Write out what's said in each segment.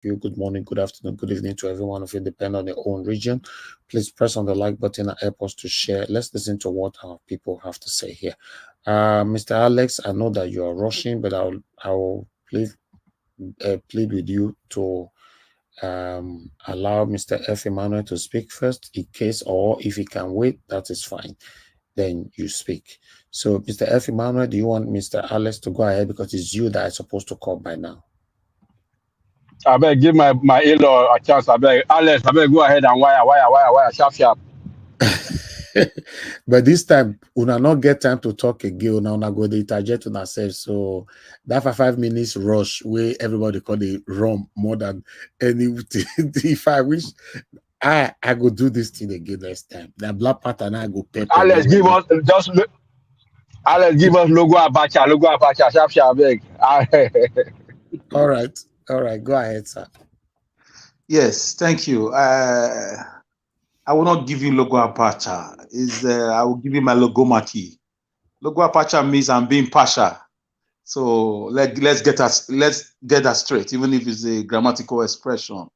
you. Good morning, good afternoon, good evening to everyone of you, depending on your own region. Please press on the like button and help us to share. Let's listen to what our people have to say here. Mr. Alex, I know that you are rushing, but I'll plead with you to allow Mr. F. Emmanuel to speak first, in case, or if he can wait, that is fine. Then you speak. So, Mr. F. Emmanuel, do you want Mr. Alex to go ahead because it's you that is supposed to call by now? I better give my in-law a chance. I better Alex. I better go ahead and wire, sharp. But this time, una not get time to talk again. Una go the target on ourselves. So that for 5 minutes rush where everybody call the rum more than anything. If I wish I go do this thing again next time. The black pattern I go pepper. Alex, give us logo abacha, sharp, beg. All right, go ahead, sir. Yes, thank you. I will not give you logo apache. I will give you my logo maki. Logo apache means I'm being partial. So let's get that straight, even if it's a grammatical expression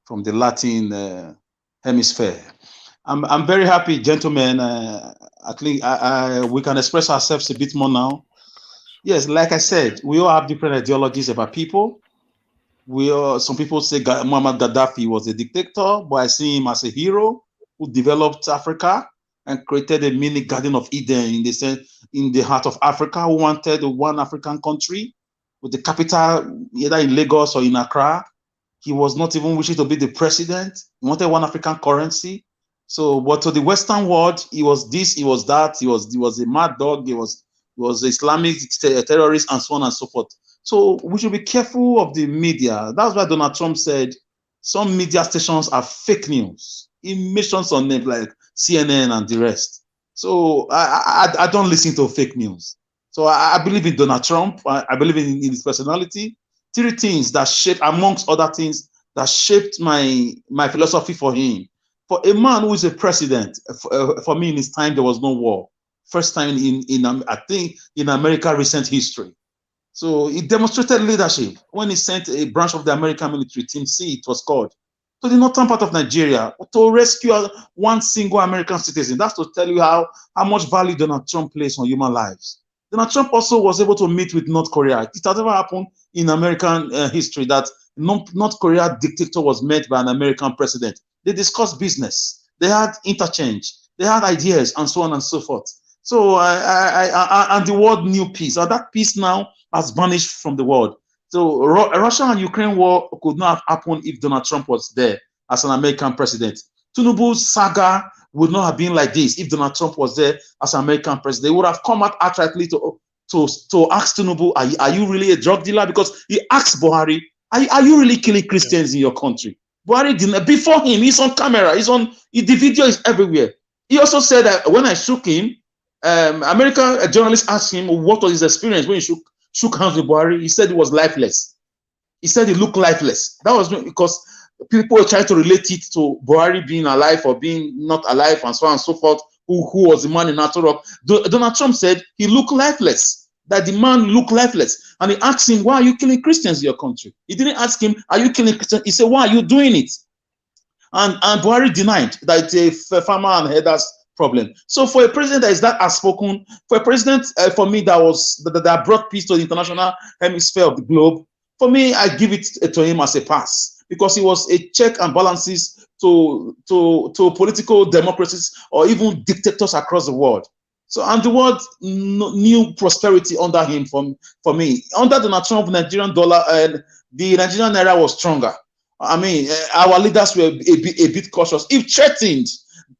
from the Latin hemisphere. I'm very happy, gentlemen. At least we can express ourselves a bit more now. Yes, like I said, we all have different ideologies about people. Some people say Muammar Gaddafi was a dictator, but I see him as a hero who developed Africa and created a mini Garden of Eden in the heart of Africa, who wanted one African country with the capital either in Lagos or in Accra. He was not even wishing to be the president. He wanted one African currency. So, but to the Western world, he was this, he was that, he was a mad dog, he was Islamic terrorist, and so on and so forth. So we should be careful of the media. That's why Donald Trump said some media stations are fake news. He mentions on names like CNN and the rest. So I don't listen to fake news. So I believe in Donald Trump. I believe in his personality. 3 things that shaped, amongst other things, that shaped my philosophy for him. For a man who is a president, for me in his time, there was no war. First time I think in America recent history. So he demonstrated leadership when he sent a branch of the American military, Team C, it was called, to the northern part of Nigeria to rescue one single American citizen. That's to tell you how much value Donald Trump places on human lives. Donald Trump also was able to meet with North Korea. It has never happened in American history that North Korea dictator was met by an American president. They discussed business. They had interchange. They had ideas and so on and so forth. So and the world knew peace. And that peace now has vanished from the world. So Russia and Ukraine war could not have happened if Donald Trump was there as an American president. Tinubu's saga would not have been like this if Donald Trump was there as an American president. They would have come out outrightly to ask Tinubu, are you really a drug dealer? Because he asked Buhari, are you really killing Christians in your country? Buhari didn't. Before him, he's on camera. The video is everywhere. He also said that when I shook him, American journalist asked him what was his experience when he shook hands with Buhari. He said it was lifeless. He said it looked lifeless. That was because people were trying to relate it to Buhari being alive or being not alive and so on and so forth. Who was the man in Atorok? Donald Trump said he looked lifeless, that the man looked lifeless. And he asked him, why are you killing Christians in your country? He didn't ask him, are you killing Christians? He said, why are you doing it? And Buhari denied that it's a farmer and headers problem. So for a president that is that outspoken, for a president, for me, that brought peace to the international hemisphere of the globe, for me, I give it to him as a pass, because he was a check and balances to political democracies or even dictators across the world. So, and the world knew prosperity under him. For me, under Donald Trump, Nigerian dollar and the Nigerian naira was stronger. I mean, our leaders were a bit cautious. If threatened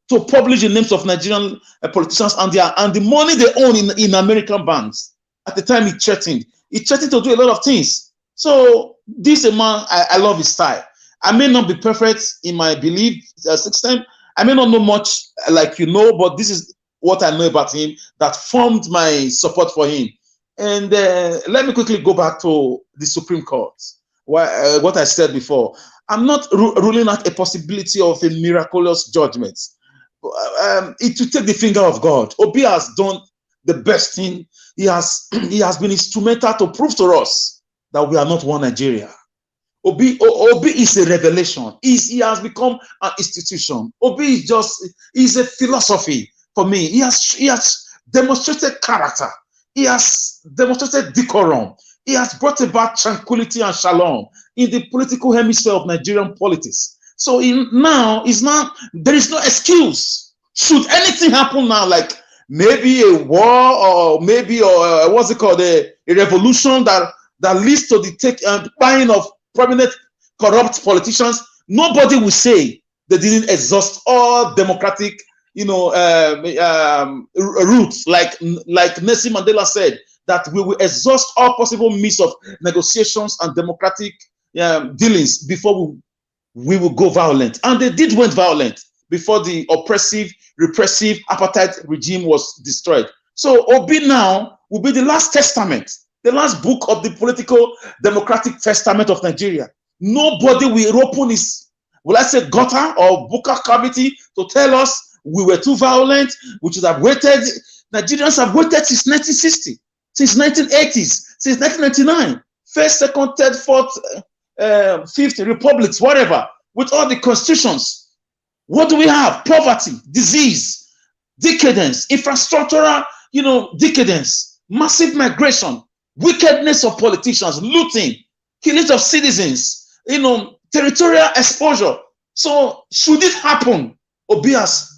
to publish the names of Nigerian politicians and the money they own in American banks, at the time he threatened to do a lot of things. So this a man, I love his style. I may not be perfect in my belief system. I may not know much like you know, but this is what I know about him that formed my support for him. And let me quickly go back to the Supreme Court. What I said before. I'm not ruling out a possibility of a miraculous judgment. It will take the finger of God. Obi has done the best thing. He has been instrumental to prove to us that we are not one Nigeria. Obi is a revelation. He has become an institution. Obi is a philosophy for me. He has demonstrated character. He has demonstrated decorum. He has brought about tranquility and shalom in the political hemisphere of Nigerian politics. So there is no excuse. Should anything happen now, like maybe a war or maybe what's it called, a revolution that leads to the buying of prominent corrupt politicians, nobody will say they didn't exhaust all democratic, routes. Like Nelson Mandela said, that we will exhaust all possible means of negotiations and democratic dealings before we will go violent. And they went violent before the oppressive, repressive apartheid regime was destroyed. So Obi now will be the last testament, the last book of the political democratic testament of Nigeria. Nobody will open his, will I say, gutter or buccal cavity to tell us we were too violent, which should have waited. Nigerians have waited since 1960, since 1980s, since 1999, first, second, third, fourth, fifth republics, whatever, with all the constitutions. What do we have? Poverty, disease, decadence, infrastructural, decadence, massive migration, wickedness of politicians, looting, killing of citizens, territorial exposure. So should it happen, Obi has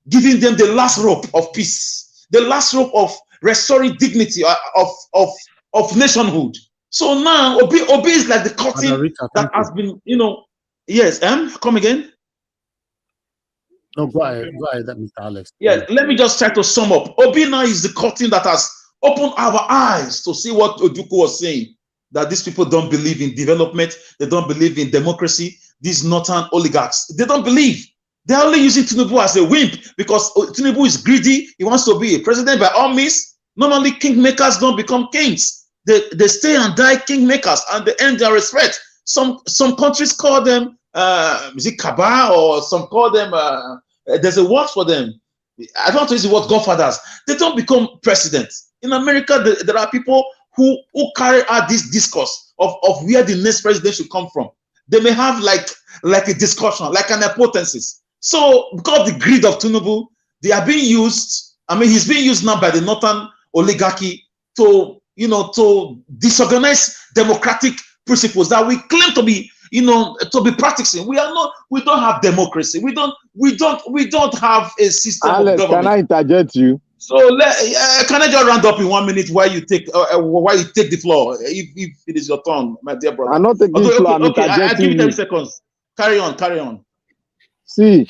given them the last rope of peace, the last rope of restoring dignity of nationhood. So now Obi is like the curtain that has been, yes, come again. No, go ahead, Mr. Alex. Yeah, let me just try to sum up. Obi now is the curtain that has opened our eyes to see what Ojukwu was saying, that these people don't believe in development, they don't believe in democracy, these northern oligarchs, they don't believe. They're only using Tinubu as a wimp because Tinubu is greedy, he wants to be a president by all means. Normally, kingmakers don't become kings. They stay and die kingmakers and they earn their respect. Some countries call them is it Kaba, or some call them there's a word for them. I don't want to use the word godfathers. They don't become presidents. In America, there are people who carry out this discourse of where the next president should come from. They may have like a discussion, like an hypothesis. So because of the greed of Tinubu, they are being used. I mean, he's being used now by the northern oligarchy to disorganize democratic principles that we claim to be, to be practicing. We don't have democracy. We don't have a system Alex, of government. can I interject you? So can I just round up in 1 minute while you take the floor, if it is your turn, my dear brother? I'm not taking the floor. I'm okay. I give you 30 you. seconds. Carry on. See,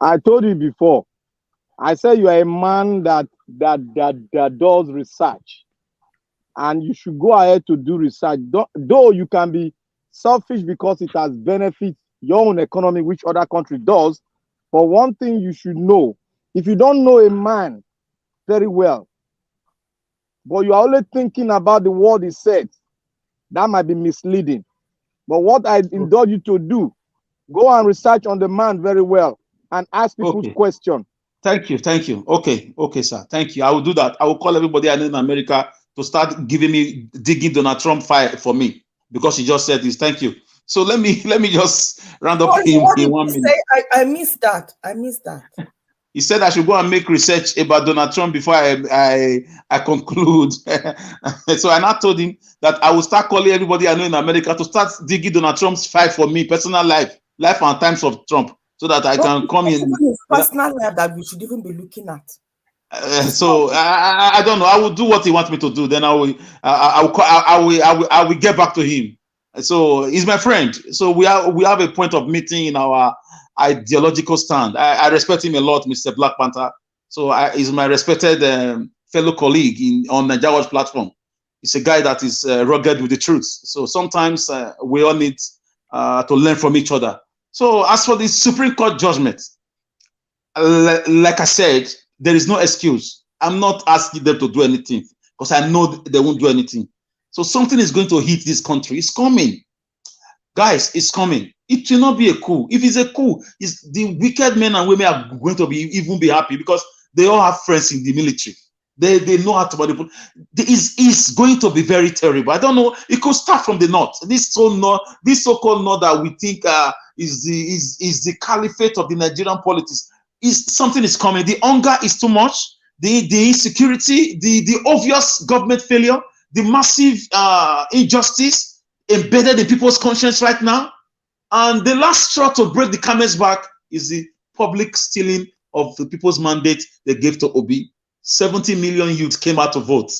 I told you before. I said you are a man that does research, and you should go ahead to do research. Though you can be selfish because it has benefits your own economy, which other country does. But one thing you should know: if you don't know a man very well, but you are only thinking about the word he said, that might be misleading. But what I indulge you to do, go and research on the man very well and ask people questions. Thank you. Okay, sir. Thank you. I will do that. I will call everybody I know in America to start digging Donald Trump fire for me, because he just said this. Thank you. So let me just round up in 1 minute. I missed that. He said I should go and make research about Donald Trump before I conclude. So I now told him that I will start calling everybody I know in America to start digging Donald Trump's fire for me, personal life and times of Trump, so that I can come in. Personal life that we should even be looking at. So I don't know. I will do what he wants me to do. Then I will get back to him. So he's my friend. So we have a point of meeting in our ideological stand. I respect him a lot, Mr. Black Panther. So he's my respected fellow colleague on the Nigeria Watch platform. He's a guy that is rugged with the truth. So sometimes we all need to learn from each other. So as for the Supreme Court judgment, like I said, there is no excuse. I'm not asking them to do anything because I know they won't do anything. So something is going to hit this country. It's coming. Guys, it's coming. It will not be a coup. If it's a coup, the wicked men and women are going to even be happy because they all have friends in the military. They know how to manipulate. It's going to be very terrible. I don't know. It could start from the north. This so-called north that we think is the caliphate of the Nigerian politics. Something is coming. The hunger is too much. The insecurity, the obvious government failure, the massive injustice embedded in people's conscience right now. And the last straw to break the camel's back is the public stealing of the people's mandate they gave to Obi. 70 million youths came out to vote.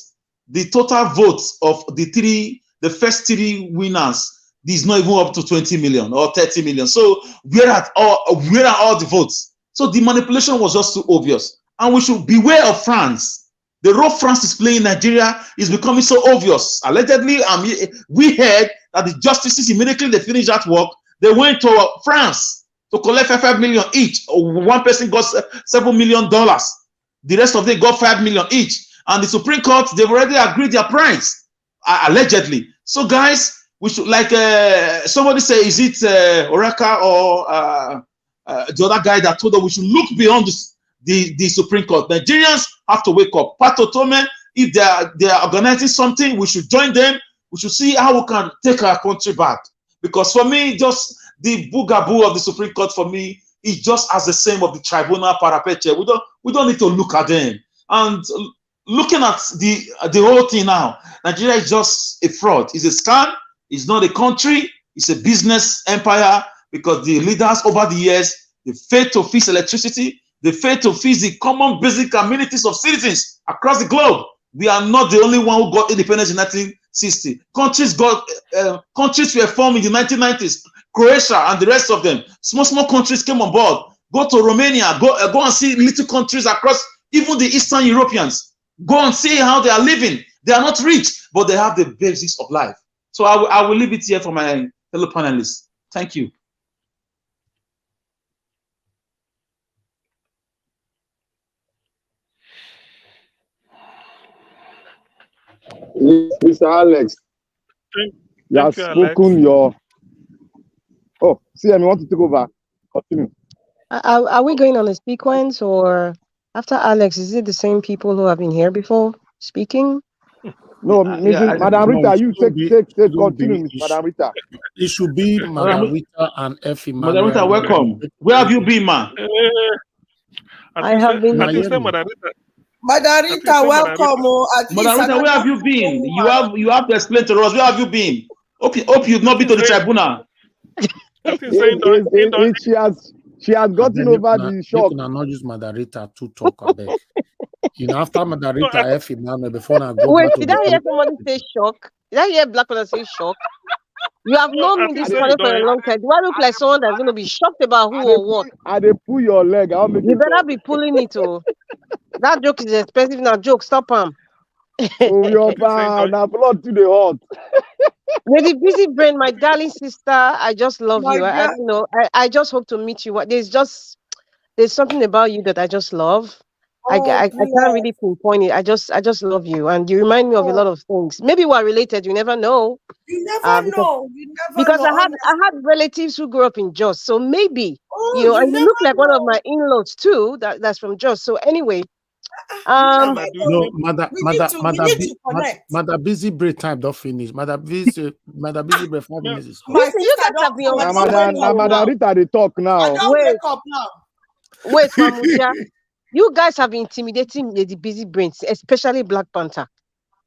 The total votes of the first three winners is not even up to 20 million or 30 million. So where are all the votes? So the manipulation was just too obvious. And we should beware of France. The role France is playing in Nigeria is becoming so obvious. Allegedly, we heard that the justices, immediately they finished that work, they went to France to collect 5 million each. One person got $7 million. The rest of them got 5 million each. And the Supreme Court, they've already agreed their price, allegedly. So guys, we should, like somebody say, is it Oraka or the other guy that told us we should look beyond the Supreme Court. Nigerians have to wake up. Pato Tome, if they are organizing something, we should join them. We should see how we can take our country back. Because for me, just the boogaboo of the Supreme Court for me is just as the same of the Tribunal Parapeche. We don't need to look at them. And looking at the whole thing now, Nigeria is just a fraud. It's a scam. It's not a country. It's a business empire, because the leaders over the years, they failed to fix electricity. They failed to fix the common basic amenities of citizens across the globe. We are not the only one who got independence in 1960. Countries were formed in the 1990s. Croatia and the rest of them. Small countries came on board. Go to Romania. Go and see little countries across, even the Eastern Europeans. Go and see how they are living. They are not rich, but they have the basics of life. So I will leave it here for my fellow panelists. Thank you. Mr. Alex, you have spoken your. Oh, CM, you want to take over? Continue. Are we going on a sequence, or after Alex, is it the same people who have been here before speaking? No, Madam Rita, you take continue, Madam Rita. It should be Madam Rita and Effie. Madam Rita, welcome. Where have you been, ma? I have been. Madam Rita, welcome. Madam Rita, where have you been? You have to explain to us. Where have you been? Hope you've not been to the tribunal. She has gotten over the shock. You not use Madam Rita to talk about. After Madam Rita, Effie, before I go. Wait, did I hear somebody say shock? Did I hear Black person say shock? You have known me this for a long time. Do I look like someone that's going to be shocked about who or what? And they pull your leg. You better be pulling it. Oh. That joke is expensive now. Joke, stop him. Oh, your man, I'm blood to the heart. Lady Busy Brain, my darling sister, I just love you. I just hope to meet you. There's something about you that I just love. I can't really pinpoint it. I just love you, and you remind me of a lot of things. Maybe we're related. You never know. You never know. Because I had relatives who grew up in Jos, so maybe and you look like one of my in-laws too. That's from Jos. So anyway, Mother Busy Break time don't finish. Mother Busy Break 5 minutes. You guys have been on. Madam Rita, they talk now. Wait, Mamuja. You guys have been intimidating the Busy Brains, especially Black Panther.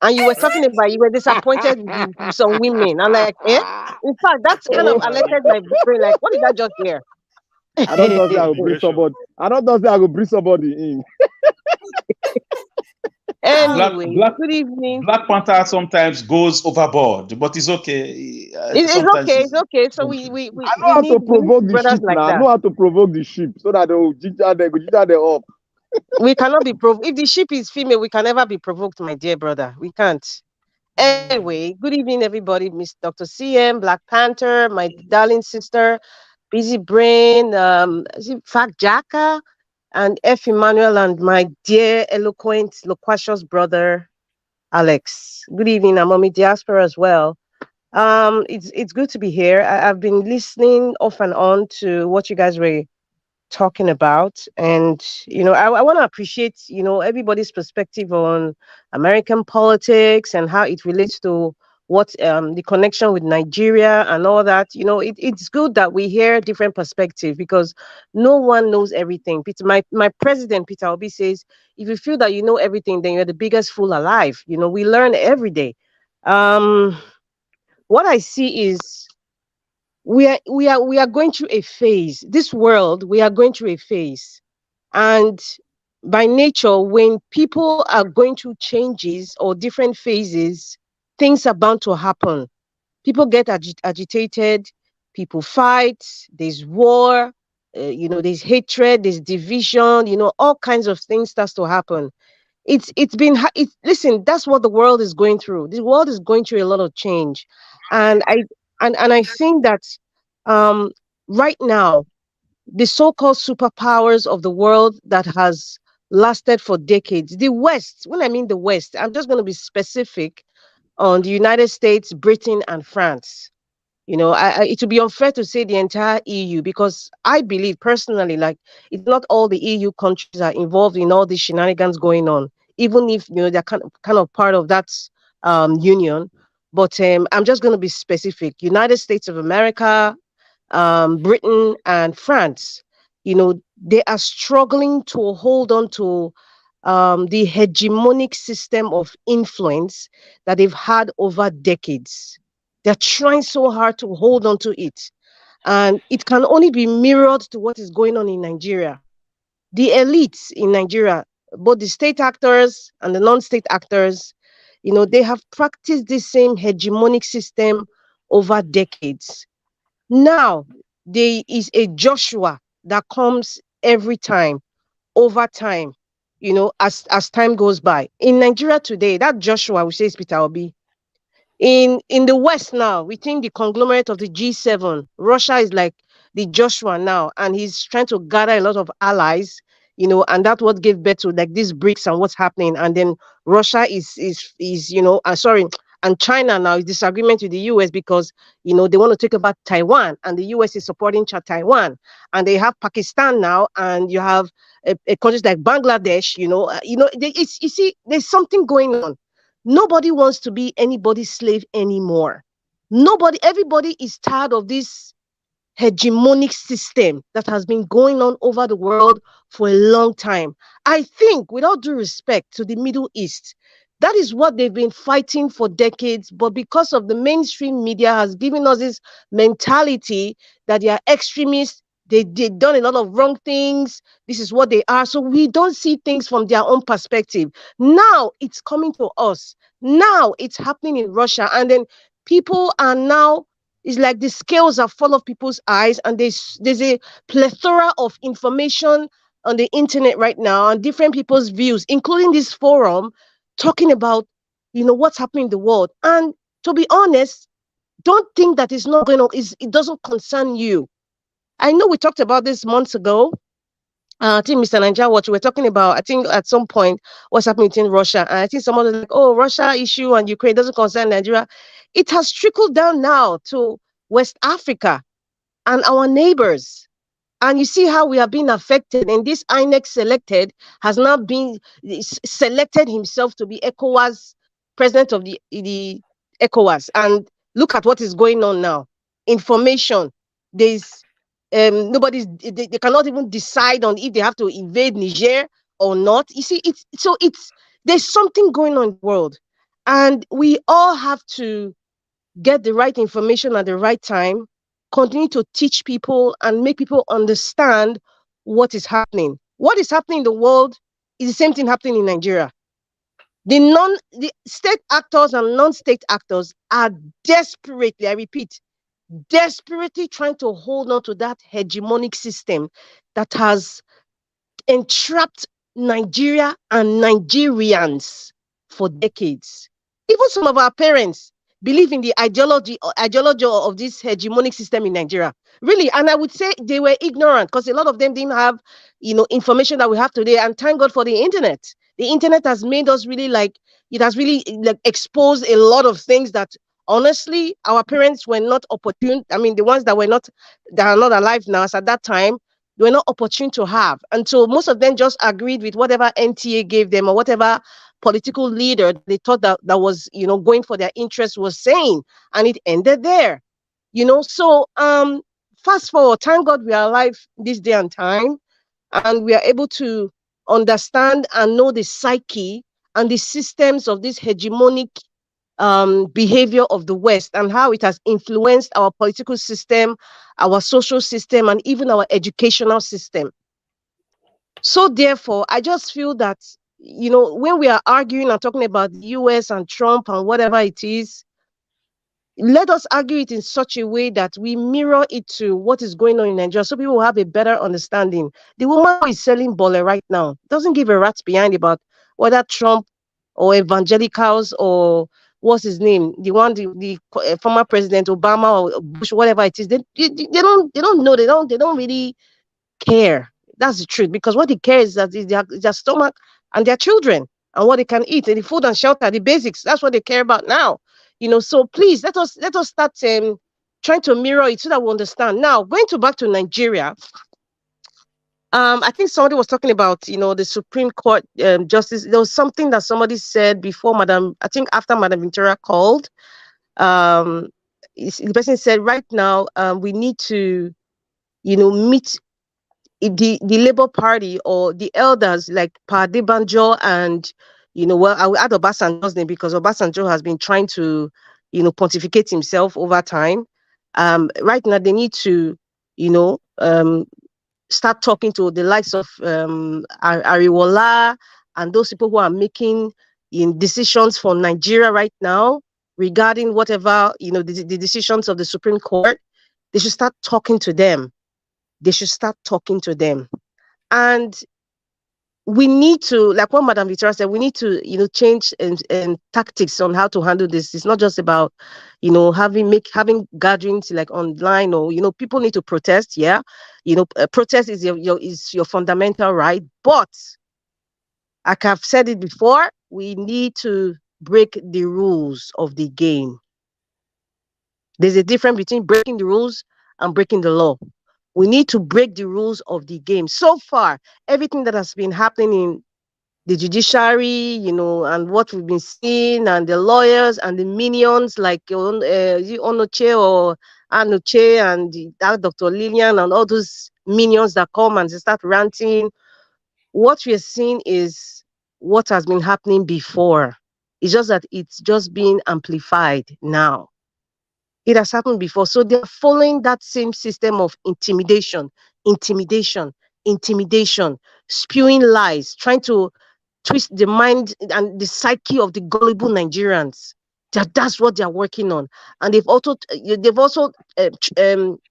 And you were talking about you were disappointed with some women. I'm like, eh? In fact, that's kind of alerted my brain. Like, what did I just hear? I don't know if I will bring somebody. I don't know if I will bring somebody in. Anyway, good evening. Black Panther sometimes goes overboard, but it's okay. It's okay. So we I know how to provoke the sheep now. I know how to provoke the sheep so that they will ginger them up. We cannot be provoked. If the sheep is female, we can never be provoked, my dear brother. We can't. Anyway, good evening, everybody. Miss Dr. CM, Black Panther, my darling sister, Busy Brain, Fact Jacka, and F. Emmanuel, and my dear, eloquent, loquacious brother, Alex. Good evening, Amomi Diaspora as well. It's good to be here. I've been listening off and on to what you guys were talking about. And, I want to appreciate, everybody's perspective on American politics and how it relates to what the connection with Nigeria and all that. It's good that we hear different perspectives because no one knows everything. My president, Peter Obi, says, if you feel that you know everything, then you're the biggest fool alive. We learn every day. What I see is we are going through a phase. This world, we are going through a phase. And by nature, when people are going through changes or different phases, things are bound to happen. People get agitated, people fight, there's war, there's hatred, there's division, all kinds of things starts to happen. Listen, that's what the world is going through. The world is going through a lot of change. And I think that right now, the so-called superpowers of the world that has lasted for decades, the West, when I mean the West, I'm just going to be specific on the United States, Britain, and France. It would be unfair to say the entire EU because I believe personally, like, it's not all the EU countries are involved in all these shenanigans going on, even if they're kind of part of that union. But I'm just going to be specific: United States of America, Britain, and France. They are struggling to hold on to the hegemonic system of influence that they've had over decades. They're trying so hard to hold on to it. And it can only be mirrored to what is going on in Nigeria. The elites in Nigeria, both the state actors and the non-state actors, they have practiced the same hegemonic system over decades. Now, there is a Joshua that comes every time, over time, as time goes by. In Nigeria today, that Joshua, we say, is Peter Obi. In the West now, within the conglomerate of the G7, Russia is like the Joshua now, and he's trying to gather a lot of allies, and that's what gave birth to like these BRICS and what's happening. And then Russia is and China now is disagreement with the US because they want to take about Taiwan, and the US is supporting Taiwan, and they have Pakistan now, and you have a countries like Bangladesh. You see, there's something going on. Nobody wants to be anybody's slave anymore. Everybody is tired of this hegemonic system that has been going on over the world for a long time. I think, with all due respect to the Middle East, that is what they've been fighting for decades, but because of the mainstream media has given us this mentality that they are extremists, they've done a lot of wrong things, this is what they are, so we don't see things from their own perspective. Now it's coming to us. Now it's happening in Russia, and then people are now, it's like the scales are full of people's eyes, and there's a plethora of information on the internet right now on different people's views, including this forum, talking about, what's happening in the world. And to be honest, don't think that it's not going on. It doesn't concern you. I know we talked about this months ago. I think Mr. Nigeria Watch, we were talking about, I think at some point, what's happening in Russia. And I think someone was like, oh, Russia issue and Ukraine doesn't concern Nigeria. It has trickled down now to West Africa and our neighbors. And you see how we are being affected. And this INEC selected has now been selected himself to be ECOWAS, president of the ECOWAS. And look at what is going on now. Information. There's they cannot even decide on if they have to invade Niger or not. You see, there's something going on in the world. And we all have to get the right information at the right time, continue to teach people and make people understand what is happening. What is happening in the world is the same thing happening in Nigeria. The state actors and non-state actors are desperately, I repeat, desperately trying to hold on to that hegemonic system that has entrapped Nigeria and Nigerians for decades. Even some of our parents believe in the ideology of this hegemonic system in Nigeria. Really, and I would say they were ignorant because a lot of them didn't have, information that we have today. And thank God for the internet. The internet has made us really exposed a lot of things that honestly our parents were not opportune. I mean, the ones that are not alive now, as at that time, they were not opportune to have. And so most of them just agreed with whatever NTA gave them or whatever political leader they thought that was, going for their interest was saying. And it ended there. So fast forward, thank God we are alive this day and time, and we are able to understand and know the psyche and the systems of this hegemonic behavior of the West and how it has influenced our political system, our social system, and even our educational system. So therefore, I just feel that, when we are arguing and talking about the US and Trump and whatever it is, let us argue it in such a way that we mirror it to what is going on in Nigeria so people will have a better understanding. The woman who is selling bole right now doesn't give a rat's behind about whether Trump or evangelicals or what's his name, the former President Obama or Bush, whatever it is. They don't know. They don't really care. That's the truth, because what they care is that is their stomach and their children and what they can eat and the food and shelter, the basics. That's what they care about now. So please let us start trying to mirror it so that we understand. Now, going back to Nigeria, I think somebody was talking about, the Supreme Court justice. There was something that somebody said before after Madam Ventura called. The person said, right now, we need to, meet the Labour Party or the elders like Pa Adebanjo and, I will add Obasanjo's name because Obasanjo has been trying to, pontificate himself over time. Right now, they need to, start talking to the likes of Ariwola and those people who are making decisions for Nigeria right now regarding whatever, the decisions of the Supreme Court. They should start talking to them. And we need to, like what Madam Victoria said, we need to, change and tactics on how to handle this. It's not just about, having gatherings like online or, people need to protest. Yeah. Protest is your fundamental right. But like I've said it before, we need to break the rules of the game. There's a difference between breaking the rules and breaking the law. We need to break the rules of the game. So far, everything that has been happening in the judiciary, and what we've been seeing, and the lawyers and the minions like Onoche or Anoche and that Dr. Lillian and all those minions that come and start ranting. What we are seeing is what has been happening before. It's just that it's just being amplified now. It has happened before. So they're following that same system of intimidation, spewing lies, trying to twist the mind and the psyche of the gullible Nigerians. That's what they're working on. And they've also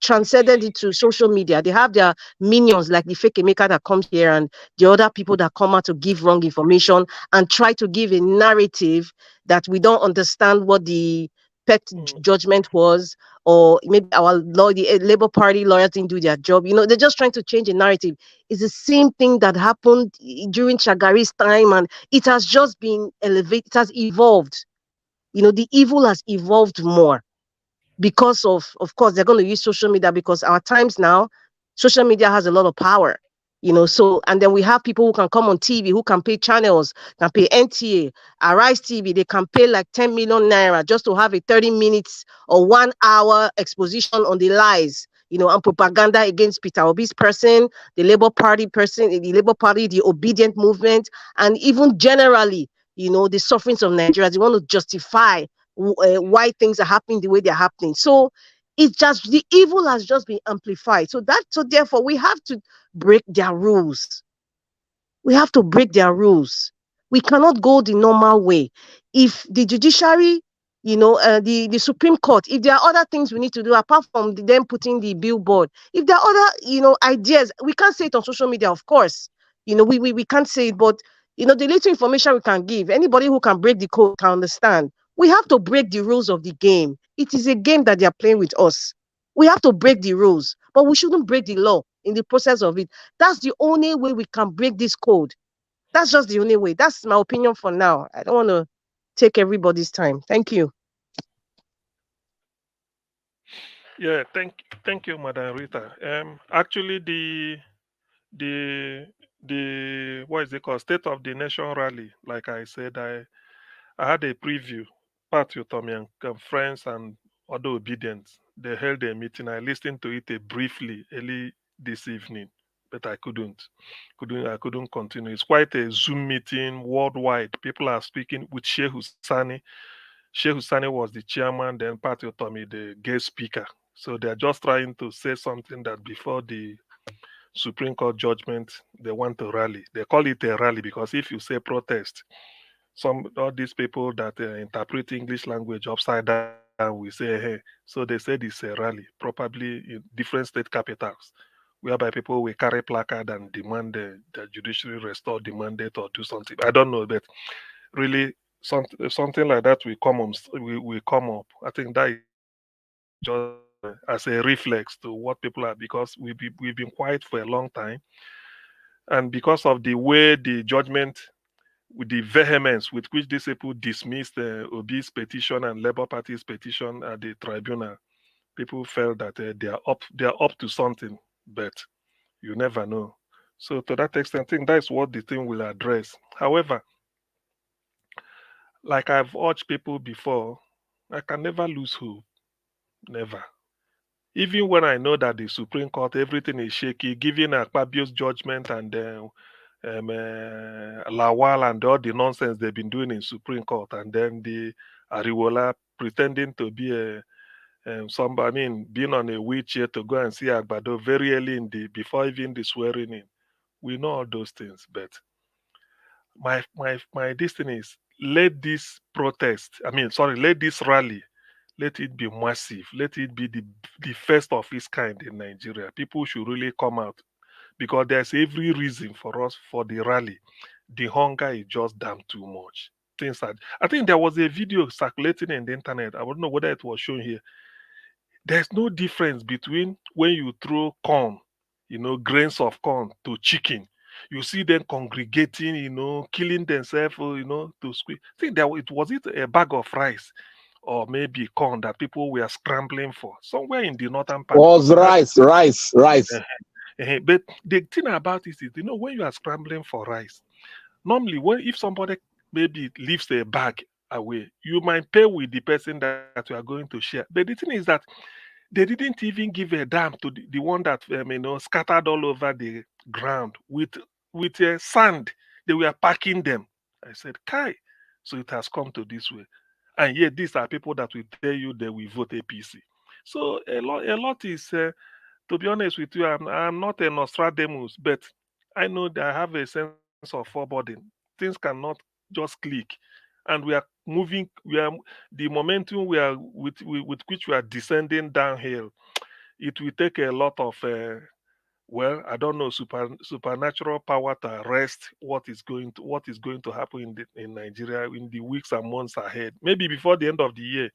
transcended into social media. They have their minions like the fake Emeka that comes here and the other people that come out to give wrong information and try to give a narrative that we don't understand what the judgment was, or maybe the Labour Party lawyers didn't do their job. They're just trying to change the narrative. It's the same thing that happened during Shagari's time, and it has just been elevated. It has evolved. The evil has evolved more because of course, they're going to use social media because our times now, social media has a lot of power. So, and then we have people who can come on TV, who can pay channels, can pay NTA, Arise TV, they can pay like 10 million naira just to have a 30 minutes or 1 hour exposition on the lies, and propaganda against Peter Obi's person, the Labour Party, the obedient movement, and even generally, the sufferings of Nigeria. They want to justify why things are happening the way they're happening. So it's just the evil has just been amplified. So therefore we have to break their rules. We have to break their rules. We cannot go the normal way. If the judiciary, the Supreme Court, if there are other things we need to do apart from them putting the billboard, if there are other, ideas, we can't say it on social media, of course. We can't say it, but the little information we can give, anybody who can break the code can understand. We have to break the rules of the game. It is a game that they are playing with us. We have to break the rules, but we shouldn't break the law in the process of it. That's the only way we can break this code. That's just the only way. That's my opinion for now. I don't want to take everybody's time. Thank you. Yeah, thank you, Madam Rita. Actually, the what is it called, State of the Nation rally. Like I said, I had a preview. Pat Yotomi and friends and other obedience. They held a meeting. I listened to it briefly early this evening, but I couldn't continue. It's quite a Zoom meeting worldwide. People are speaking with Sheikh Husani. Sheikh Husani was the chairman, then Pat Yotomi, the guest speaker. So they're just trying to say something that before the Supreme Court judgment, they want to rally. They call it a rally because if you say protest, all these people that interpret English language upside down will say, hey. So they said it's a rally, probably in different state capitals, whereby people will carry placard and demand the judiciary restore the mandate or do something. I don't know, but really something like that will come up. I think that is just as a reflex to what people are, because we've been quiet for a long time, and because of the way the judgment, with the vehemence with which these people dismissed Obi's petition and Labour Party's petition at the tribunal, people felt that they are up to something, but you never know. So to that extent, I think that's what the thing will address. However, like I've urged people before, I can never lose hope. Never. Even when I know that the Supreme Court, everything is shaky, given Akpabio's judgment and Lawal and all the nonsense they've been doing in Supreme Court, and then the Ariwola pretending to be being on a wheelchair to go and see Agbado very early before even the swearing in. We know all those things, but my destiny is, let this let this rally, let it be massive, let it be the first of its kind in Nigeria. People should really come out, because there's every reason for us for the rally. The hunger is just damn too much. I think there was a video circulating in the internet. I don't know whether it was shown here. There's no difference between when you throw corn, grains of corn to chicken. You see them congregating, killing themselves, to squeeze. I think was it a bag of rice or maybe corn that people were scrambling for somewhere in the northern part. Was rice. But the thing about it is, when you are scrambling for rice, normally if somebody maybe leaves a bag away, you might pay with the person that you are going to share. But the thing is that they didn't even give a damn to the one that scattered all over the ground with sand. They were packing them. I said, Kai, so it has come to this way. And yet these are people that will tell you they will vote APC. So a lot is, to be honest with you, I'm not a Nostradamus, but I know that I have a sense of foreboding. Things cannot just click. And we are moving, the momentum with which we are descending downhill. It will take a lot of I don't know, supernatural power to arrest what is going to happen in Nigeria in the weeks and months ahead. Maybe before the end of the year.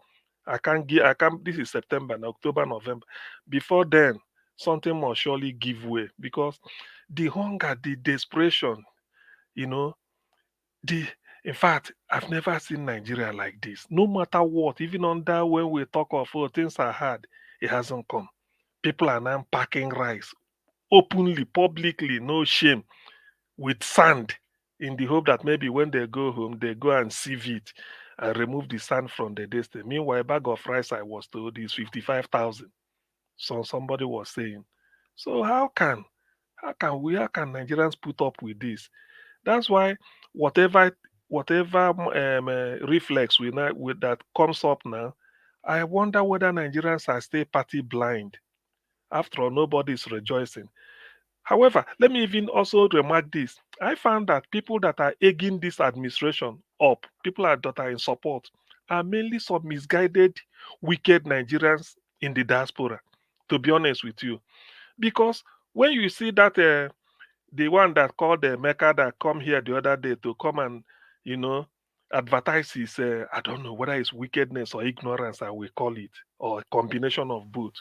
This is September and October, November. Before then, something must surely give way, because the hunger, the desperation, in fact, I've never seen Nigeria like this. No matter what, even under when we talk of things are hard, it hasn't come. People are now packing rice openly, publicly, no shame, with sand, in the hope that maybe when they go home, they go and sieve it and remove the sand from the distance. Meanwhile, a bag of rice, I was told, is 55,000. So somebody was saying. So how can Nigerians put up with this? That's why whatever reflex that comes up now, I wonder whether Nigerians are still party blind. After all, nobody is rejoicing. However, let me even also remark this. I found that people that are egging this administration up, people that are in support, are mainly some misguided, wicked Nigerians in the diaspora, to be honest with you. Because when you see that the one that called the Mecca that come here the other day to come and, advertise his, I don't know whether it's wickedness or ignorance, I will call it, or a combination of both.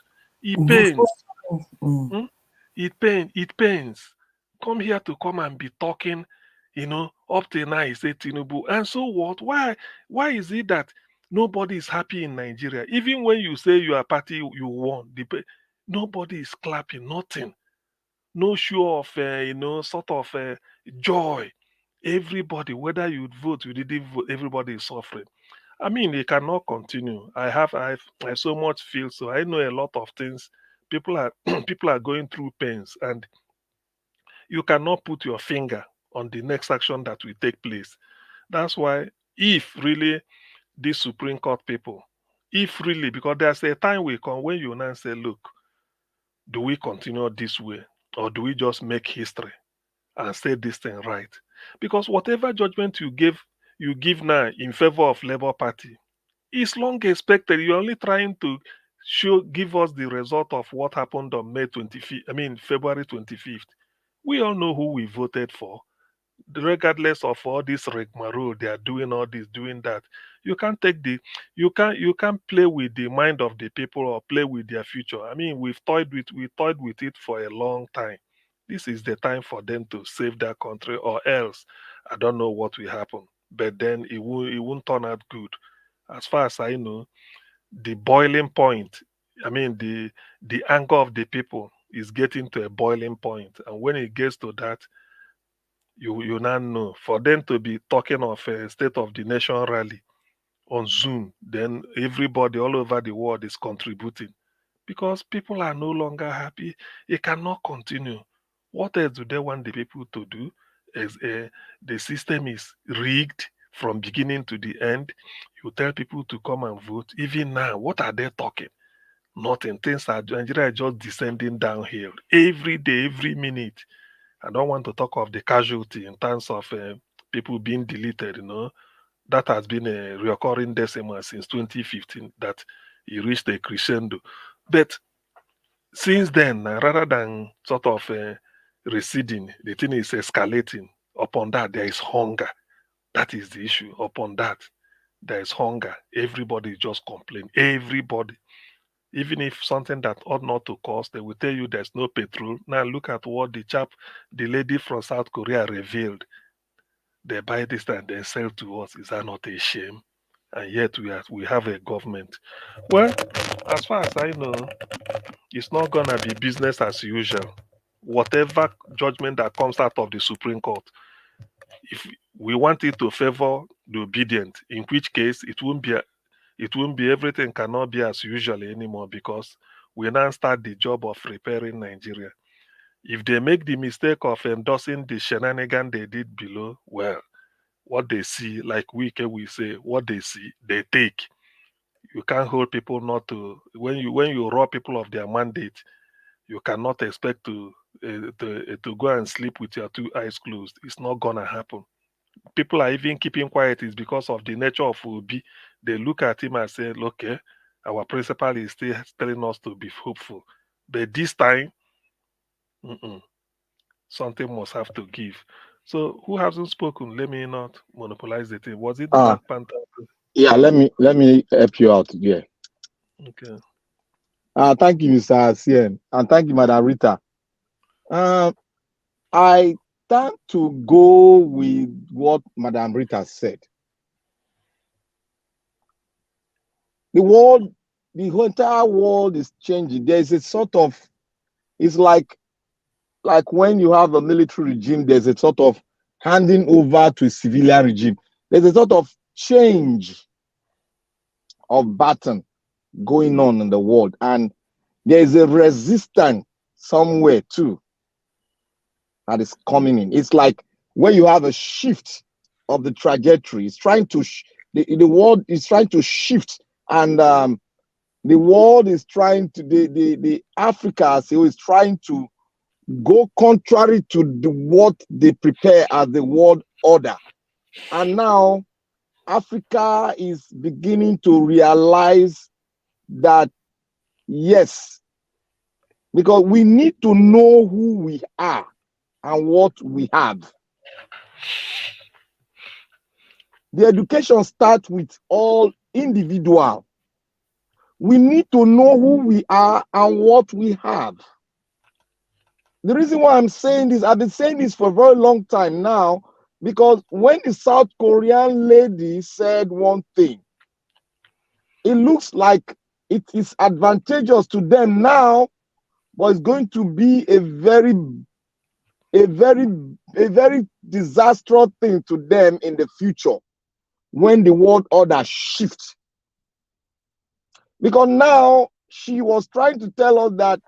It pains. It pains. Come here to come and be talking, up till now he said Tinubu. And so what? Why is it that nobody is happy in Nigeria? Even when you say you are party, you won. Nobody is clapping, nothing. no show of, sort of joy. Everybody, whether you vote, you didn't vote, everybody is suffering. I mean, it cannot continue. I so much feel so. I know a lot of things. People are people are going through pains, and you cannot put your finger on the next action that will take place. That's why, if really these Supreme Court people, if really, because there's a time will come when you now say, look, do we continue this way, or do we just make history and say this thing right? Because whatever judgment you give now in favor of Labour Party is long expected. You're only trying to give us the result of what happened on May 25th. I mean February 25th. We all know who we voted for, regardless of all this rigmarole. They are doing all this, doing that. You can't take the you can't play with the mind of the people or play with their future. I mean, we toyed with it for a long time. This is the time for them to save their country, or else I don't know what will happen. But then it won't turn out good. As far as I know, the boiling point, I mean the anger of the people is getting to a boiling point. And when it gets to that, you now know, for them to be talking of a state of the nation rally on Zoom, then everybody all over the world is contributing, because people are no longer happy. It cannot continue. What else do they want the people to do? Is the system is rigged from beginning to the end. You tell people to come and vote. Even now, what are they talking? Nothing. Things are Nigeria is just descending downhill every day, every minute. I don't want to talk of the casualty in terms of people being deleted. That has been a recurring decimal since 2015, that it reached a crescendo. But since then, rather than sort of receding, the thing is escalating. Upon that, there is hunger. That is the issue. Upon that, there is hunger. Everybody just complain. Everybody. Even if something that ought not to cost, they will tell you there's no petrol. Now look at what the lady from South Korea revealed. They buy this and they sell to us. Is that not a shame? And yet we have a government. Well, as far as I know, it's not gonna be business as usual. Whatever judgment that comes out of the Supreme Court, if we want it to favor the obedient, in which case it won't be everything cannot be as usual anymore, because we now start the job of repairing Nigeria. If they make the mistake of endorsing the shenanigan they did below, well, what they see, like we say, what they see, they take. You can't hold people not to, when you rob people of their mandate, you cannot expect to go and sleep with your two eyes closed. It's not gonna happen. People are even keeping quiet is because of the nature of Obi. They look at him and say, okay, our principal is still telling us to be hopeful. But this time, something must have to give. So who hasn't spoken? Let me not monopolize the thing. Was it Black Panther? Yeah, let me help you out here. Okay. Thank you, Mr. CN, and thank you, Madam Rita. I tend to go with what Madam Rita said. The entire world is changing. There's a sort of, it's like when you have a military regime, there's a sort of handing over to a civilian regime. There's a sort of change of baton going on in the world, and there's a resistance somewhere too that is coming in. It's like when you have a shift of the trajectory, it's trying to the world is trying to shift, and the world is trying to the Africa is trying to go contrary to what they prepare as the world order. And now Africa is beginning to realize that, yes, because we need to know who we are and what we have. The education starts with all individual. We need to know who we are and what we have. The reason why I'm saying this, I've been saying this for a very long time now, because when the South Korean lady said one thing, it looks like it is advantageous to them now, but it's going to be a very disastrous thing to them in the future when the world order shifts. Because now she was trying to tell us that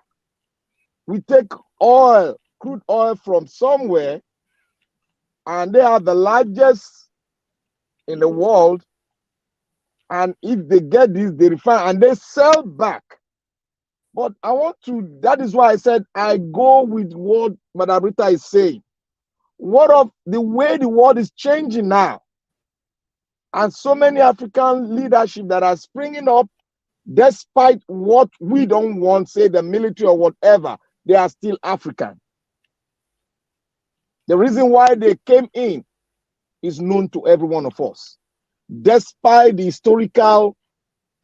we take oil, crude oil from somewhere, and they are the largest in the world. And if they get this, they refine and they sell back. But I want to, that is why I said I go with what Madam Rita is saying. What of the way the world is changing now? And so many African leadership that are springing up, despite what we don't want, say the military or whatever, they are still African. The reason why they came in is known to every one of us, despite the historical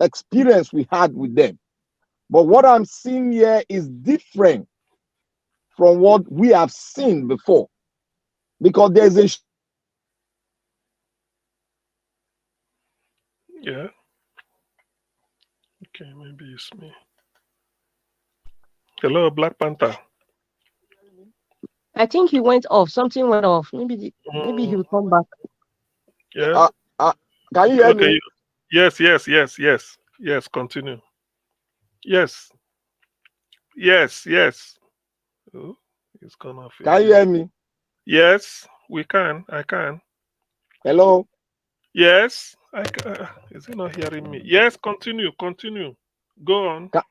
experience we had with them. But what I'm seeing here is different from what we have seen before, because there's a Yeah. Okay, maybe it's me. Hello, Black Panther. I think he went off. Something went off. Maybe he'll come back. Yeah. Can you hear me? Yes. Yes, continue. Yes. Oh, it's gone off. Can you hear me? Yes, we can. I can. Hello? Yes, I can. Is he not hearing me? Yes, continue. Go on. Can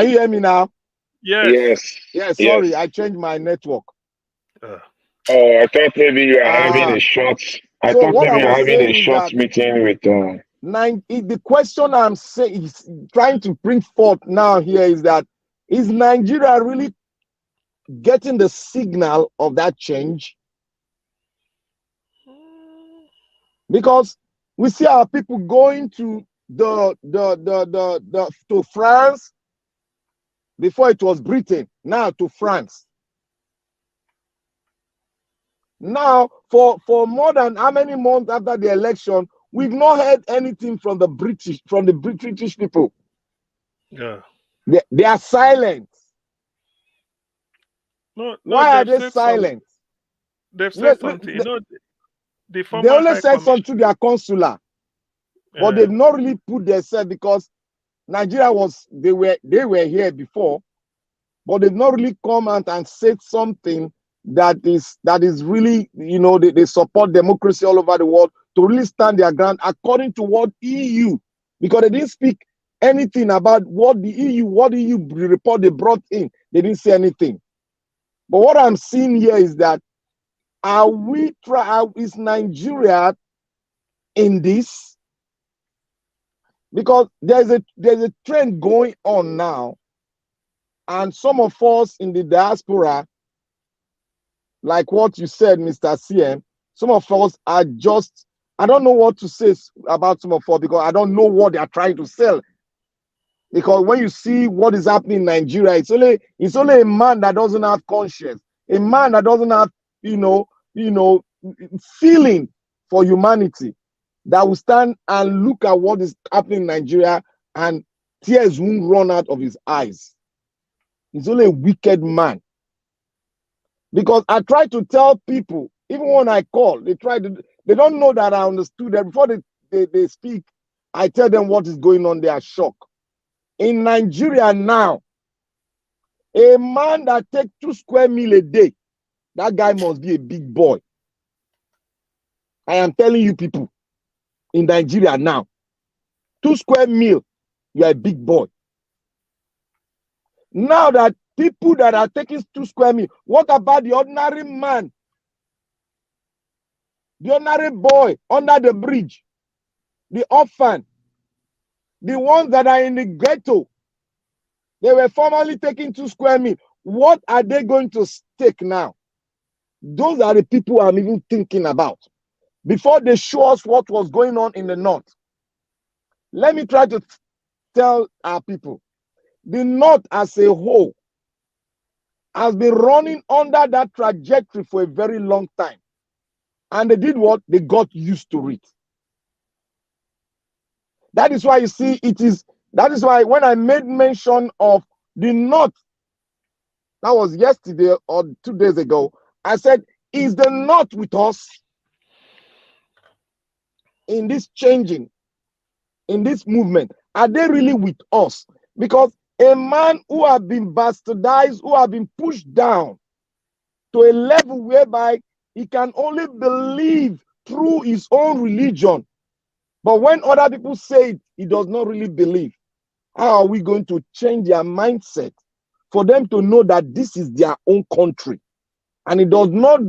you hear me now? Yes. Yes, sorry, I changed my network. Oh, I thought maybe you are having a short. I so thought what maybe I you're was having saying a is short that meeting with. the question I'm saying is trying to bring forth now here is that is Nigeria really getting the signal of that change? Because we see our people going to to France. Before it was Britain, now to France. Now, for more than how many months after the election, we've not heard anything from the British people. Yeah. They are silent. No, why are they silent? They've said something. The former they only High said something to their consular, but they've not really put themselves, because Nigeria they were here before, but they've not really come out and said something that is really, they support democracy all over the world, to really stand their ground according to what EU, because they didn't speak anything about what the EU report they brought in. They didn't say anything. But what I'm seeing here is that is Nigeria in this? Because there's a trend going on now, and some of us in the diaspora, like what you said, Mr. CM, some of us are just, I don't know what to say about some of us, because I don't know what they are trying to sell. Because when you see what is happening in Nigeria, it's only a man that doesn't have conscience, a man that doesn't have, feeling for humanity, that will stand and look at what is happening in Nigeria and tears won't run out of his eyes. He's only a wicked man. Because I try to tell people, even when I call, they don't know that I understood that. Before they speak, I tell them what is going on. They are shocked. In Nigeria now, a man that takes 2 square meal a day, that guy must be a big boy. I am telling you people, in Nigeria now, 2 square meal, you are a big boy. Now that people that are taking 2 square meal, what about the ordinary man? The ordinary boy under the bridge, the orphan, the ones that are in the ghetto, they were formerly taking 2 square meal. What are they going to take now? Those are the people I'm even thinking about. Before they show us what was going on in the north, let me try to tell our people, the north as a whole has been running under that trajectory for a very long time. And they did what? They got used to it. That is why you see that is why when I made mention of the north That was yesterday or 2 days ago. I said, is the North with us in this changing, in this movement? Are they really with us? Because a man who have been bastardized, who have been pushed down to a level whereby he can only believe through his own religion, but when other people say it, he does not really believe. How are we going to change their mindset for them to know that this is their own country and it does not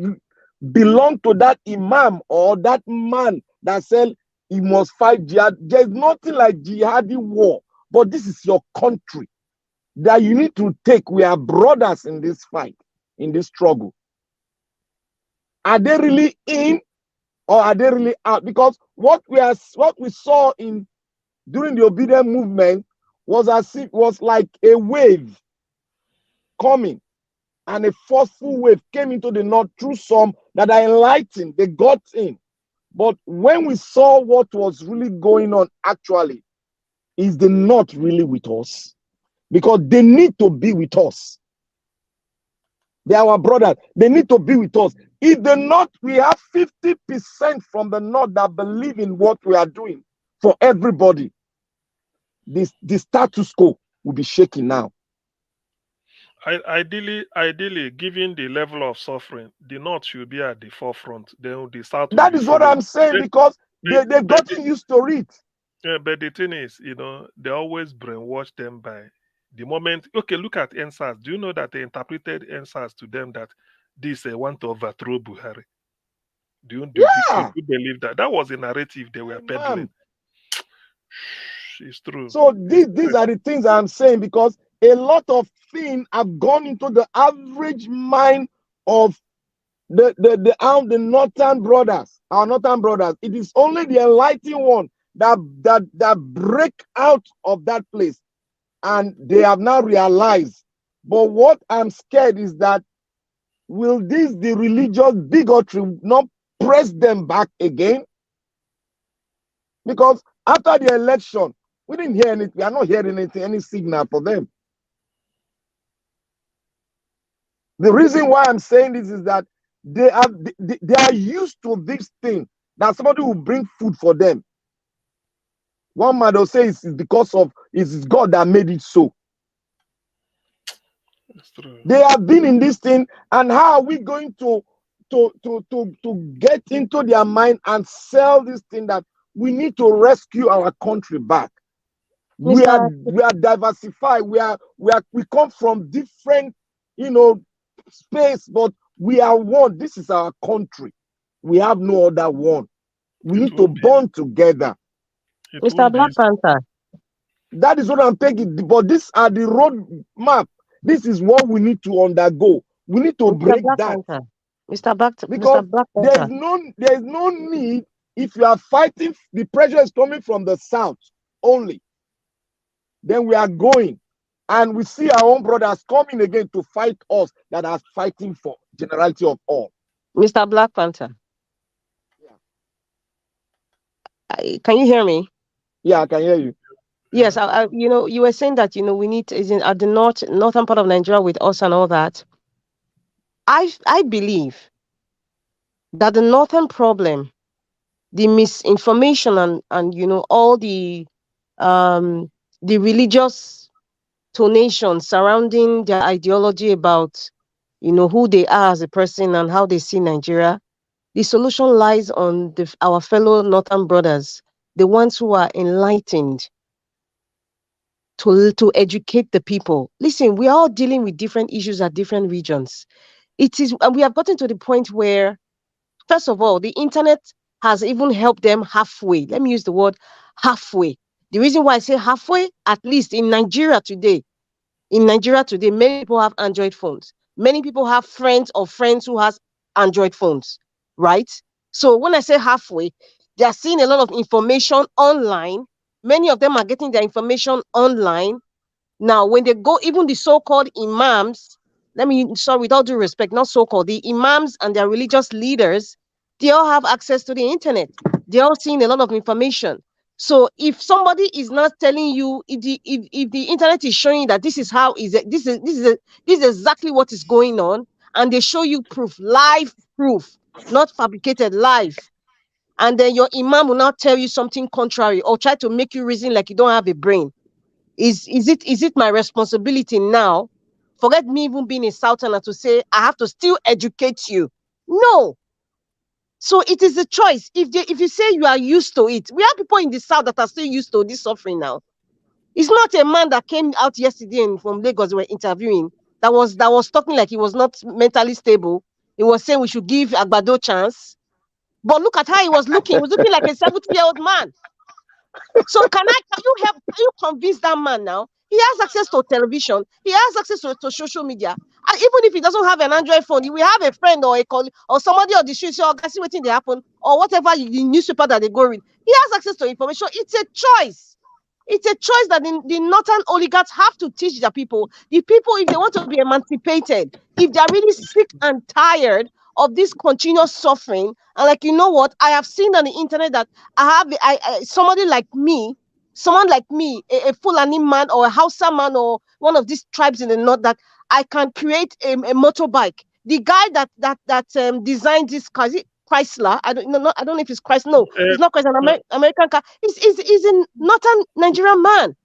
belong to that imam or that man that said he must fight jihad? There's nothing like jihadi war, but this is your country that you need to take. We are brothers in this fight, in this struggle. Are they really in or are they really out? Because what we saw in during the obedient movement was as it was like a wave coming, and a forceful wave came into the North through some that are enlightened. They got in. But when we saw what was really going on, actually, is the North really with us? Because they need to be with us. They are our brothers. They need to be with us. If the North, we have 50% from the North that believe in what we are doing for everybody, the status quo will be shaking now. Ideally, given the level of suffering, the North should be at the forefront. Then the South. That is what I'm saying, because they've gotten used to it. Yeah, but the thing is, they always brainwash them by the moment. Okay, look at NSAS. Do you know that they interpreted NSAS to them that this want to overthrow Buhari? Do you believe that? That was the narrative they were peddling. It's true. So these are the things I'm saying, because a lot of things have gone into the average mind of the northern brothers, our northern brothers. It is only the enlightened one that break out of that place, and they have now realized. But what I'm scared is that will the religious bigotry not press them back again? Because after the election, we didn't hear anything. We are not hearing anything, any signal for them. The reason why I'm saying this is that they are used to this thing, that somebody will bring food for them. One man will say it's because of it's God that made it so. That's true. They have been in this thing, and how are we going to get into their mind and sell this thing that we need to rescue our country back? We are diversified. We come from different, space, but we are one. This is our country. We have no other one. We need to bond together. Mr. Black Panther. That is what I'm taking. But these are the road map. This is what we need to undergo. We need to break that. Mr. Black Panther. There's no need. If you are fighting, the pressure is coming from the south only. Then we are going, and we see our own brothers coming again to fight us that are fighting for generality of all. Mr. Black Panther. Yeah. Can you hear me? Yeah, I can hear you. Yes, you were saying that we need at the northern part of Nigeria with us and all that. I believe that the northern problem, the misinformation and all the religious tonation surrounding their ideology about who they are as a person and how they see Nigeria, the solution lies on our fellow northern brothers, the ones who are enlightened, to educate the people. Listen, we are all dealing with different issues at different regions. And we have gotten to the point where, first of all, the internet has even helped them halfway. Let me use the word halfway. The reason why I say halfway, at least in Nigeria today, many people have Android phones. Many people have friends of friends who has Android phones, right? So when I say halfway, they are seeing a lot of information online. Many of them are getting their information online. Now, when they go, even the so-called imams, with all due respect, not so-called, the imams and their religious leaders, they all have access to the internet. They're all seeing a lot of information. So if somebody is not telling you, if the internet is showing that this is how this is exactly what is going on, and they show you proof, live proof, not fabricated, live, and then your imam will not tell you something contrary or try to make you reason like you don't have a brain. Is it my responsibility now? Forget me even being a Southerner to say I have to still educate you. No. So it is a choice. If you say you are used to it, we have people in the South that are still used to this suffering now. It's not a man that came out yesterday and from Lagos, they were interviewing, that was talking like he was not mentally stable. He was saying we should give Agbado chance. But look at how he was looking. He was looking like a 70-year-old man. So can you convince that man now? He has access to television. He has access to social media. And even if he doesn't have an Android phone, he will have a friend or a colleague or somebody on the street say, oh, guys, see what they happen, or whatever the newspaper that they go read. He has access to information. It's a choice. It's a choice that the northern oligarchs have to teach their people. The people, if they want to be emancipated, if they're really sick and tired of this continuous suffering, and like, you know what, I have seen on the internet that somebody like me, a Fulani man or a Hausa man or one of these tribes in the north, that I can create a motorbike. The guy that designed this car, is it Chrysler? I don't know if it's Chrysler. No, it's not Chrysler. American car. He's a northern Nigerian man.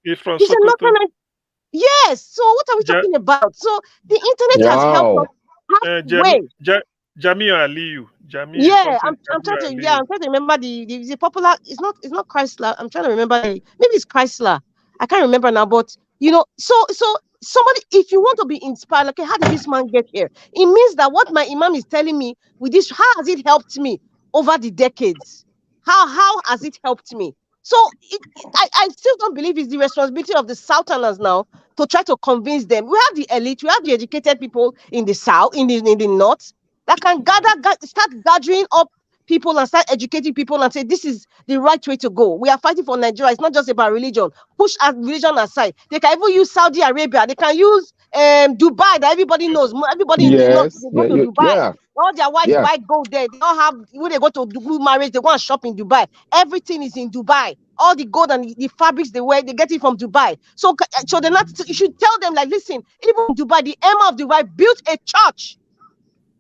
He's from He's a Sokoto. northern. Yes. So what are we talking about? So the internet has helped us halfway. Jamiu Aliyu. Yeah, I'm trying to remember the popular. It's not Chrysler. I'm trying to remember. Maybe it's Chrysler. I can't remember now. But so somebody, if you want to be inspired, like, how did this man get here? It means that what my imam is telling me with this, how has it helped me over the decades? How has it helped me? So I still don't believe it's the responsibility of the Southerners now to try to convince them. We have the elite, we have the educated people in the South, in the North, that can start gathering up people and start educating people and say this is the right way to go. We are fighting for Nigeria. It's not just about religion. Push religion aside. They can even use Saudi Arabia. They can use Dubai, that everybody knows. Everybody in the North, they go to Dubai. Yeah. All their wife go there. They don't have, when they go to do marriage, they go and shop in Dubai. Everything is in Dubai. All the gold and the fabrics they wear, they get it from Dubai. So they're not. You should tell them, like, listen, even in Dubai, the Emir of Dubai built a church.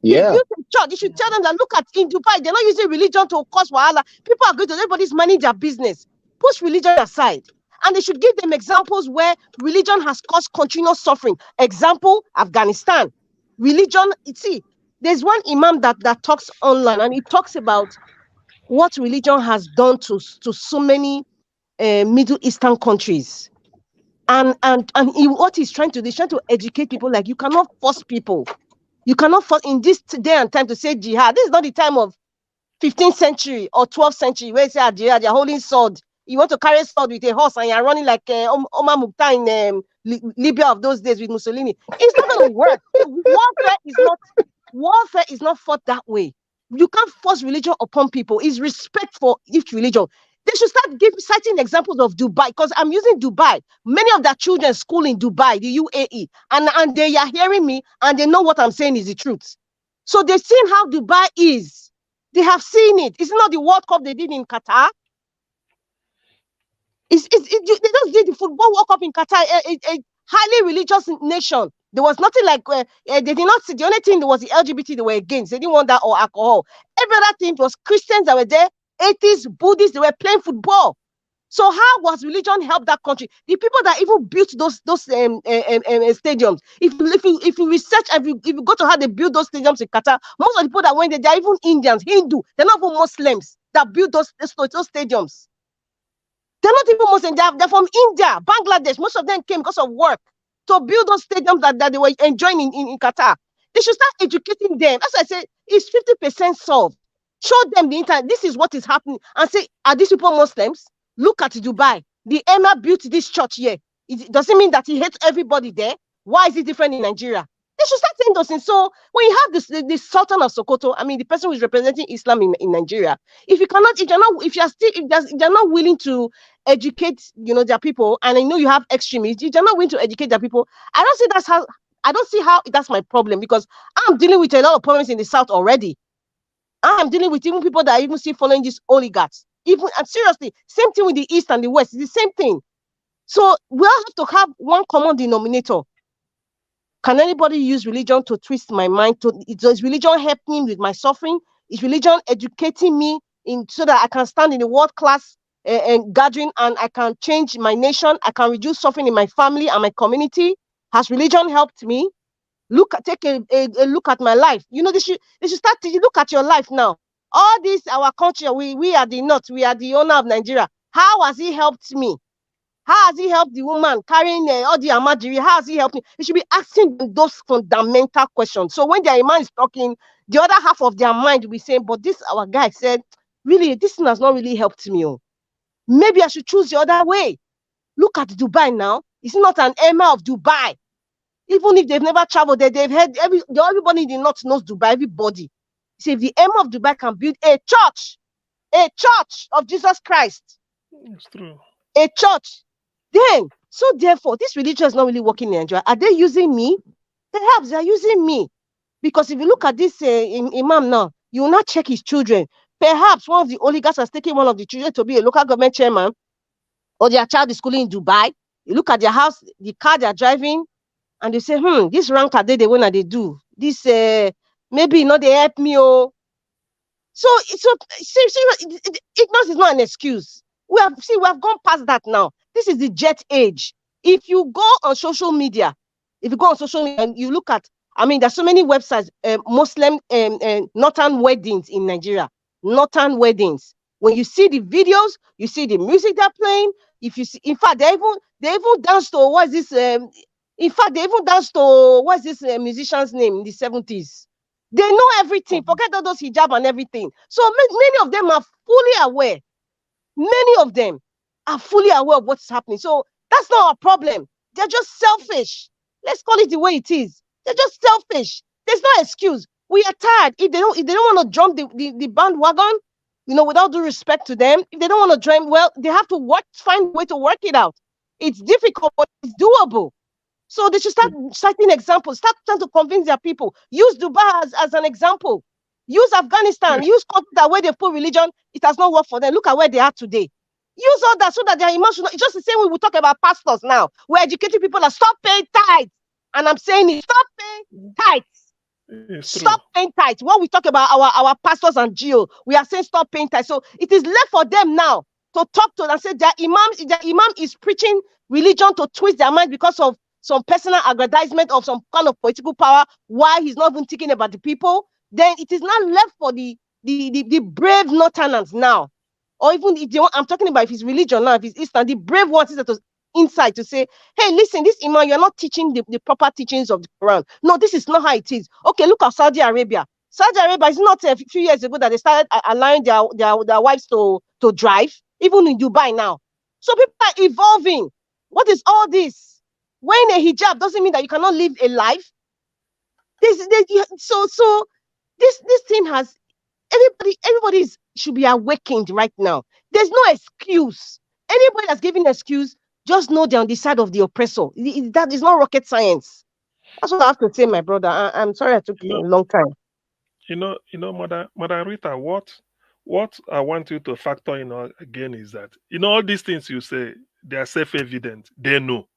Yeah. Built a church. You should tell them that, look at, in Dubai, they're not using religion to cause wahala. People are going to, everybody's managing their business. Push religion aside. And they should give them examples where religion has caused continuous suffering. Example, Afghanistan. Religion, there's one imam that talks online, and he talks about what religion has done to so many Middle Eastern countries. And what he's trying to do, he's trying to educate people, like, you cannot force people. You cannot force in this day and time to say jihad. This is not the time of 15th century or 12th century where you say jihad, you're holding sword. You want to carry a sword with a horse and you're running like Omar Mukhtar in Libya of those days with Mussolini. It's not going to work. Warfare is not fought that way. You can't force religion upon people. It's respect for each religion. They should start citing examples of Dubai, because I'm using Dubai. Many of their children school in Dubai, the UAE, and they are hearing me and they know what I'm saying is the truth. So they've seen how Dubai is. They have seen it. It's not the World Cup they did in Qatar. They just did the Football World Cup in Qatar, a highly religious nation. There was nothing like, they did not see, the only thing that was the LGBT they were against. They didn't want that, or alcohol. Every other thing was Christians that were there, atheists, Buddhists, they were playing football. So how was religion help that country? The people that even built those stadiums, if you research, if you go to how they built those stadiums in Qatar, most of the people that went there, they're even Indians, Hindu, they're not even Muslims that built those stadiums. They're not even Muslims, they're from India, Bangladesh. Most of them came because of work to build those stadiums that they were enjoying in Qatar. They should start educating them. As I said, it's 50% solved. Show them the internet. This is what is happening. And say, are these people Muslims? Look at Dubai. The Emir built this church here. It doesn't mean that he hates everybody there. Why is it different in Nigeria? They should start saying those things. So when you have this Sultan of Sokoto, I mean, the person who is representing Islam in Nigeria, if they're not willing to educate, their people, and I know you have extremists, if they're not willing to educate their people, I don't see how that's my problem, because I'm dealing with a lot of problems in the South already. I am dealing with even people that are even still following these oligarchs. Even, and seriously, same thing with the East and the West. It's the same thing. So we all have to have one common denominator. Can anybody use religion to twist my mind? Does religion help me with my suffering? Is religion educating me so that I can stand in the world class and gathering, and I can change my nation? I can reduce suffering in my family and my community. Has religion helped me? Take a look at my life. You know, they should start to look at your life now. All this, our culture, we are the North, we are the owner of Nigeria. How has he helped me? How has he helped the woman carrying all the Amadiri? How has he helped me? You should be asking those fundamental questions. So when their man is talking, the other half of their mind will be saying, but this our guy said, really, this thing has not really helped me. Oh. Maybe I should choose the other way. Look at Dubai now. It's not an emir of Dubai. Even if they've never traveled there, they've heard, everybody in the North knows Dubai, everybody. See, if the emir of Dubai can build a church of Jesus Christ. It's true. A church. Then, so therefore, this religion is not really working in Nigeria. Are they using me? Perhaps they are using me. Because if you look at this imam now, you will not check his children. Perhaps one of the oligarchs has taken one of the children to be a local government chairman, or their child is schooling in Dubai. You look at their house, the car they are driving, and they say, this rank are they the one that they do. This, maybe not they help me. Oh. So ignorance is not an excuse. We have gone past that now. This is the jet age. If you go on social media, and you look at, there's so many websites, Muslim northern weddings in Nigeria, northern weddings. When you see the videos, you see the music they're playing. If you see, in fact, they even dance to what's this? What's this musician's name in the 70s? They know everything. Forget all those hijab and everything. So many of them are fully aware. Many of them are fully aware of what's happening. So that's not our problem. They're just selfish. Let's call it the way it is. They're just selfish. There's no excuse. We are tired. If they don't want to jump the bandwagon, without due respect to them, if they don't want to join, well, they have to find a way to work it out. It's difficult, but it's doable. So they should start citing examples, start trying to convince their people. Use Dubai as an example. Use Afghanistan, use countries that where they put religion, it has not worked for them. Look at where they are today. Use all that so that they are emotional. It's just the same way we talk about pastors now. We're educating people that stop paying tithes. And I'm saying it, stop paying tithes. Stop paying tithes. When we talk about our pastors and GO, we are saying stop paying tithes. So it is left for them now to talk to them and say their imam is preaching religion to twist their mind because of some personal aggrandizement of some kind of political power, why he's not even thinking about the people. Then it is not left for the brave northerners now, or even if they want, I'm talking about if it's religion now, if it's Eastern, the brave ones inside to say, hey, listen, this imam, you're not teaching the proper teachings of the Quran. No, this is not how it is. Okay, look at Saudi Arabia. Saudi Arabia is not a few years ago that they started allowing their wives to drive, even in Dubai now. So people are evolving. What is all this? Wearing a hijab doesn't mean that you cannot live a life. So this thing has everybody should be awakened right now. There's no excuse. Anybody that's giving an excuse, just know they're on the side of the oppressor. That is not rocket science. That's what I have to say, my brother. I'm sorry I took a long time. Mother Rita, what I want you to factor in again is that all these things you say, they are self-evident. They know.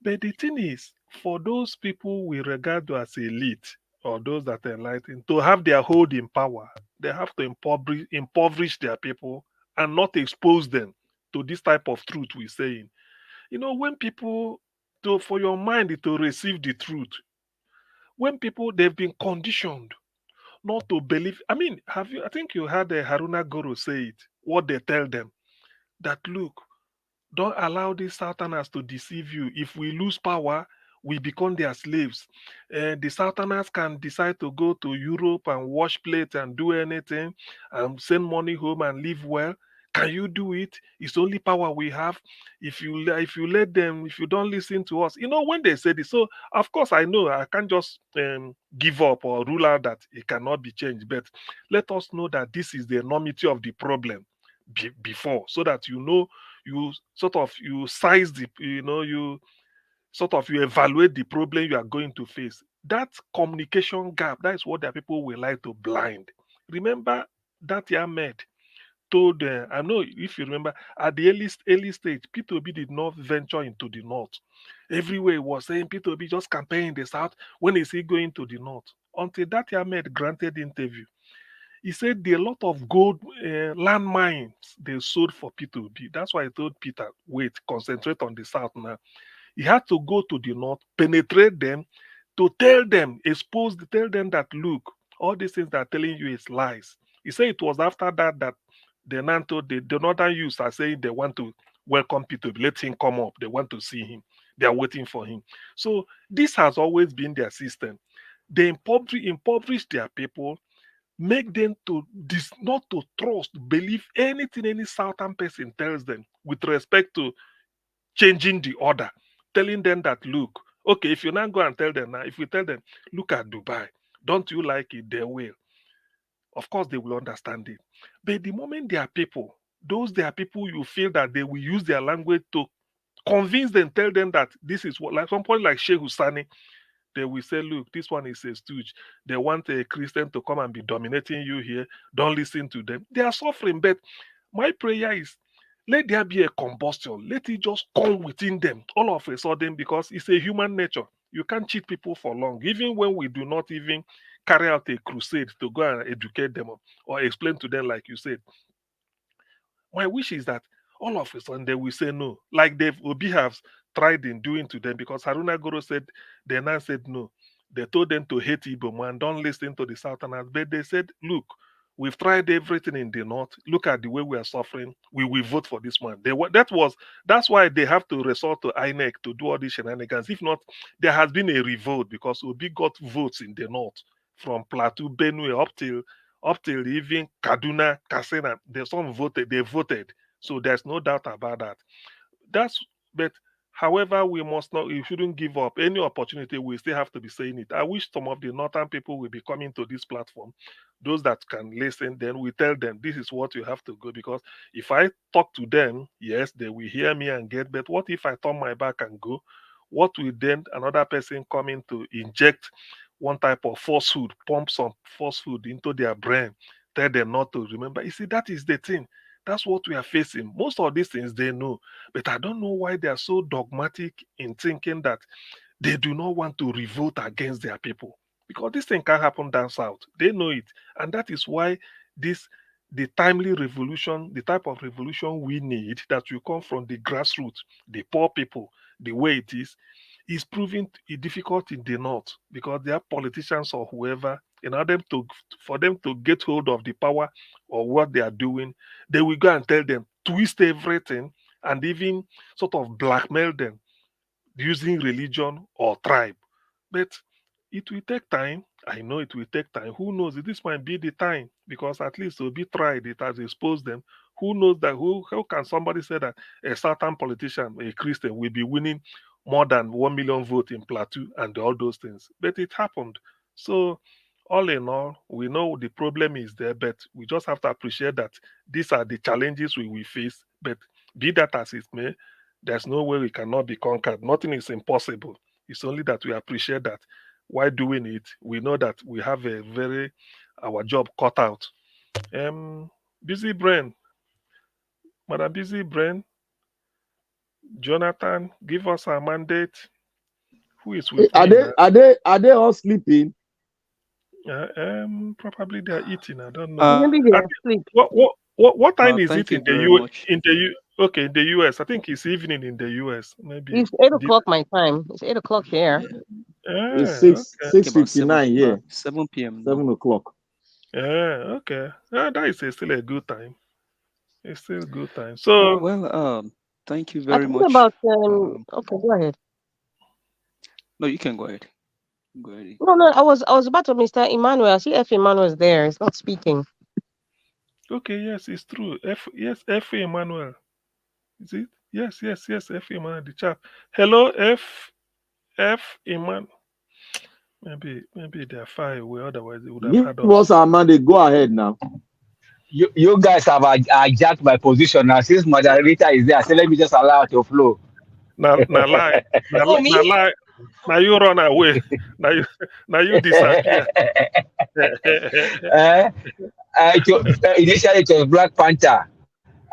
But the thing is, for those people we regard as elite or those that are enlightened, to have their hold in power, they have to impoverish their people and not expose them to this type of truth we're saying. When people, for your mind to receive the truth, when people, they've been conditioned not to believe. I think you heard Haruna Goro say it, what they tell them, that look, don't allow these Southerners to deceive you. If we lose power, we become their slaves. The Southerners can decide to go to Europe and wash plates and do anything and send money home and live well. Can you do it? It's only power we have. If you let them, if you don't listen to us, when they say this. So of course I know I can't just give up or rule out that it cannot be changed. But let us know that this is the enormity of the problem before, so that you size you evaluate the problem you are going to face. That communication gap, that is what the people will like to blind. Remember that Ahmed told, I know if you remember, at the early stage, Peter Obi did not venture into the north. Everywhere was saying Peter Obi just campaigning in the south. When is he going to the north? Until that Ahmed granted interview, he said there are a lot of gold land mines they sold for Peter Obi. That's why I told Peter, wait, concentrate on the south now. He had to go to the north, penetrate them, to tell them, tell them that, look, all these things they're telling you is lies. He said it was after that that the northern youths are saying they want to welcome Peter, let him come up. They want to see him. They are waiting for him. So this has always been their system. They impoverish their people, make them not to trust, believe anything any southern person tells them with respect to changing the order, telling them that, look, okay, if you now go and tell them now, if you tell them, look at Dubai, don't you like it? They will. Of course, they will understand it. But the moment they are people, they are people you feel that they will use their language to convince them, tell them that this is what, like some point like Sheikh Husani, they will say, look, this one is a stooge. They want a Christian to come and be dominating you here. Don't listen to them. They are suffering. But my prayer is, let there be a combustion. Let it just come within them all of a sudden, because it's a human nature. You can't cheat people for long. Even when we do not even carry out a crusade to go and educate them or explain to them, like you said. My wish is that all of a sudden they will say no, like Obi has tried in doing to them, because Haruna Goro said, they now said no. They told them to hate Igbo man, don't listen to the Southerners. But they said, look, we've tried everything in the north. Look at the way we are suffering. We will vote for this man. That's why they have to resort to INEC to do all these shenanigans. If not, there has been a revolt, because Obi got votes in the north from Plateau, Benue up till even Kaduna, Katsina. Some voted. They voted. So there's no doubt about that. But however, we shouldn't give up any opportunity. We still have to be saying it. I wish some of the northern people will be coming to this platform. Those that can listen, then we tell them this is what you have to go. Because if I talk to them, yes, they will hear me and get. But what if I turn my back and go? What will then another person come in to inject one type of falsehood, pump some falsehood into their brain, tell them not to remember? You see, that is the thing. That's what we are facing. Most of these things they know, but I don't know why they are so dogmatic in thinking that they do not want to revolt against their people. Because this thing can happen down south. They know it. And that is why the timely revolution, the type of revolution we need that will come from the grassroots, the poor people, the way it is proving difficult in the north, because there are politicians or whoever, in order for them to get hold of the power or what they are doing, they will go and tell them, twist everything, and even sort of blackmail them using religion or tribe. But it will take time. I know it will take time. Who knows? This might be the time, because at least Obi tried. It has exposed them. Who knows that? How can somebody say that a certain politician, a Christian, will be winning more than 1 million votes in Plateau and all those things? But it happened. So all in all, we know the problem is there, but we just have to appreciate that these are the challenges we will face. But be that as it may, there's no way we cannot be conquered. Nothing is impossible. It's only that we appreciate that while doing it, we know that we have our job cut out. Busy Brain, Madam Busy Brain, Jonathan, give us a mandate. Who is with are me? Are they all sleeping? Probably they are eating. I don't know. Maybe they are asleep. What time is it in the US? Okay, in the US. I think it's evening in the US. Maybe it's 8 o'clock my time. It's 8 o'clock here. It's 6:59 here. 7 p.m. 7 o'clock. Yeah, okay. That is still a good time. It's still a good time. So thank you very much. About okay, go ahead. No, you can go ahead. Go ahead. No, I was about to Mr. Emmanuel. I see F. Emmanuel is there. He's not speaking. Okay, yes, it's true. F. Emmanuel. Is it? Yes, F. Emmanuel, the chap. Hello, F. Emmanuel. Maybe they're far away, otherwise they would have had us. What's our mandate? Go ahead now. You guys have hijacked my position now. Since Madam Rita is there, so let me just allow it to flow. Now lie. Now you run away. Now you disappear. Initially it was Black Panther.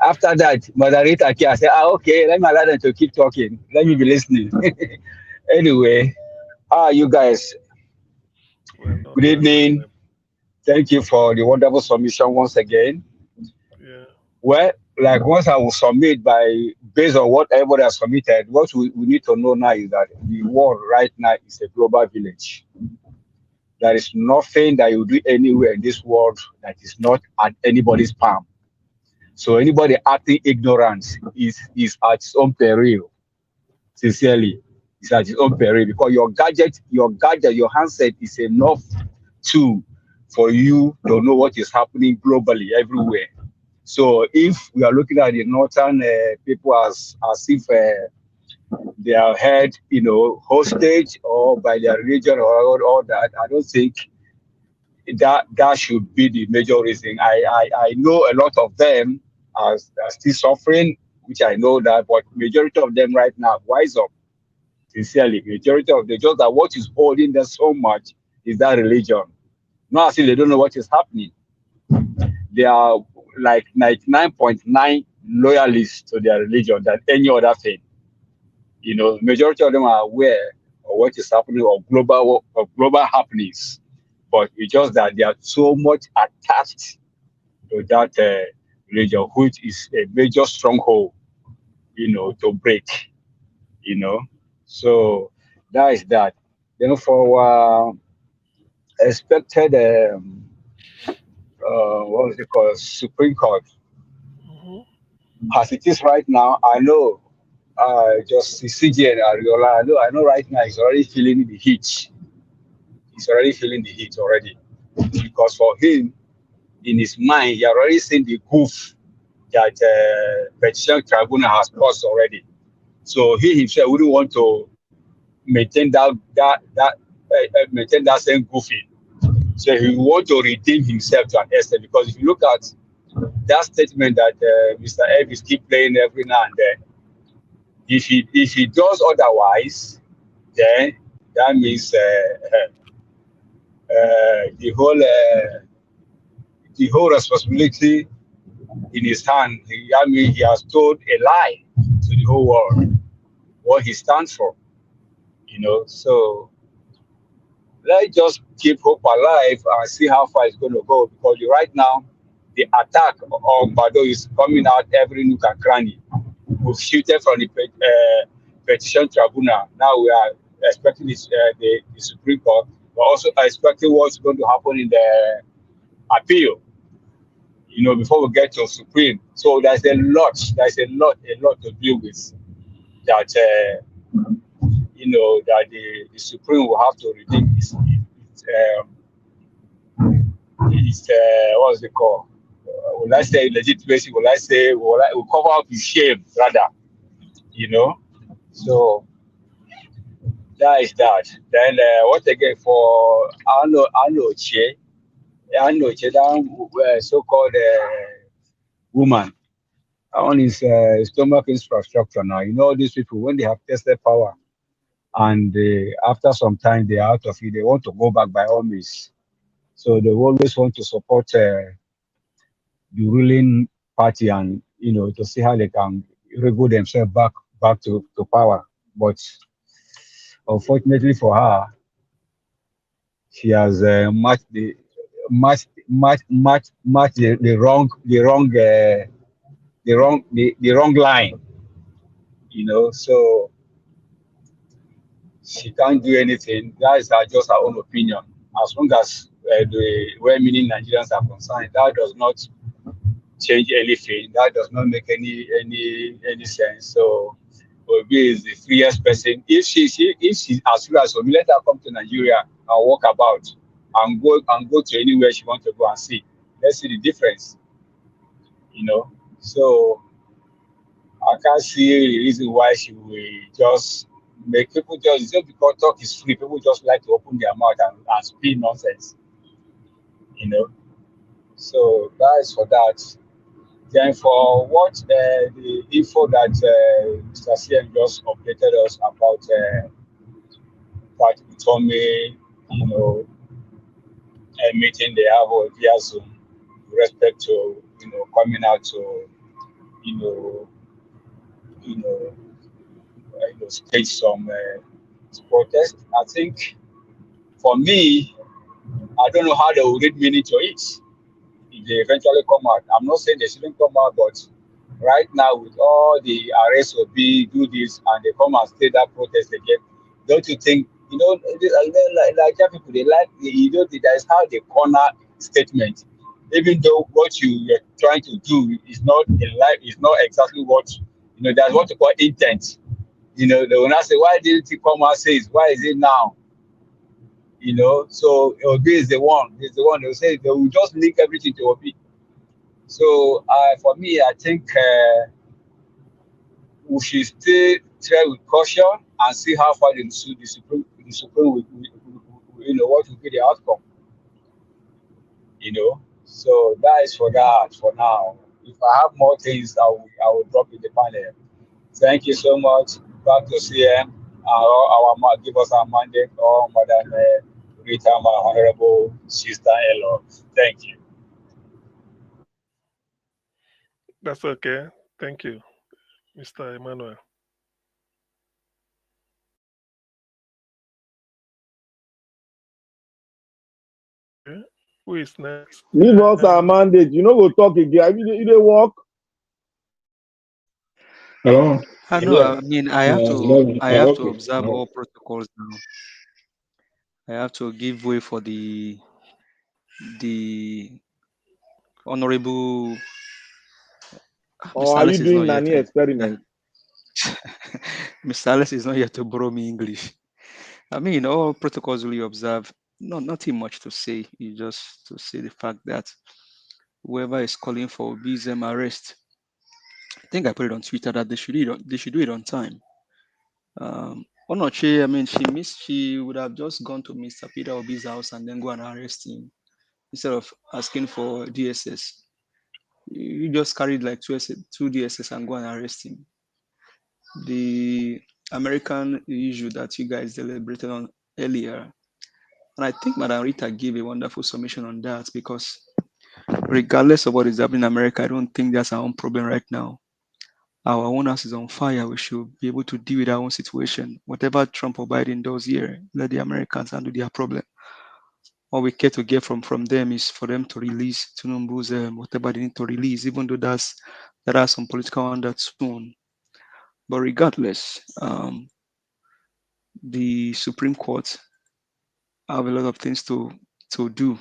After that, moderator came. I said, okay, let me allow them to keep talking. Let me be listening. Anyway, how are you guys? Well, not Good bad. evening. Thank you for the wonderful submission once again. Yeah. Well, like once I will submit based on what everybody has submitted, what we need to know now is that the world right now is a global village. There is nothing that you do anywhere in this world that is not at anybody's palm. So anybody acting ignorant is at its own peril. Sincerely, it's at its own peril because your gadget, your handset is enough tool for you to know what is happening globally everywhere. So if we are looking at the northern people as if they are held, hostage or by their religion or all that, I don't think that should be the major reason. I know a lot of them are still suffering, which I know that, but majority of them right now wise up. Sincerely, majority of them, just that what is holding them so much is that religion. Not as if they don't know what is happening. They are like 99.9 loyalists to their religion than any other thing. Majority of them are aware of what is happening or global happenings, but it's just that they are so much attached to that religion, which is a major stronghold, to break. So that is that. Then for expected, what was it called, Supreme Court, Mhm. as it is right now, I know. Just CJ and Ariola, I know right now he's already feeling the heat. He's already feeling the heat already. Because for him, in his mind, he already seen the goof that Petition Tribunal has caused already. So he himself wouldn't want to maintain maintain that same goofy. So he would want to redeem himself to an extent. Because if you look at that statement that Mr. Ebb is keep playing every now and then, if he does otherwise, then that means the whole responsibility in his hand. I mean, he has told a lie to the whole world what he stands for. So let's just keep hope alive and see how far it's going to go. Because right now, the attack on Bado is coming out every nook and cranny. We've shifted from the petition tribunal. Now we are expecting the Supreme Court, but also expecting what's going to happen in the appeal. Before we get to Supreme. So there's a lot to deal with. That that the Supreme will have to redeem what's it called? Will I say legitimacy? Will cover up his shame rather? So that is that. Then what again for Anoche, that so-called woman. That one is stomach infrastructure now. These people, when they have tested power and after some time they're out of it, they want to go back by all means. So they always want to support the ruling party and, to see how they can wriggle themselves back to power. But unfortunately for her, she has matched the wrong line. So she can't do anything. That is just her own opinion. As long as the well-meaning Nigerians are concerned, that does not change anything. That does not make any sense. So Obi is the freest person. If she's as free as Obi, let her come to Nigeria and walk about and go to anywhere she wants to go and see. Let's see the difference. So I can't see the reason why she will just make people just because talk is free. People just like to open their mouth and speak nonsense. So that is for that. Then for what the info that Mr. CM just updated us about Tommy, a meeting they have via Zoom. respect to coming out to you know stage some protest. I think for me, I don't know how they will read meaning to it if they eventually come out. I'm not saying they shouldn't come out, but right now with all the arrests will be do this and they come and state that protest again, don't you think like that people they like that is how they corner statement, even though what you are trying to do is not in life, is not exactly what that's what you call intent. They will not say, why didn't he come and say it? Why is it now? So Obi is the one. He's the one. They'll say they will just link everything to Obi. So for me, I think we should still tread with caution and see how far the Supreme will, what will be the outcome. So that is for that for now. If I have more things, I will drop in the panel. Thank you so much. Back to CM. Give us our mandate, or Madam Rita, my honorable sister Elo. Thank you. That's okay. Thank you, Mr. Emmanuel. Okay. Who is next? Give us our mandate. We'll talk again. You dey work? Hello. I know. I mean, I have to observe all protocols now. I have to give way for the honorable. Or are you doing any experiment? Mr. Alice is not here to borrow me English. I mean, all protocols really observe. Nothing much to say. You just to say the fact that whoever is calling for Obi's arrest, I think I put it on Twitter that they should do it on time. Onoche, I mean, she would have just gone to Mr. Peter Obi's house and then go and arrest him instead of asking for DSS. You just carried like two DSS and go and arrest him. The American issue that you guys deliberated on earlier, and I think Madam Rita gave a wonderful submission on that, because regardless of what is happening in America, I don't think that's our own problem right now. Our own house is on fire. We should be able to deal with our own situation. Whatever Trump or Biden does here, let the Americans handle their problem. All we care to get from them is for them to release Tinubu's whatever they need to release, even though there are some political undertone. But regardless, the Supreme Court have a lot of things to do.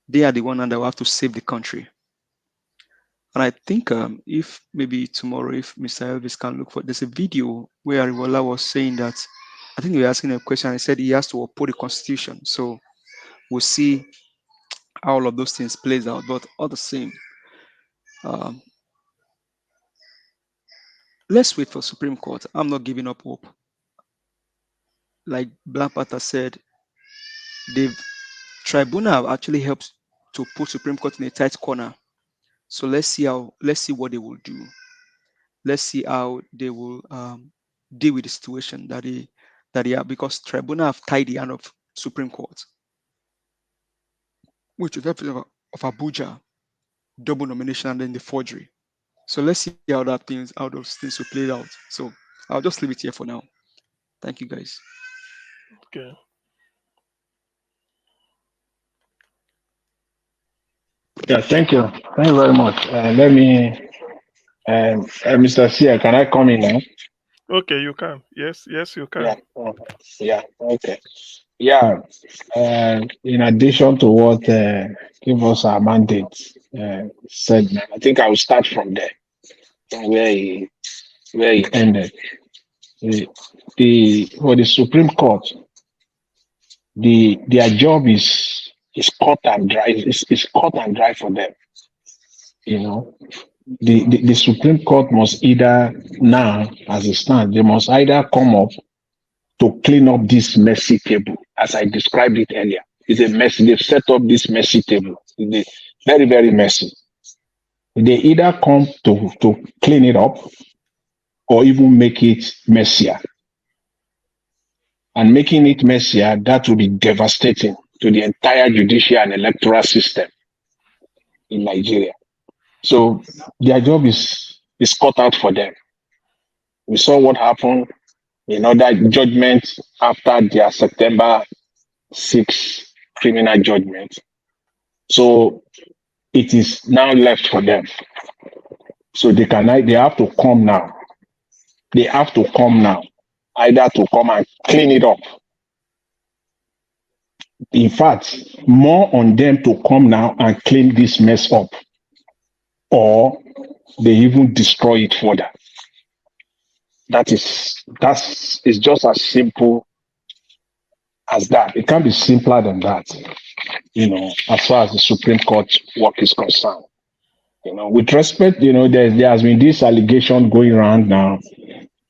They are the one that will have to save the country. And I think if maybe tomorrow, if Mr. Elvis can look for, there's a video where Ariwola was saying that, I think we were asking a question, and he said he has to uphold the Constitution. So we'll see how all of those things plays out. But all the same, let's wait for Supreme Court. I'm not giving up hope. Like Black Panther said, Tribunal have actually helped to put Supreme Court in a tight corner. So let's see what they will do. Let's see how they will deal with the situation that they are, because Tribunal have tied the hand of Supreme Court, which is definitely of Abuja, double nomination, and then the forgery. So let's see how those things will play out. So I'll just leave it here for now. Thank you, guys. Okay. Yeah, thank you. Thank you very much. Let me, Mr. Sia, can I come in now? Okay, you can. Yes, you can. Yeah. Okay. Yeah. In addition to what give us our mandate said, I think I will start from there, where he ended. For the Supreme Court, their job is cut and dry. It's cut and dry for them. The Supreme Court must either, now as it stands, they must either come up to clean up this messy table, as I described it earlier. It's a messy. They've set up this messy table. It's very, very messy. They either come to clean it up or even make it messier. And making it messier, that will be devastating to the entire judicial and electoral system. in Nigeria. So their job is cut out for them. We saw what happened in other judgments after their September 6 criminal judgment. So it is now left for them. So they have to come now. They have to come now, either to come and clean it up. In fact, more on them to come now and clean this mess up, or they even destroy it further. That's just as simple as that. It can't be simpler than that, as far as the Supreme Court work is concerned. With respect, there has been this allegation going around now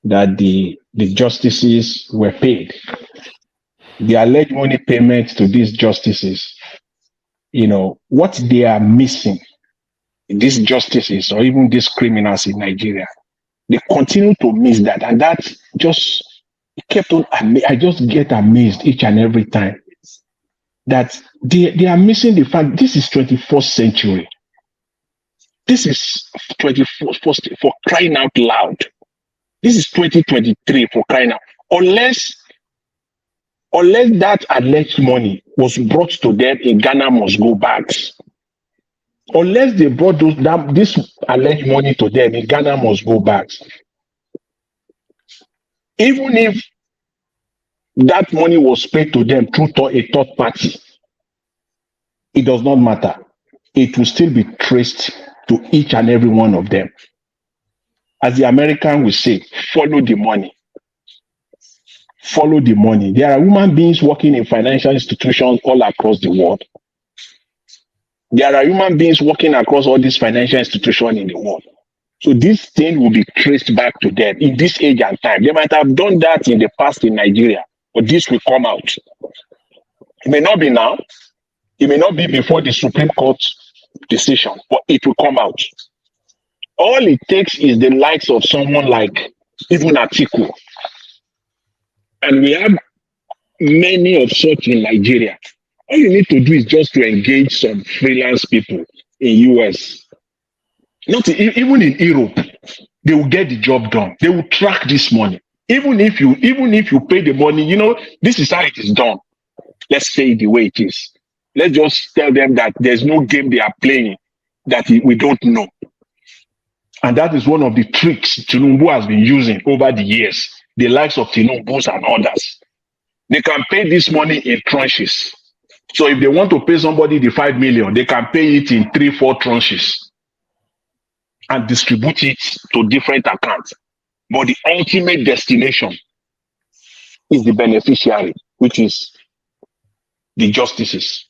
that the justices were paid. The alleged money payments to these justices, what they are missing, these justices or even these criminals in Nigeria, they continue to miss that. And that just kept on, I just get amazed each and every time that they are missing the fact this is 21st century. This is 21st, for crying out loud. This is 2023 for crying out. Unless that alleged money was brought to them in Ghana must go bags. Unless they brought this alleged money to them in Ghana must go bags. Even if that money was paid to them through a third party, it does not matter. It will still be traced to each and every one of them. As the American will say, follow the money. Follow the money. There are human beings working in financial institutions all across the world. There are human beings working across all these financial institutions in the world. So this thing will be traced back to them in this age and time. They might have done that in the past in Nigeria, but this will come out. It may not be now. It may not be before the Supreme Court decision, but it will come out. All it takes is the likes of someone like even Atiku. And we have many of such in Nigeria. All you need to do is just to engage some freelance people in US. Even in Europe, they will get the job done. They will track this money. Even if you pay the money, this is how it is done. Let's say it the way it is. Let's just tell them that there's no game they are playing that we don't know. And that is one of the tricks Tinubu has been using over the years, the likes of Tinubu and others. They can pay this money in tranches. So if they want to pay somebody the 5 million, they can pay it in 3-4 tranches and distribute it to different accounts. But the ultimate destination is the beneficiary, which is the justices.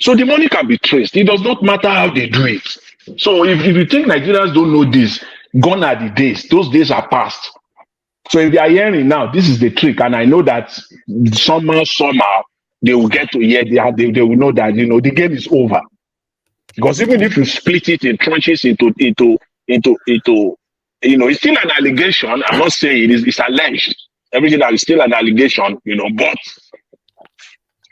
So the money can be traced. It does not matter how they do it. So if you think Nigerians don't know this, gone are the days. Those days are past. So if they are hearing now, this is the trick. And I know that somehow, they will get to hear, they will know that, the game is over. Because even if you split it in tranches into it's still an allegation. I'm not saying it's alleged. Everything that is still an allegation, but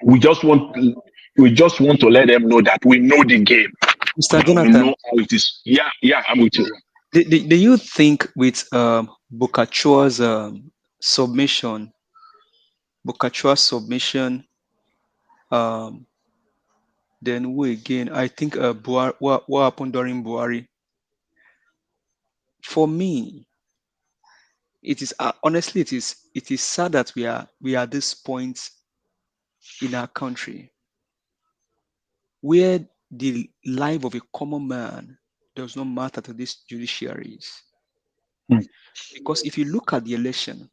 we just want to let them know that we know the game. Mr. Jonathan, we know how it is. Yeah, I'm with you. Do you think with Bokachua's submission, then who again? I think what happened during Buhari? For me, it is honestly it is sad that we are at this point in our country where the life of a common man does not matter to these judiciaries. Because if you look at the election,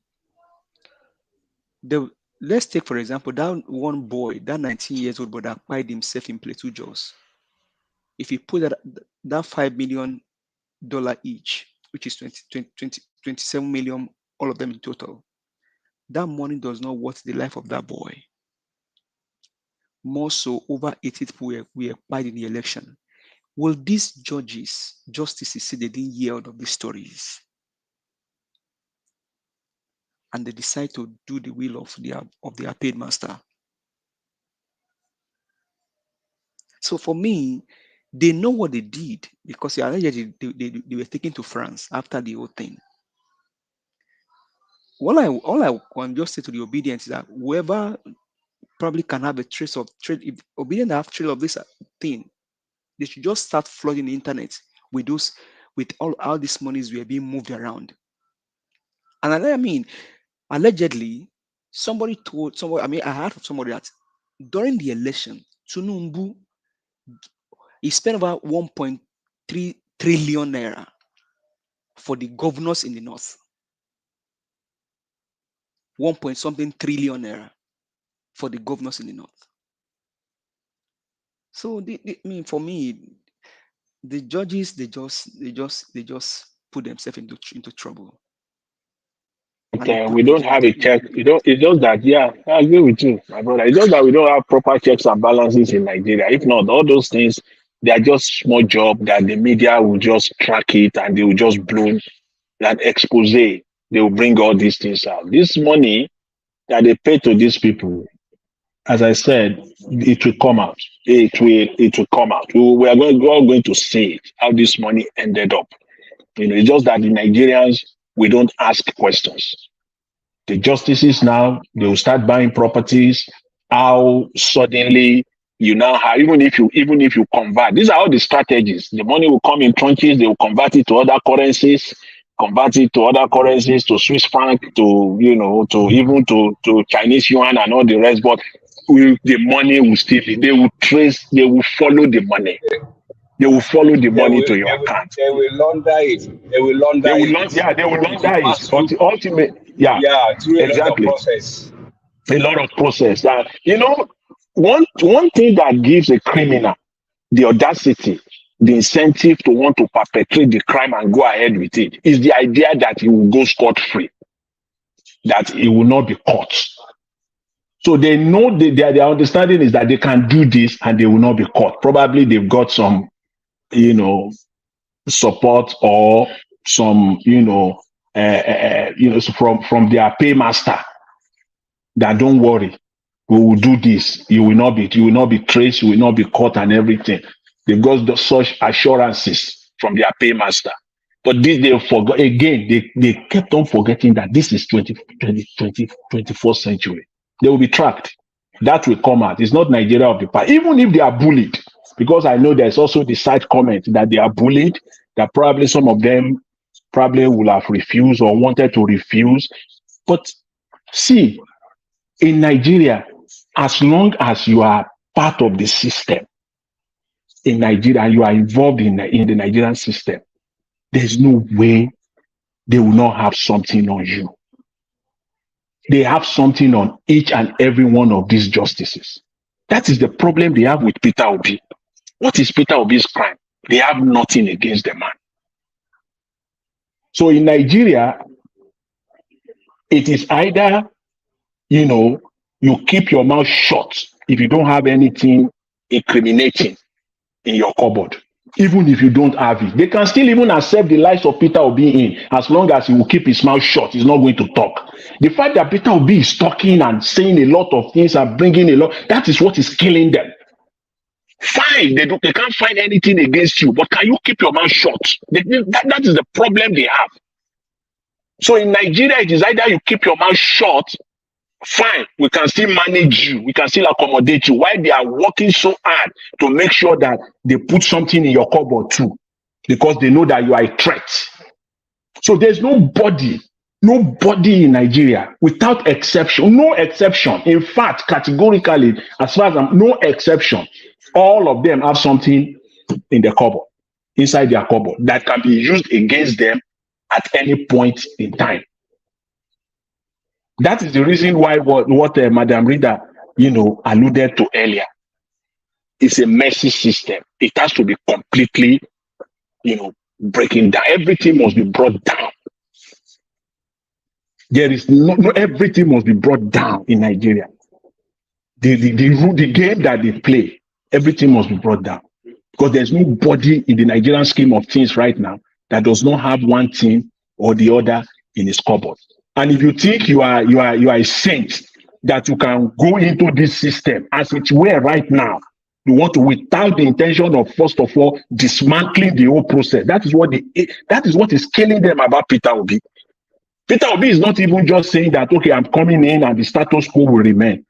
let's take for example that one boy, that 19 years old boy that acquired himself in Plateau Jos. If you put that $5 million each, which is 27 million, all of them in total, that money does not worth the life of that boy. More so, over 80 people were acquired in the election. Will these justices say they didn't hear all of these stories? And they decide to do the will of their paid master. So for me, They know what they did because allegedly they were taken to France after the whole thing. All I can just say to the Obidient is that whoever probably can have a trace of trade, if Obidient have trace of this thing, they should just start flooding the internet with all these monies were being moved around. And I mean, allegedly, I heard from somebody that during the election, Tinubu, he spent about 1.3 trillion naira for the governors in the north. 1.something trillion naira for the governors in the north. So I mean, for me, the judges they just put themselves into trouble. Okay, we don't have a check. It's just that, yeah, I agree with you, my brother. It's just that we don't have proper checks and balances in Nigeria. If not, all those things, they are just small job that the media will just track it and they will just blow that expose. They will bring all these things out. This money that they pay to these people, as I said, it will come out. It will come out. We are going to see it, how this money ended up. It's just that the Nigerians, we don't ask questions. The justices now, they will start buying properties. How suddenly you now have, even if you convert, these are all the strategies. The money will come in tranches, they will convert it to other currencies, to Swiss franc, to Chinese yuan and all the rest. But the money will still be, they will follow the money. They will follow the money to your account. They will launder it. They will launder it. Ultimately, through exactly. A lot of process. One thing that gives a criminal the audacity, the incentive to want to perpetrate the crime and go ahead with it is the idea that he will go scot-free, that he will not be caught. So they know their understanding is that they can do this and they will not be caught. Probably they've got some support or some, from their paymaster that don't worry, we will do this. You will not be traced, you will not be caught and everything. They've got such assurances from their paymaster. But this they forgot again, they kept on forgetting that this is 21st century. They will be tracked. That will come out. It's not Nigeria of the past. Even if they are bullied, because I know there's also the side comment that they are bullied, that probably some of them will have refused or wanted to refuse. But see, in Nigeria, as long as you are part of the system in Nigeria, you are involved in the Nigerian system, there's no way they will not have something on you. They have something on each and every one of these justices. That is the problem they have with Peter Obi. What is Peter Obi's crime? They have nothing against the man. So in Nigeria, it is either, you keep your mouth shut if you don't have anything incriminating in your cupboard. Even if you don't have it, they can still even accept the lies of Peter Obi in, as long as he will keep his mouth shut. He's not going to talk. The fact that Peter Obi is talking and saying a lot of things and bringing a lot, that is what is killing them. Fine, they can't find anything against you, but can you keep your mouth shut? That is the problem they have. So in Nigeria, it is either you keep your mouth shut, fine, we can still manage you, we can still accommodate you, while they are working so hard to make sure that they put something in your cupboard too, because they know that you are a threat. So there's nobody in Nigeria, without exception, no exception. In fact, categorically, as far as no exception, all of them have something in the cupboard, inside their cupboard, that can be used against them at any point in time. That is the reason why what Madam Rida, alluded to earlier. It's a messy system. It has to be completely, breaking down. Everything must be brought down. There is no everything must be brought down in Nigeria. The game that they play, everything must be brought down, because there's nobody in the Nigerian scheme of things right now that does not have one thing or the other in his cupboard. And if you think you are a saint, that you can go into this system as it were right now, You want to, without the intention of, first of all, dismantling the whole process. That is what is killing them about Peter Obi. Peter Obi is not even just saying that, okay, I'm coming in and the status quo will remain.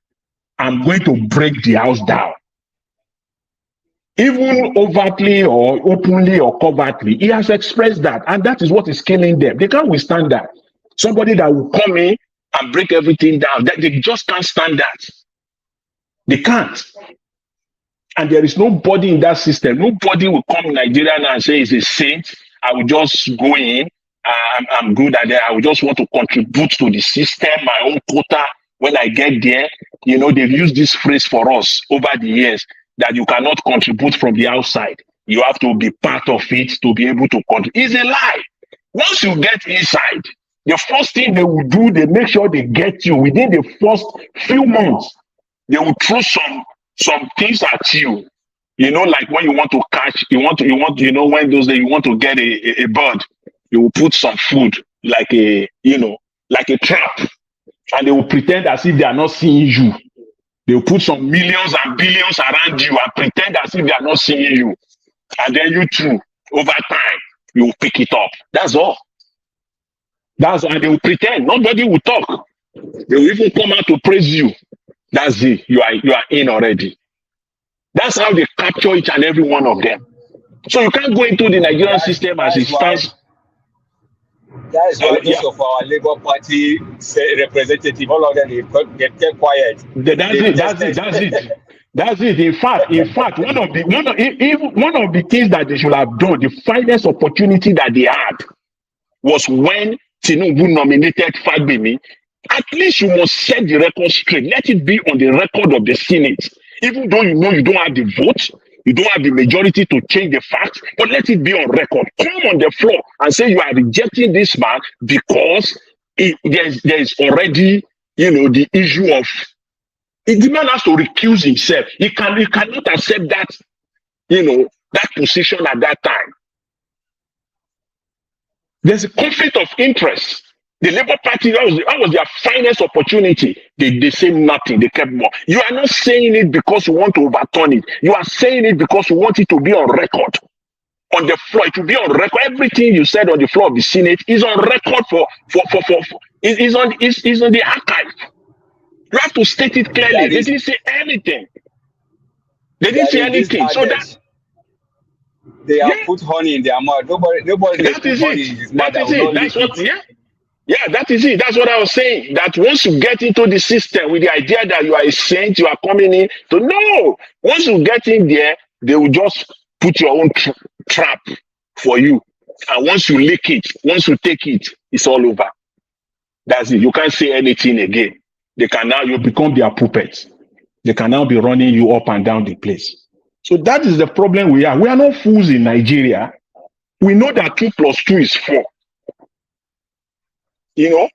I'm going to break the house down. Even overtly or openly or covertly, he has expressed that, and that is what is killing them. They can't withstand that. Somebody that will come in and break everything down, they just can't stand that. They can't. And there is nobody in that system. Nobody will come in Nigeria now and say he's a saint. I will just go in. I'm good at that. I will just want to contribute to the system, my own quota. When I get there, you know, they've used this phrase for us over the years that you cannot contribute from the outside. You have to be part of it to be able to contribute. It's a lie. Once you get inside, the first thing they will do, they make sure they get you within the first few months. They will throw some things at you. You know, like when you want to catch, you know, when those days you want to get a bird, you will put some food like a trap, and they will pretend as if they are not seeing you. They will put some millions and billions around you and pretend as if they are not seeing you. And then you too, over time, you will pick it up. That's all. And they will pretend. Nobody will talk. They will even come out to praise you. That's it. You are in already. That's how they capture each and every one of them. So you can't go into the Nigerian system as it stands. That is why most of our Labour Party representatives, all of them, they kept quiet. That's it. In fact, one of the things that they should have done, the finest opportunity that they had, was when Tinubu nominated Fagbemi. At least you must set the record straight. Let it be on the record of the Senate. Even though you know you don't have the vote, you don't have the majority to change the facts, but let it be on record. Come on the floor and say you are rejecting this man because there is already, you know, the issue of the man has to recuse himself. He cannot accept that, you know, that position at that time. There's a conflict of interest. The Labour Party, that was their finest opportunity. They say nothing. They kept more. You are not saying it because you want to overturn it. You are saying it because you want it to be on record. On the floor, it will be on record. Everything you said on the floor of the Senate is on record is on the archive. You have to state it clearly. They didn't say anything. They didn't say anything. So that they have put honey in their mouth. Nobody. That is it. That is it. That's what I was saying. That once you get into the system with the idea that you are a saint, you are coming in. So no, once you get in there, they will just put your own trap for you. And once you lick it, once you take it, it's all over. That's it. You can't say anything again. You become their puppets. They can now be running you up and down the place. So that is the problem we are. We are not fools in Nigeria. We know that 2 + 2 is 4. You know,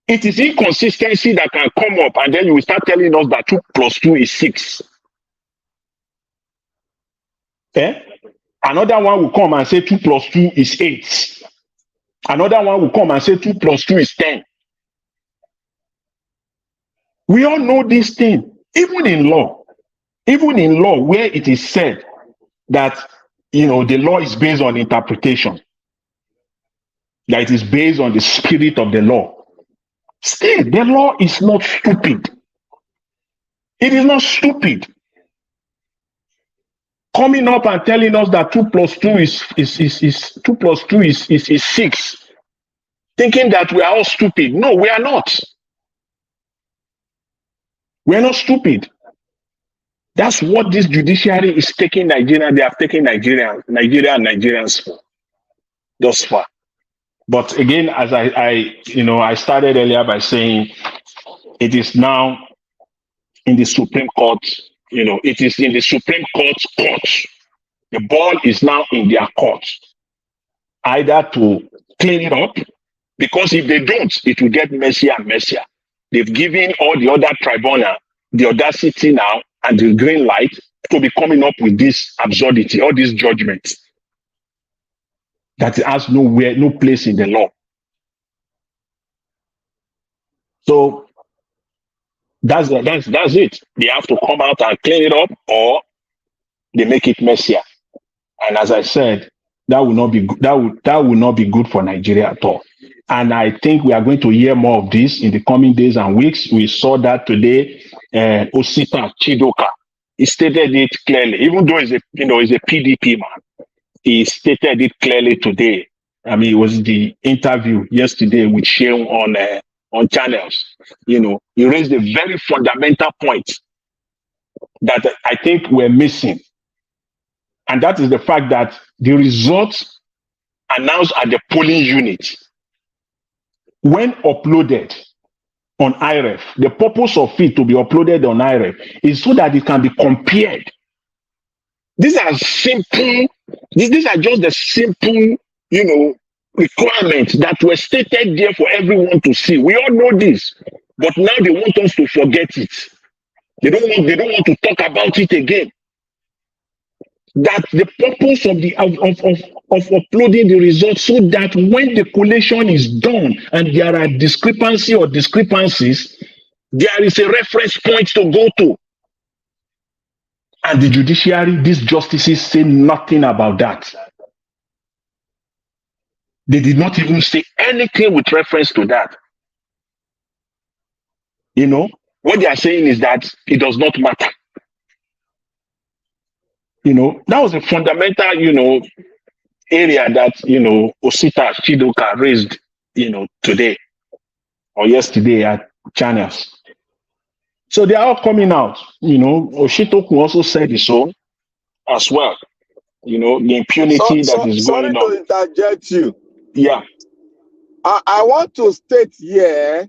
it is inconsistency that can come up, and then you will start telling us that 2 + 2 is 6. Another one will come and say 2 + 2 is 8. Another one will come and say 2 + 2 is 10. We all know this thing, even in law, where it is said that, you know, the law is based on interpretation, that it is based on the spirit of the law. Still, the law is not stupid. It is not stupid. Coming up and telling us that 2 + 2 is 6, thinking that we are all stupid. No, we are not. We are not stupid. That's what this judiciary is taking Nigeria. They have taken Nigeria and Nigerians for thus far. But again, as I started earlier by saying, it is now in the Supreme Court. You know, it is in the Supreme Court's court. The ball is now in their court, either to clean it up, because if they don't, it will get messier and messier. They've given all the other tribunal the audacity now and the green light to be coming up with this absurdity, all these judgments that has no place in the law. So That's it. They have to come out and clean it up, or they make it messier. And as I said, that will not be that will not be good for Nigeria at all. And I think we are going to hear more of this in the coming days and weeks. We saw that today. Osita Chidoka, he stated it clearly, even though he's a PDP man. He stated it clearly today. I mean, it was the interview yesterday with Sheung on channels. He raised a very fundamental point that I think we're missing. And that is the fact that the results announced at the polling unit, when uploaded on IREF, the purpose of it to be uploaded on IREF is so that it can be compared. These are simple, these are just the simple, requirements that were stated there for everyone to see. We all know this, but now they want us to forget it. They don't want to talk about it again. That the purpose of uploading the results, so that when the collation is done and there are discrepancies, there is a reference point to go to. And the judiciary, these justices say nothing about that. They did not even say anything with reference to that. What they are saying is that it does not matter. That was a fundamental, area that, Osita Chidoka raised, today or yesterday at channels. So they are all coming out. Oshitoku also said so as well. The impunity that is going on. Sorry to interject you. Yeah. I want to state here,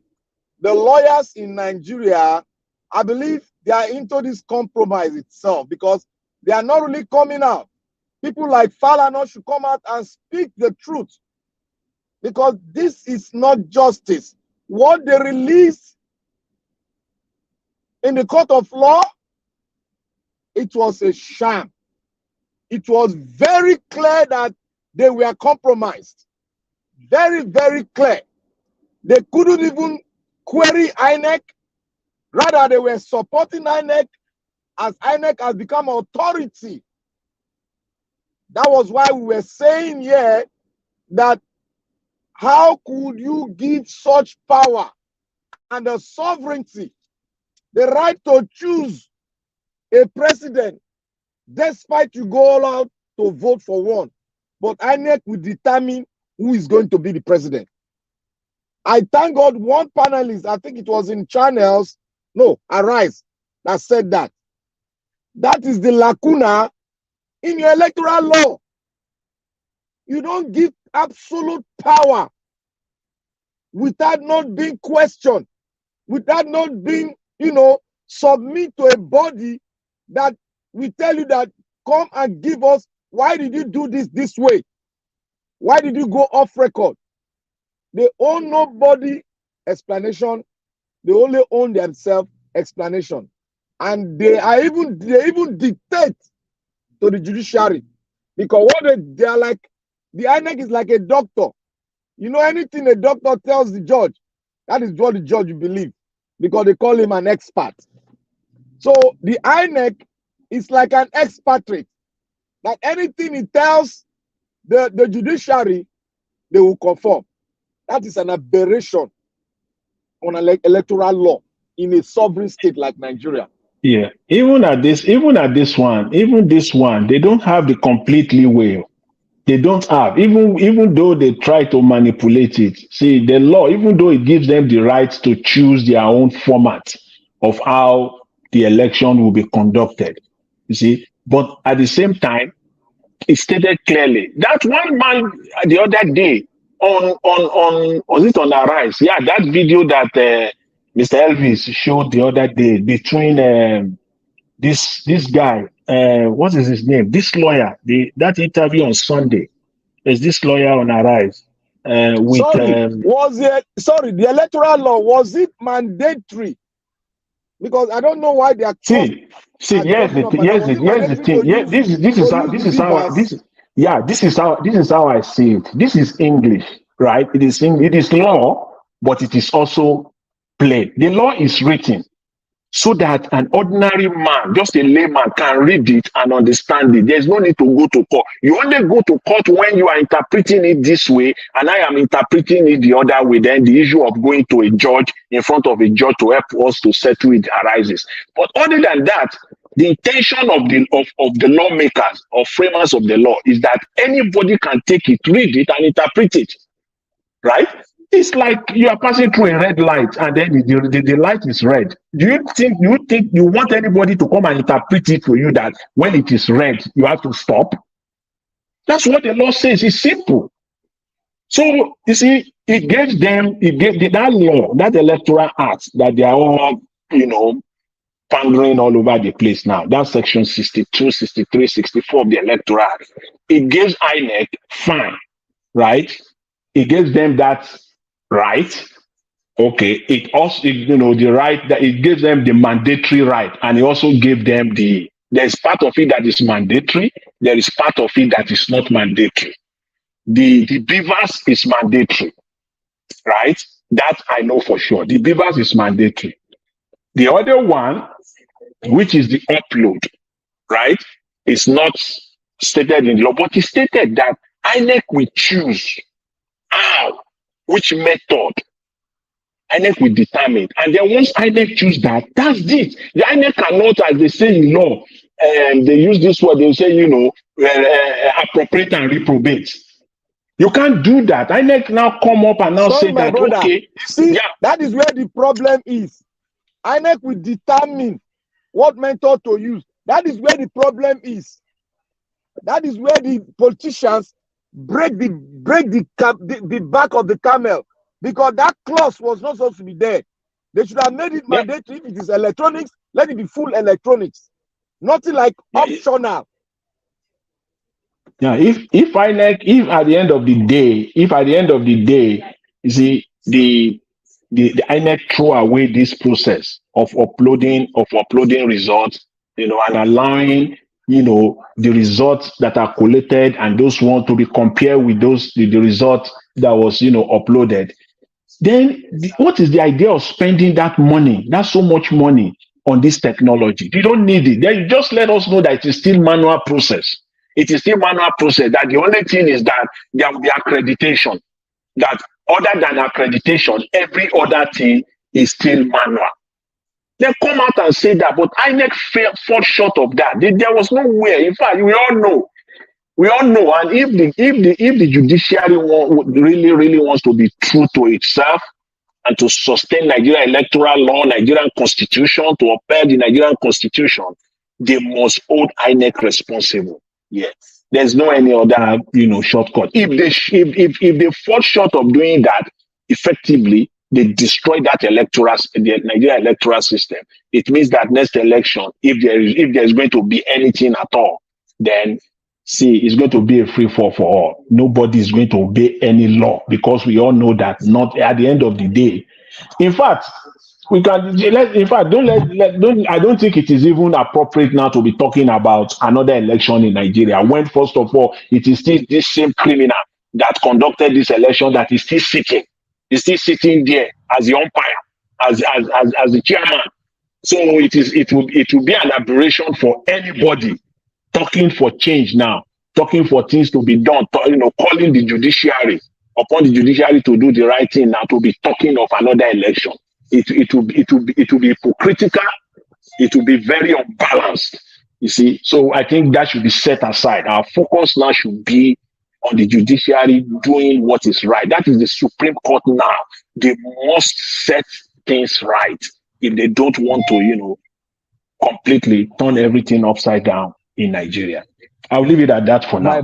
the lawyers in Nigeria, I believe they are into this compromise itself, because they are not really coming out. People like Falana should come out and speak the truth, because this is not justice. What they released in the court of law, it was a sham. It was very clear that they were compromised. Very, very clear. They couldn't even query INEC. Rather, they were supporting INEC, as INEC has become authority. That was why we were saying here that how could you give such power and the sovereignty, the right to choose a president, despite you go all out to vote for one, but INEC will determine who is going to be the president. I thank God one panelist, I think it was in channels, no, Arise, that said that. That is the lacuna in your electoral law. You don't give absolute power without not being questioned, without not being, submit to a body that will tell you that, come and give us, why did you do this way? Why did you go off record? They own nobody explanation. They only own themselves explanation. And they even dictate to the judiciary, because what they are like, the INEC is like a doctor. Anything a doctor tells the judge, that is what the judge will believe, because they call him an expert. So the INEC is like an expatriate, that anything he tells the judiciary, they will conform. That is an aberration on electoral law in a sovereign state like Nigeria. Yeah, even this one, they don't have the complete leeway. They don't have, even though they try to manipulate it. See, the law, even though it gives them the right to choose their own format of how the election will be conducted, you see, but at the same time, it stated clearly that one man the other day on was it on Arise? Yeah, that video that Mr. Elvis showed the other day between this guy, what is his name? This lawyer, that interview on Sunday. There's this lawyer on Arise with the electoral law, was it mandatory? Because I don't know why they are here's the thing. Yeah, this is how I see it. This is English, right? It is law, but it is also plain. The law is written. so that an ordinary man, just a layman, can read it and understand it. There's no need to go to court. You only go to court when you are interpreting it this way, and I am interpreting it the other way. Then the issue of going to a judge, in front of a judge to help us to settle it arises. But other than that, the intention of the lawmakers or framers of the law is that anybody can take it, read it, and interpret it. Right? It's like you are passing through a red light and then the light is red. Do you think you want anybody to come and interpret it for you that when it is red, you have to stop? That's what the law says. It's simple. So you see, it gave that law, that electoral act that they are all, pandering all over the place now. That's section 62, 63, 64 of the electoral act. It gives INEC fine, right? It gives them that right. Okay. It also, the right that it gives them the mandatory right, and it also gave them there's part of it that is mandatory. There is part of it that is not mandatory. The beavers is mandatory, right? That I know for sure. The beavers is mandatory. The other one, which is the upload, right, is not stated in law, but it's stated that INEC will choose how, which method INEC will determine. And then once INEC choose that, that's it. The INEC cannot, as they say in law, they use this word, they say, appropriate and reprobate. You can't do that. INEC now come up and now say that, brother, okay. See, that is where the problem is. INEC will determine what method to use. That is where the problem is. That is where the politicians break the back of the camel, because that clause was not supposed to be there. They should have made it mandatory. If it is electronics, let it be full electronics. Nothing like optional. Yeah, if at the end of the day, you see, the INEC throw away this process of uploading results, and allowing, the results that are collated and those want to be compared with the results that was, uploaded. Then what is the idea of spending that money? That's so much money on this technology. You don't need it. Then you just let us know that it is still manual process. It is still manual process. That the only thing is that there will be accreditation. That other than accreditation, every other thing is still manual. They come out and say that, but INEC fell short of that. There was nowhere. In fact, we all know. And if the judiciary really wants to be true to itself and to sustain Nigerian electoral law, Nigerian constitution, to uphold the Nigerian constitution, they must hold INEC responsible. Yes. There's no any other, shortcut. If they fall short of doing that effectively, they destroy the Nigerian electoral system. It means that next election, if there's going to be anything at all, then it's going to be a free fall for all. Nobody is going to obey any law, because we all know that not at the end of the day. In fact, I don't think it is even appropriate now to be talking about another election in Nigeria, when first of all, it is still this same criminal that conducted this election that is still sitting. He's still sitting there as the umpire, as the chairman. So it will be an aberration for anybody talking for change now, talking for things to be done, calling the judiciary upon the judiciary to do the right thing now, to be talking of another election. It will be hypocritical. It will be very unbalanced. You see, so I think that should be set aside. Our focus now should be on the judiciary doing what is right. That is the Supreme Court now. They must set things right if they don't want to, completely turn everything upside down in Nigeria. I'll leave it at that for now.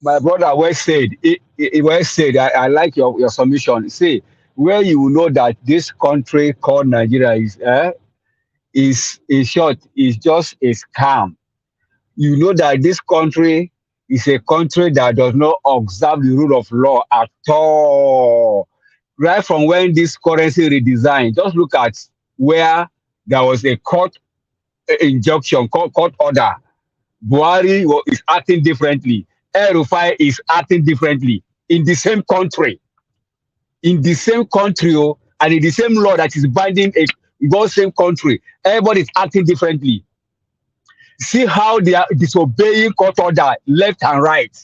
My brother, well said. It well said. I like your submission. See, where you know that this country called Nigeria is in short, is just a scam. You know that this country is a country that does not observe the rule of law at all. Right from when this currency redesign, just look at where there was a court injunction, court order. Buhari is acting differently. El-Rufai is acting differently in the same country. In the same country, and in the same law that is binding both same country. Everybody is acting differently. See how they are disobeying court order left and right.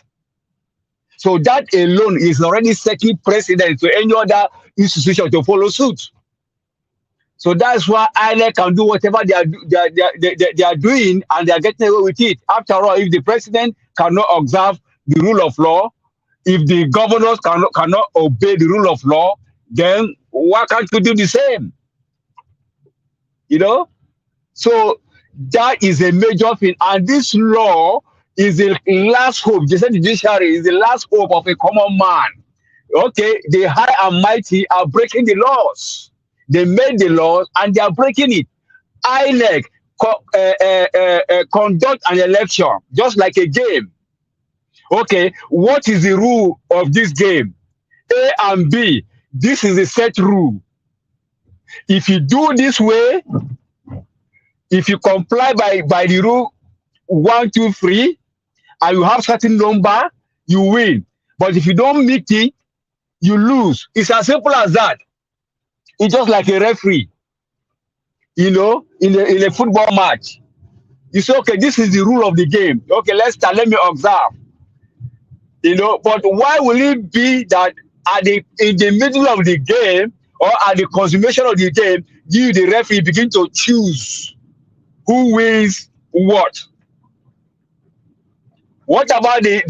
So that alone is already setting precedent to any other institution to follow suit. So that's why INEC can do whatever they are doing, and they are getting away with it. After all, if the president cannot observe the rule of law, if the governors cannot obey the rule of law, then why can't we do the same? You know? So that is a major thing. And this law is the last hope. The judiciary is the last hope of a common man. Okay, the high and mighty are breaking the laws. They made the laws and they are breaking it. INEC conduct an election just like a game. Okay, what is the rule of this game? A and B. This is the set rule. If you do this way, if you comply by the rule 1, 2, 3, and you have certain number, you win. But if you don't meet it, you lose. It's as simple as that. It's just like a referee, you know, in a football match. You say, okay, this is the rule of the game. Okay, let's start. Let me observe. You know, but why will it be that in the middle of the game or at the consummation of the game, you, the referee, begin to choose who wins what? What about the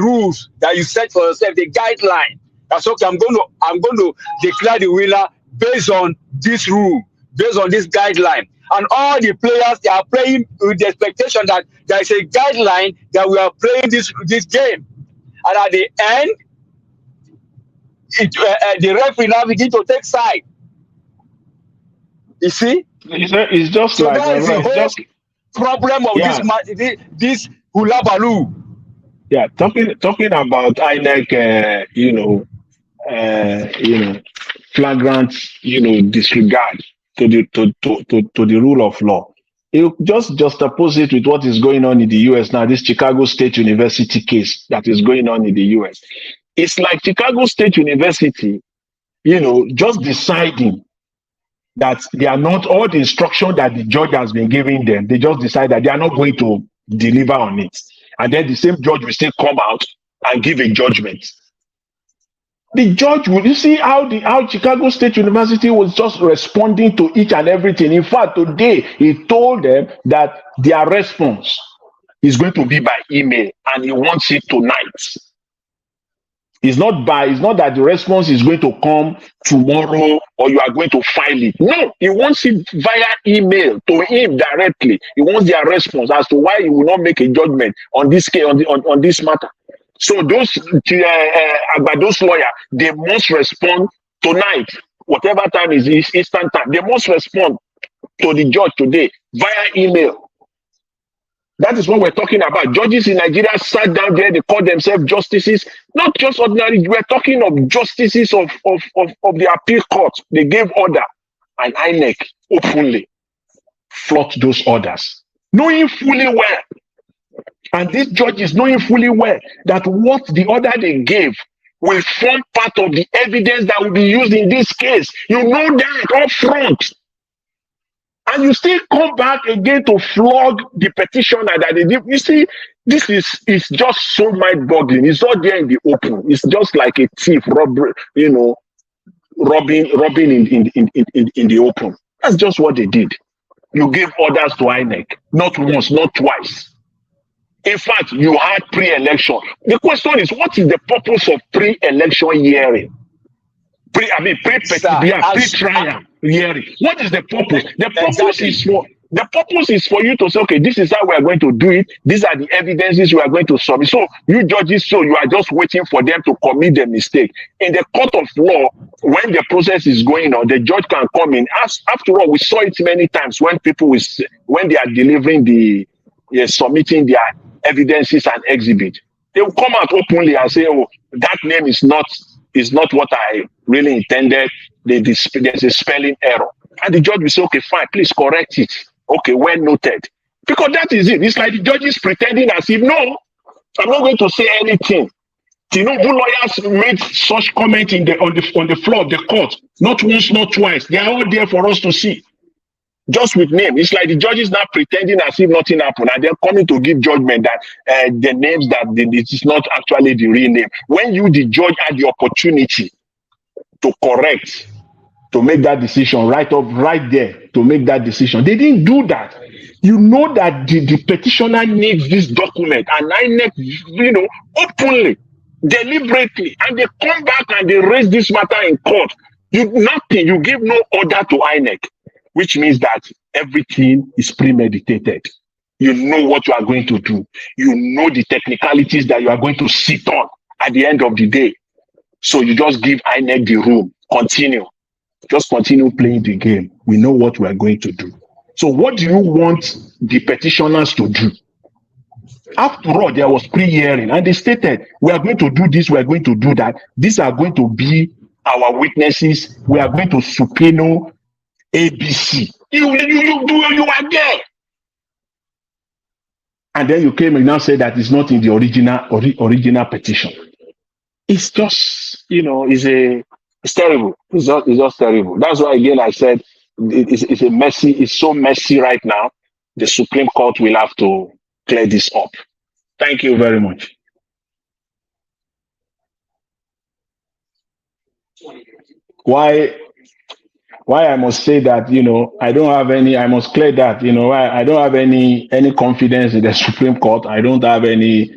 rules that you set for yourself, the guideline? That's okay. I'm going to declare the winner based on this rule, based on this guideline. And all the players, they are playing with the expectation that there is a guideline that we are playing this game. And at the end, the referee now begin to take side. You see? It's just so like that is the whole problem of this hula baloo. Yeah, talking about INEC, flagrant, disregard to the rule of law. You just oppose it with what is going on in the US now, this Chicago State University case that is going on in the US. It's like Chicago State University, just deciding that they are not, all the instruction that the judge has been giving them, they just decide that they are not going to deliver on it. And then the same judge will still come out and give a judgment. The judge will, you see how Chicago State University was just responding to each and everything. In fact, today he told them that their response is going to be by email and he wants it tonight. It's not that the response is going to come tomorrow or you are going to file it. No, he wants it via email to him directly. He wants their response as to why he will not make a judgment on this case, on this matter. So those lawyer, they must respond tonight, whatever time is Eastern time. They must respond to the judge today via email. That is what we're talking about. Judges in Nigeria sat down there, they call themselves justices, not just ordinary. We're talking of justices of the appeal court. They gave order, and INEC openly flouted those orders, knowing fully well. And these judges knowing fully well that what the order they gave will form part of the evidence that will be used in this case. You know that up front. And you still come back again to flog the petitioner that they did. You see, this is just so mind-boggling. It's not there in the open. It's just like a thief robbing in the open. That's just what they did. You gave orders to INEC, not once, not twice. In fact, you had pre-election. The question is, what is the purpose of pre-election hearing? Pre-trial hearing. What is the purpose? The purpose is for you to say, okay, this is how we are going to do it. These are the evidences we are going to submit. So you judges, you are just waiting for them to commit the mistake. In the court of law, when the process is going on, the judge can come in. After all, we saw it many times when when they are delivering submitting their evidences and exhibit, they will come out openly and say, oh, that name is not what I really intended. There's a spelling error. And the judge will say, okay, fine, please correct it. Okay, well noted. Because that is it. It's like the judge is pretending as if, no, I'm not going to say anything. Tinubu lawyers made such comment on the floor of the court, not once, not twice. They are all there for us to see. Just with name. It's like the judges now pretending as if nothing happened, and they're coming to give judgment that the names that it is not actually the real name. When you, the judge, had the opportunity to correct, to make that decision, right there, to make that decision, they didn't do that. You know that the petitioner needs this document, and INEC, openly, deliberately, and they come back and they raise this matter in court. You give no order to INEC, which means that everything is premeditated. You know what you are going to do. You know the technicalities that you are going to sit on at the end of the day. So you just give INEC the room. Continue. Just continue playing the game. We know what we are going to do. So what do you want the petitioners to do? After all, there was pre-hearing, and they stated, we are going to do this, we are going to do that. These are going to be our witnesses. We are going to subpoena ABC. You are there. And then you came and now say that it's not in the original petition. It's just, it's terrible. It's just terrible. That's why, again, I said it's so messy right now. The Supreme Court will have to clear this up. Thank you very much. Why I must say that, I don't have any, I must clear that, I don't have any confidence in the Supreme Court. I don't have any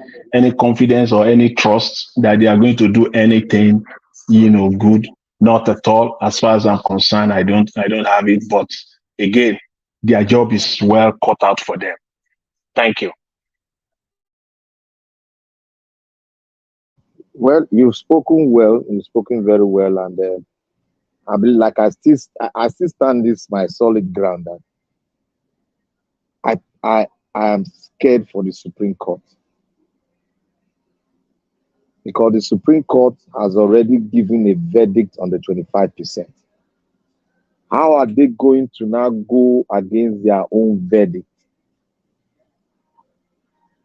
confidence or any trust that they are going to do anything, good. Not at all. As far as I'm concerned, I don't have it. But again, their job is well cut out for them. Thank you. Well, you've spoken well. You've spoken very well, and I believe, like I still stand this my solid ground. That I am scared for the Supreme Court, because the Supreme Court has already given a verdict on the 25%. How are they going to now go against their own verdict?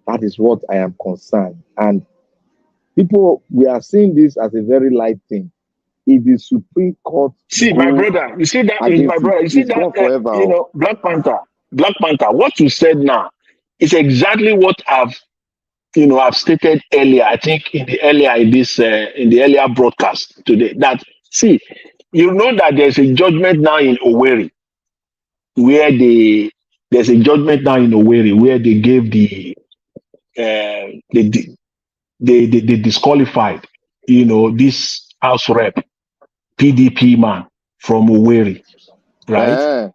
That is what I am concerned. And people, we are seeing this as a very light thing. If the Supreme Court, my brother, you see that is my brother. You see that Black Panther. What you said now is exactly what I've stated earlier. I think in the earlier broadcast today. That that there's a judgment now in Owerri, where they gave they disqualified this House Rep PDP man from Owerri, right?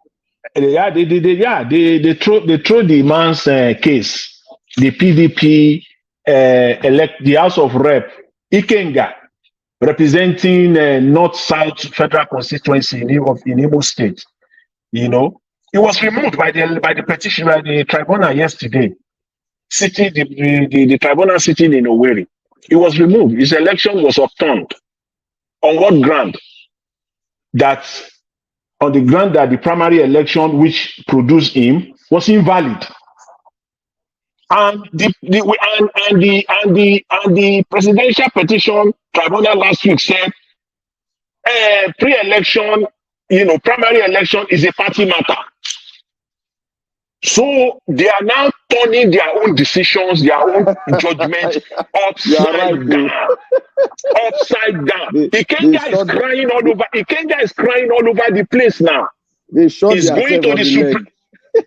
They throw the man's case. The PDP elect the House of Rep Ikenga, representing North-South Federal Constituency in Imo State. It was removed by the petition by the tribunal yesterday. The tribunal sitting in Owerri. It was removed. His election was upturned. On what ground? On the ground that the primary election which produced him was invalid. And the presidential petition tribunal last week said pre-election, primary election is a party matter. So they are now turning their own decisions, their own judgment upside down. Upside down. Ikenga is crying all over. Ikenga is crying all over the place now. He's going to the Supreme.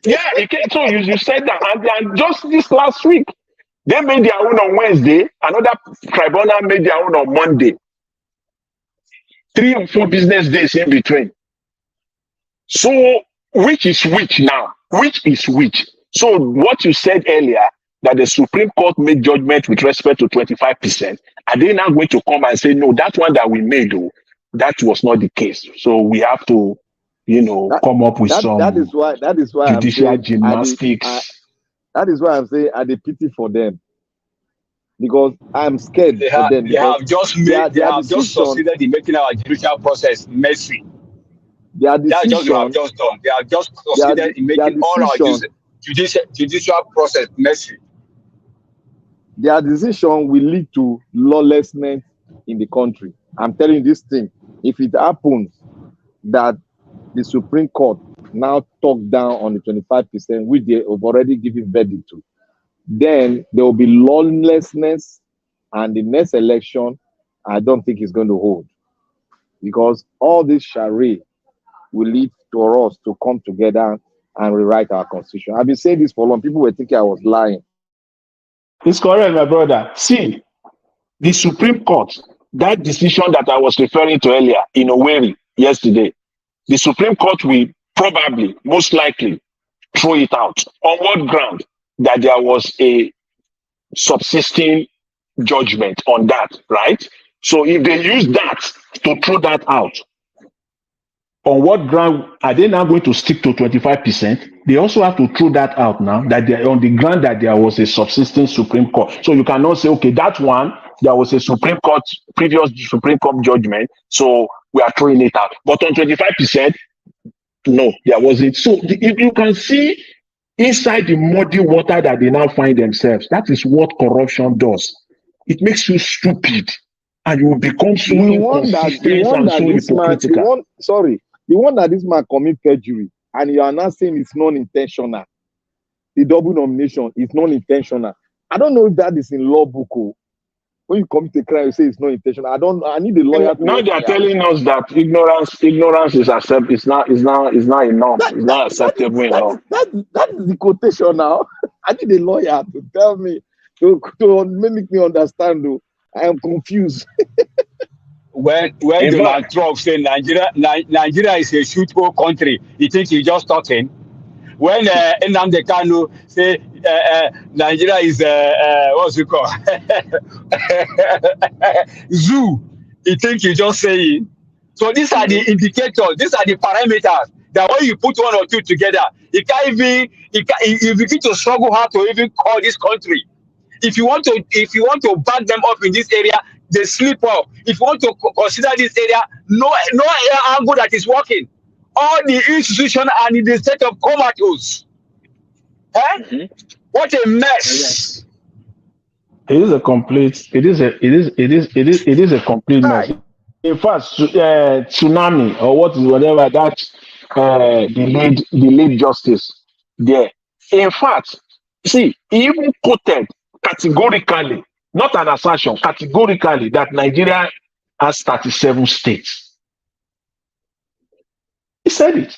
Yeah, so you said that, and just this last week, they made their own on Wednesday. Another tribunal made their own on Monday. 3 or 4 business days in between. So which is which now? Which is which? So what you said earlier, that the Supreme Court made judgment with respect to 25%, are they now going to come and say, no, that one that we made, that was not the case? So we have to, come up with some that is why judicial gymnastics. That is why I'm saying I pity for them, because I'm scared they for them. They have just succeeded in making our judicial process messy. That's just what I've just done. They have just succeeded in making all our judicial process messy. their decision will lead to lawlessness in the country. I'm telling you this thing. If it happens that the Supreme Court now talk down on the 25%, which they have already given verdict to, then there will be lawlessness, and the next election, I don't think is going to hold, because all this charade will lead to us to come together and rewrite our constitution. I've been saying this for long. People were thinking I was lying. It's correct, my brother. See, the Supreme Court, that decision that I was referring to earlier in Owerri yesterday, the Supreme Court will probably, most likely, throw it out. On what ground? That there was a subsisting judgment on that, right? So if they use that to throw that out, on what ground are they now going to stick to 25%? They also have to throw that out now, that they're on the ground that there was a subsisting Supreme Court. So you cannot say, okay, that one, there was a Supreme Court, previous Supreme Court judgment, so we are throwing it out. But on 25%, no, there wasn't. So if you can see inside the muddy water that they now find themselves, that is what corruption does. It makes you stupid, and you will become so inconsistent and so hypocritical. The one that this man commit perjury, and you are not saying it's non-intentional. The double nomination is non-intentional. I don't know if that is in law book. When you commit a crime, you say it's non-intentional. I need a lawyer. Now they are telling us that ignorance is acceptable. It's not enough. It's not acceptable enough. That is the quotation now. I need a lawyer to tell me to make me understand. Though I am confused. When Donald Trump said Nigeria is a shoothole country, you think he's just talking? When Nnamdi Kanu say Nigeria is what's it called? Zoo, you think he's just saying? So these are the indicators, these are the parameters that when you put one or two together, you begin to struggle how to even call this country. If you want to back them up in this area, they slip up. If you want to consider this area, no angle that is working. All the institutions are in the state of comatose. What a mess! It is a complete. It is a complete mess. In fact, tsunami or whatever that delayed justice there. In fact, see, he even quoted categorically, not an assertion, categorically that Nigeria has 37 states. He said it.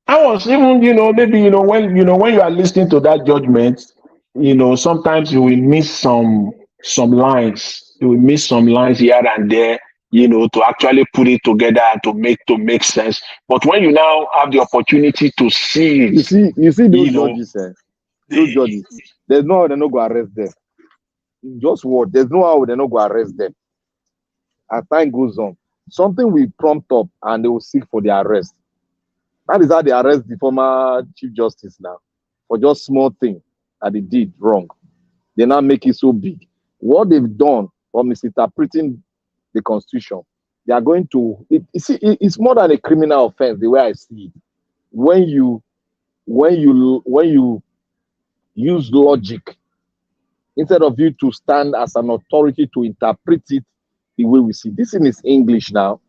I was even, maybe, when you are listening to that judgment, sometimes you will miss some lines. You will miss some lines here and there, to actually put it together and to make sense. But when you now have the opportunity to see it, you see those judges, those judges, there's no how they're not going to arrest them. Just what? There's no how they're not going to arrest them. As time goes on, something will prompt up and they will seek for their arrest. That is how they arrest the former Chief Justice now for just small thing that they did wrong. They now make it so big. What they've done for misinterpreting the Constitution, they are going to. It's more than a criminal offense. The way I see it, when you use logic instead of you to stand as an authority to interpret it the way we see. This in is English now.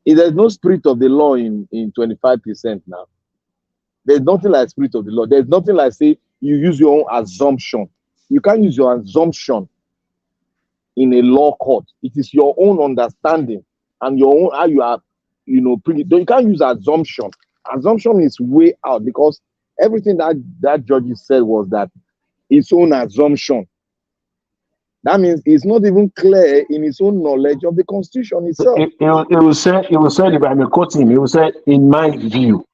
There's no spirit of the law in 25% now. There's nothing like spirit of the law. There's nothing like say you use your own assumption. You can't use your assumption in a law court. It is your own understanding and your own how you are, you can't use assumption. Assumption is way out because everything that judge said was that his own assumption. That means it's not even clear in his own knowledge of the Constitution itself. It will say, if I may quote him, it will say, in my own view.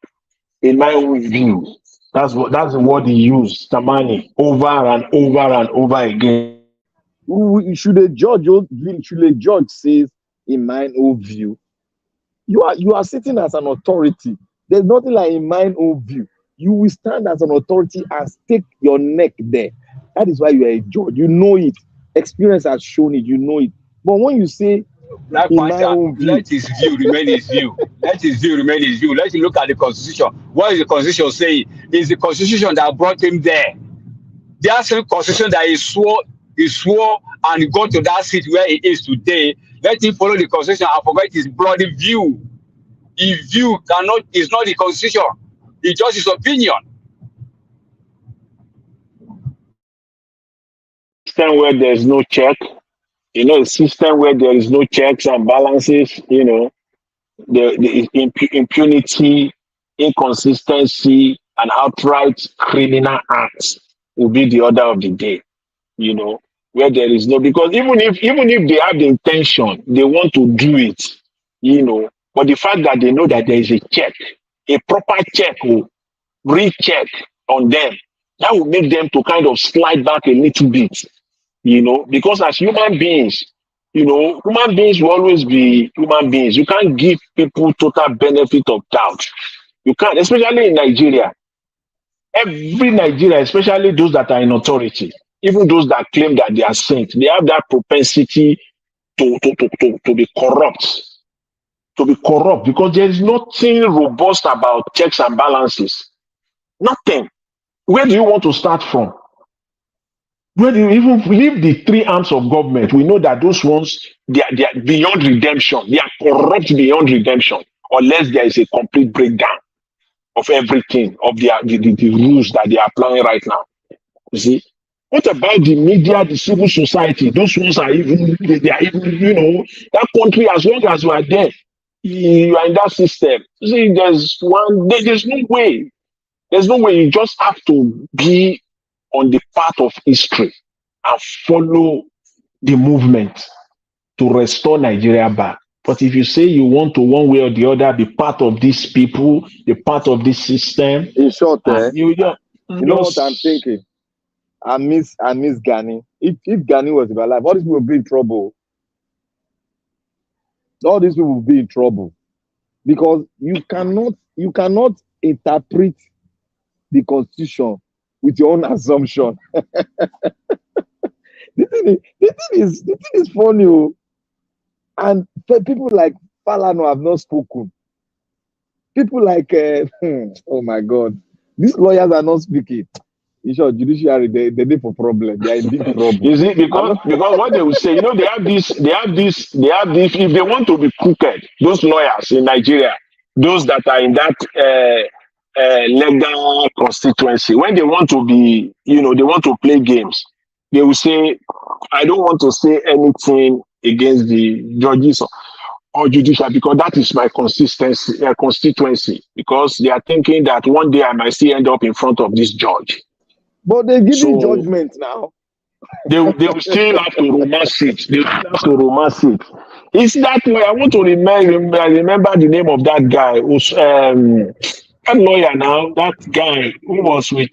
That's the word he used, Tamani, over and over and over again. Should a judge says, in my own view, you are sitting as an authority. There's nothing like in my own view. You will stand as an authority and stake your neck there. That is why you are a judge. You know it. Experience has shown it. You know it. But when you say, let his view remain his view. Let his view remain his view. Let's look at the Constitution. What is the Constitution saying? It's the Constitution that brought him there. That same constitution that he swore and got to that seat where it is today, let him follow the constitution and forget his bloody view. His view is not the constitution. It's just his opinion. System where there's no check, a system where there is no checks and balances, the impunity, inconsistency, and outright criminal acts will be the order of the day, where there is no, because even if they have the intention, they want to do it, but the fact that they know that there is a check, a proper check or recheck on them, that will make them to kind of slide back a little bit, because as human beings, human beings will always be human beings. You can't give people total benefit of doubt. You can't, especially in Nigeria. Every Nigeria, especially those that are in authority, even those that claim that they are saints, they have that propensity to be corrupt. To be corrupt, because there is nothing robust about checks and balances. Nothing. Where do you want to start from? Where do you even leave the three arms of government? We know that those ones, they are beyond redemption. They are corrupt beyond redemption, unless there is a complete breakdown of everything, of the rules that they are applying right now. You see? What about the media, the civil society? Those ones are even, they are even, that country, as long as you are there, you are in that system. You see, there's no way. There's no way. You just have to be on the path of history and follow the movement to restore Nigeria back. But if you say you want to one way or the other be part of these people, be part of this system, in short, you know what I'm thinking? I miss Gani. If Gani was alive, all these people would be in trouble. All these people will be in trouble because you cannot interpret the constitution with your own assumption. the thing is funny, and people like Falano have not spoken. People like oh my God, these lawyers are not speaking. In short, judiciary, they need for problem. They are in big trouble. Is it because what they will say, they have this, if they want to be crooked, those lawyers in Nigeria, those that are in that legal constituency, when they want to be, they want to play games, they will say, I don't want to say anything against the judges or judicial because that is my constituency, because they are thinking that one day I might still end up in front of this judge. But they're giving judgment now. They will still have to romance it. They will have to romance it. It's that way. I want to remember the name of that guy who's that lawyer now, that guy who was with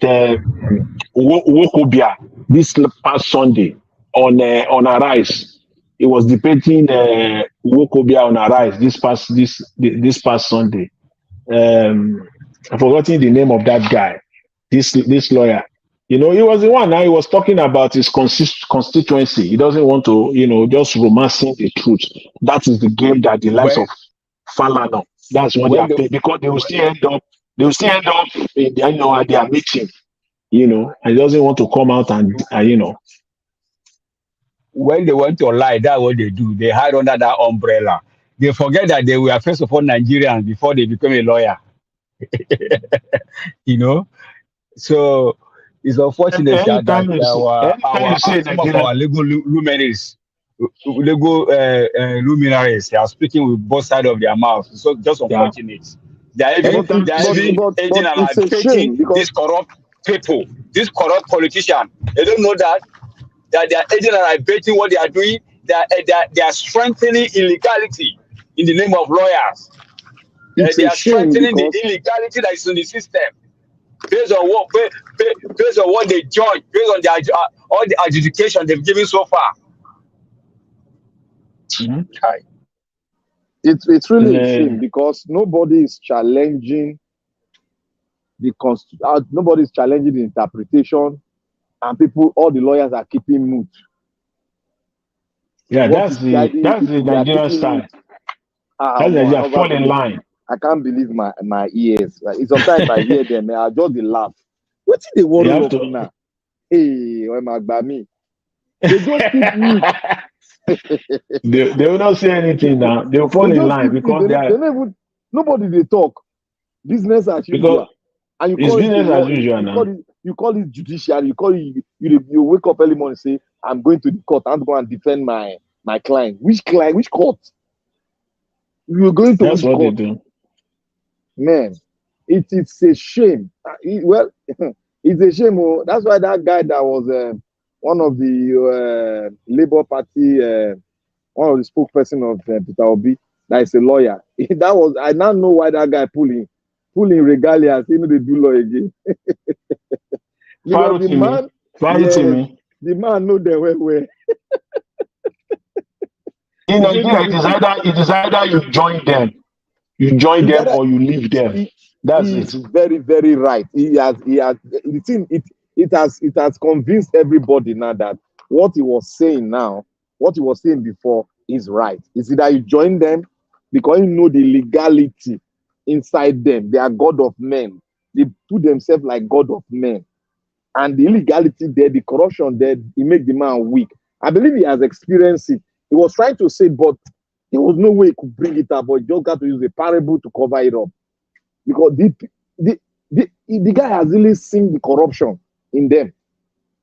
Wokobia this past Sunday on Arise. He was debating Wokobia on Arise this past Sunday. I've forgotten the name of that guy. This lawyer. He was the one now. He was talking about his constituency. He doesn't want to, just romancing the truth. That is the game that the likes of Falano. That's what they are playing, because they will still end up in their meeting, and he doesn't want to come out and When they want to lie, that's what they do. They hide under that umbrella. They forget that they were first of all Nigerians before they became a lawyer. So it's unfortunate that some of our legal luminaries, they are speaking with both sides of their mouths. So just unfortunate. They are even aging and advocating these corrupt people, these corrupt politicians. They don't know that they are aging and advocating what they are doing. They are strengthening illegality in the name of lawyers. They are strengthening the illegality that is in the system. Based on what they judge, based on all the adjudication they've given so far. Mm-hmm. It's really a shame because nobody is challenging nobody is challenging the interpretation, and all the lawyers are keeping mute. Yeah, that's the Nigerian style. That's fall in line. I can't believe my ears. Sometimes I hear them, I just laugh. What did they worry about now? Hey, oh my me. They just keep mute. They will not say anything now. They will fall They in just line keep because mute. they They are, never even, nobody they talk. Business as because usual. And you it's call it a business law, as usual now. you call it judiciary, you wake up early morning and say, I'm going to the court, I'm going to defend my client. Which client? Which court? You're going to That's which what they court? do. Man, it's a shame. Well, it's a shame. Oh. That's why that guy that was one of the Labour Party, one of the spokesperson of Peter Obi, that is a lawyer. I now know why that guy pulling regalia. You know they do law again. Because the man, the man know them well. In Nigeria, it is either you join them or you leave them. That's He's it. very, very right. He has it has convinced everybody now that what he was saying before is right. It's either you join them because you know the legality inside them. They are God of men. They put themselves like God of men. And the illegality there, the corruption there, it make the man weak. I believe he has experienced it. He was trying to say, but there was no way he could bring it up, but he just got to use a parable to cover it up. Because the guy has really seen the corruption in them.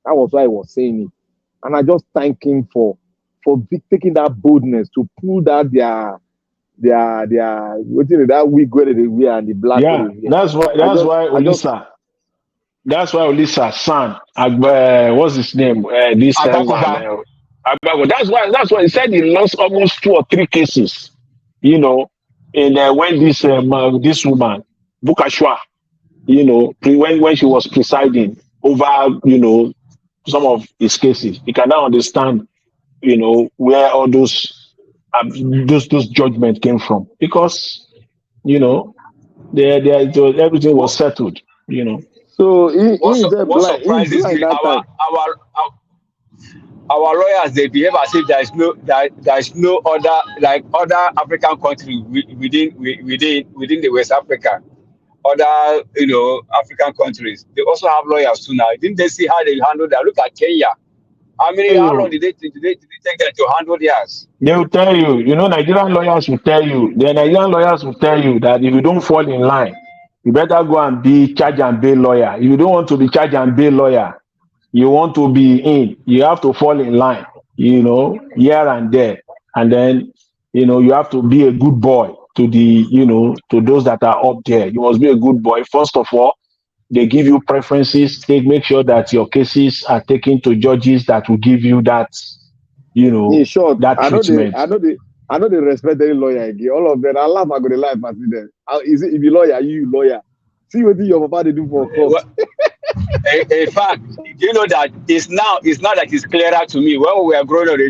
That was why I was saying it. And I just thank him for taking that boldness to pull that their that wig where they wear and the black. Yeah, that's why Olisa. That's why Olisa's son, what's his name? This man. That's why he said he lost almost 2 or 3 cases. You know, in when this woman, Bukashwa, you know, when she was presiding over, you know, some of his cases, you can now understand, you know, where all those judgments came from, because, you know, everything was settled, you know. So what surprises me, our lawyers, they behave as if there is no other, like other African countries within the West Africa, other, you know, African countries. They also have lawyers too now. Didn't they see how they handle that? Look at Kenya. How long did they take them to handle theirs? They will tell you, you know, Nigerian lawyers will tell you that if you don't fall in line, you better go and be charge and bail lawyer. If you don't want to be charge and bail lawyer, you want to be in, you have to fall in line, you know, here and there. And then, you know, you have to be a good boy to to those that are up there. You must be a good boy. First of all, they give you preferences. Make sure that your cases are taken to judges that will give you that, you know, in short, that treatment. I know they respect any lawyer again. All of them, I laugh, I go to life and see them. Is it if you lawyer, you lawyer? See what your papa they do for court. In fact, you know that it's now that it's clearer to me. When we were growing up, they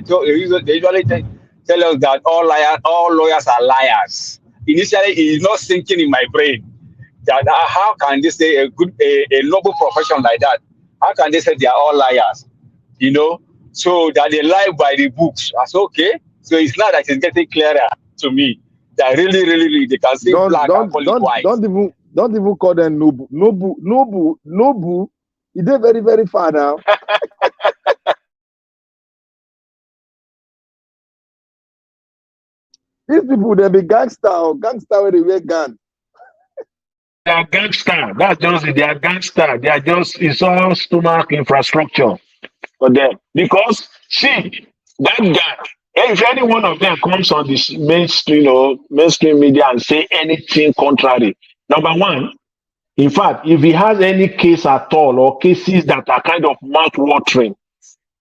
usually tell us that all lawyers are liars. Initially, it is not sinking in my brain that how can they say a noble profession like that? How can they say they are all liars? You know, so that they lie by the books. I said, okay. So it's not that it's getting clearer to me that really they can see black and call it white. Don't even call them noble. He did very, very far now. These people, they be gangster where they wear gun. They are gangster. That's just it. They are gangster. They are just, it's all stomach infrastructure for them. Because, see, that guy, if any one of them comes on this mainstream media and say anything contrary, number one, in fact, if he has any case at all or cases that are kind of mouth-watering,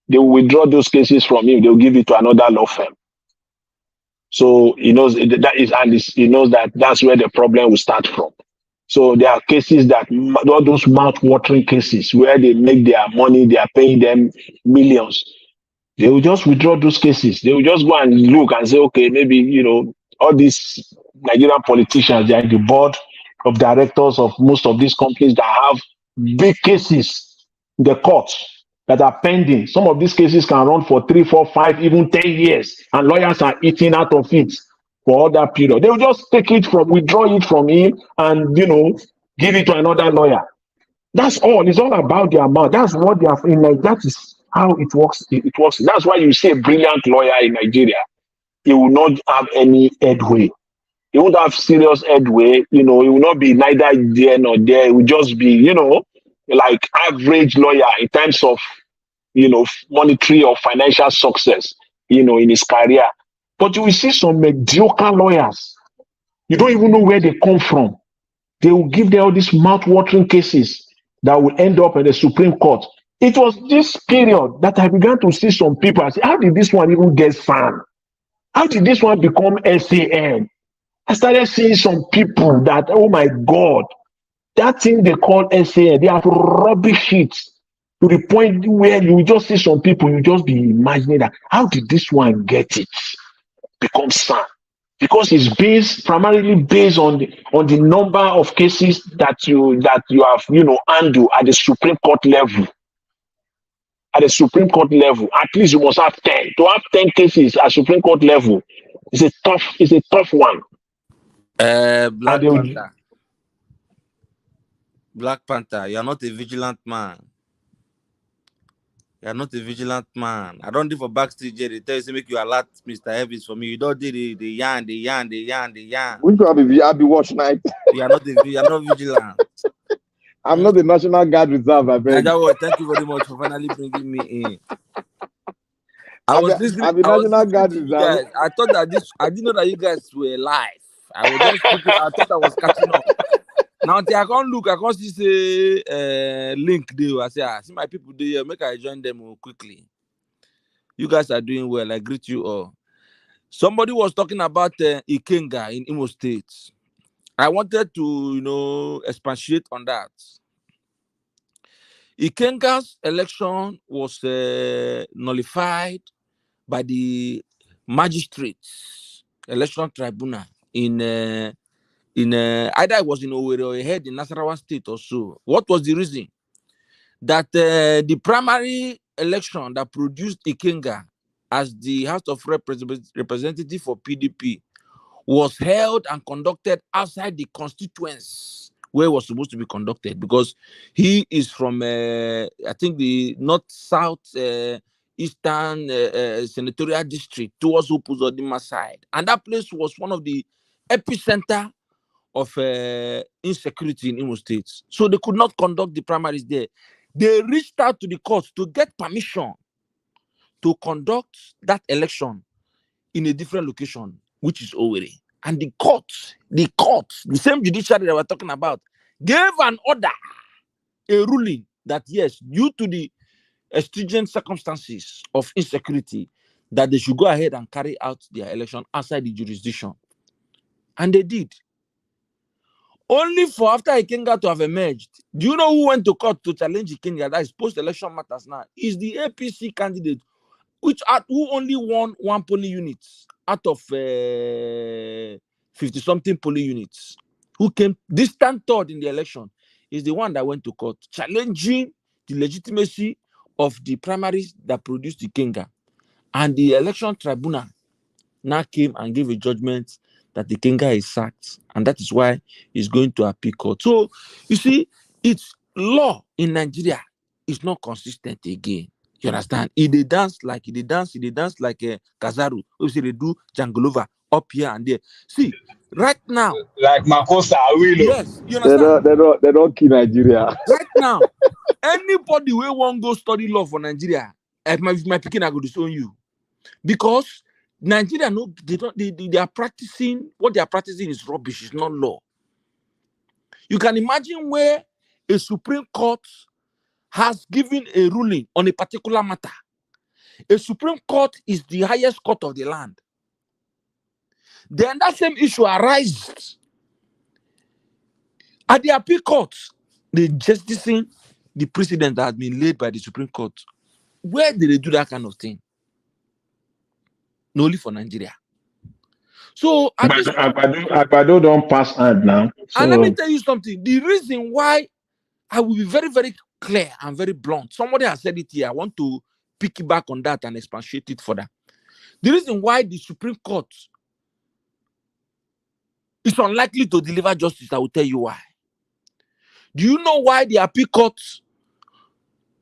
they will withdraw those cases from him. They'll give it to another law firm. So he knows he knows that that's where the problem will start from. So there are cases that all those mouth-watering cases where they make their money, they are paying them millions. They will just withdraw those cases. They will just go and look and say, okay, maybe, you know, all these Nigerian politicians, they are in the board of directors of most of these companies that have big cases in the courts that are pending. Some of these cases can run for 3, 4, 5, even 10 years, and lawyers are eating out of it for all that period. They will just withdraw it from him and, you know, give it to another lawyer. That's all. It's all about the amount. That's what they are in. Like that is how it works. It works. That's why you see a brilliant lawyer in Nigeria. He will not have any headway. He won't have serious headway. He will not be neither there nor there. He will just be, like average lawyer in terms of, monetary or financial success, in his career. But you will see some mediocre lawyers. You don't even know where they come from. They will give them all these mouth-watering cases that will end up in the Supreme Court. It was this period that I began to see some people. I said, how did this one even get SAN? How did this one become SAN? I started seeing some people that, oh my God, that thing they call SAN, they have rubbish it to the point where you just see some people, you just be imagining that, how did this one get it? Become SAN? Because it's primarily based on the number of cases that you have handle at the Supreme Court level. At the Supreme Court level, at least you must have 10. To have 10 cases at Supreme Court level is a tough one. Black Panther. Black Panther, you are not a vigilant man. You are not a vigilant man. I don't do for backstage. They tell you to make you alert Mr. Evans for me. You don't do the yarn. Which one I be watch night? You are not vigilant. I'm not the National Guard Reserve, I beg. Thank you very much for finally bringing me in. I was listening to you guys. I thought that I didn't know that you guys were live. I thought I was catching up. Now I can't look, I can't see link there. I say, see my people there, make I join them quickly. You guys are doing well. I greet you all. Somebody was talking about Ikenga in Imo State. I wanted to, expatiate on that. Ikenga's election was nullified by the magistrates election tribunal in either it was in Owerri or ahead in Nasarawa State or so. What was the reason? That the primary election that produced Ikenga as the House of Representative for PDP was held and conducted outside the constituents where it was supposed to be conducted, because he is from, I think, the north-south eastern senatorial district towards Opuzodima side. And that place was one of the epicenter of insecurity in Imo State. So they could not conduct the primaries there. They reached out to the court to get permission to conduct that election in a different location, which is Owerri. And the court, the same judiciary that we're talking about, gave an order, a ruling that yes, due to the stringent circumstances of insecurity, that they should go ahead and carry out their election outside the jurisdiction. And they did. Only for after Ikenga to have emerged. Do you know who went to court to challenge Ikenga? That is post-election matters now. Is the APC candidate, who only won 1 polling unit out of 50-something polling units, who came distant third in the election, is the one that went to court, challenging the legitimacy of the primaries that produced Ikenga. And the election tribunal now came and gave a judgment that Ikenga is sacked, and that is why he's going to appeal court. So, you see, it's law in Nigeria is not consistent again. You understand? They dance like Kazaru. We say they do Jangolova up here and there. See, right now, like Makosa Awilo. Yes, you understand? They don't kill Nigeria. Right now, anybody who won't go study law for Nigeria, if my picking, I go disown you, because Nigeria, they are practicing, what they are practicing is rubbish, it's not law. You can imagine where a Supreme Court has given a ruling on a particular matter. A Supreme Court is the highest court of the land. Then that same issue arises at the appeal court, the justicing the precedent that has been laid by the Supreme Court. Where did they do that kind of thing? Only for Nigeria. So Agbado don't pass hand now. So. And let me tell you something. The reason why I will be very, very clear and very blunt. Somebody has said it here. I want to piggyback on that and expatiate it further. The reason why the Supreme Court is unlikely to deliver justice, I will tell you why. Do you know why the appeal court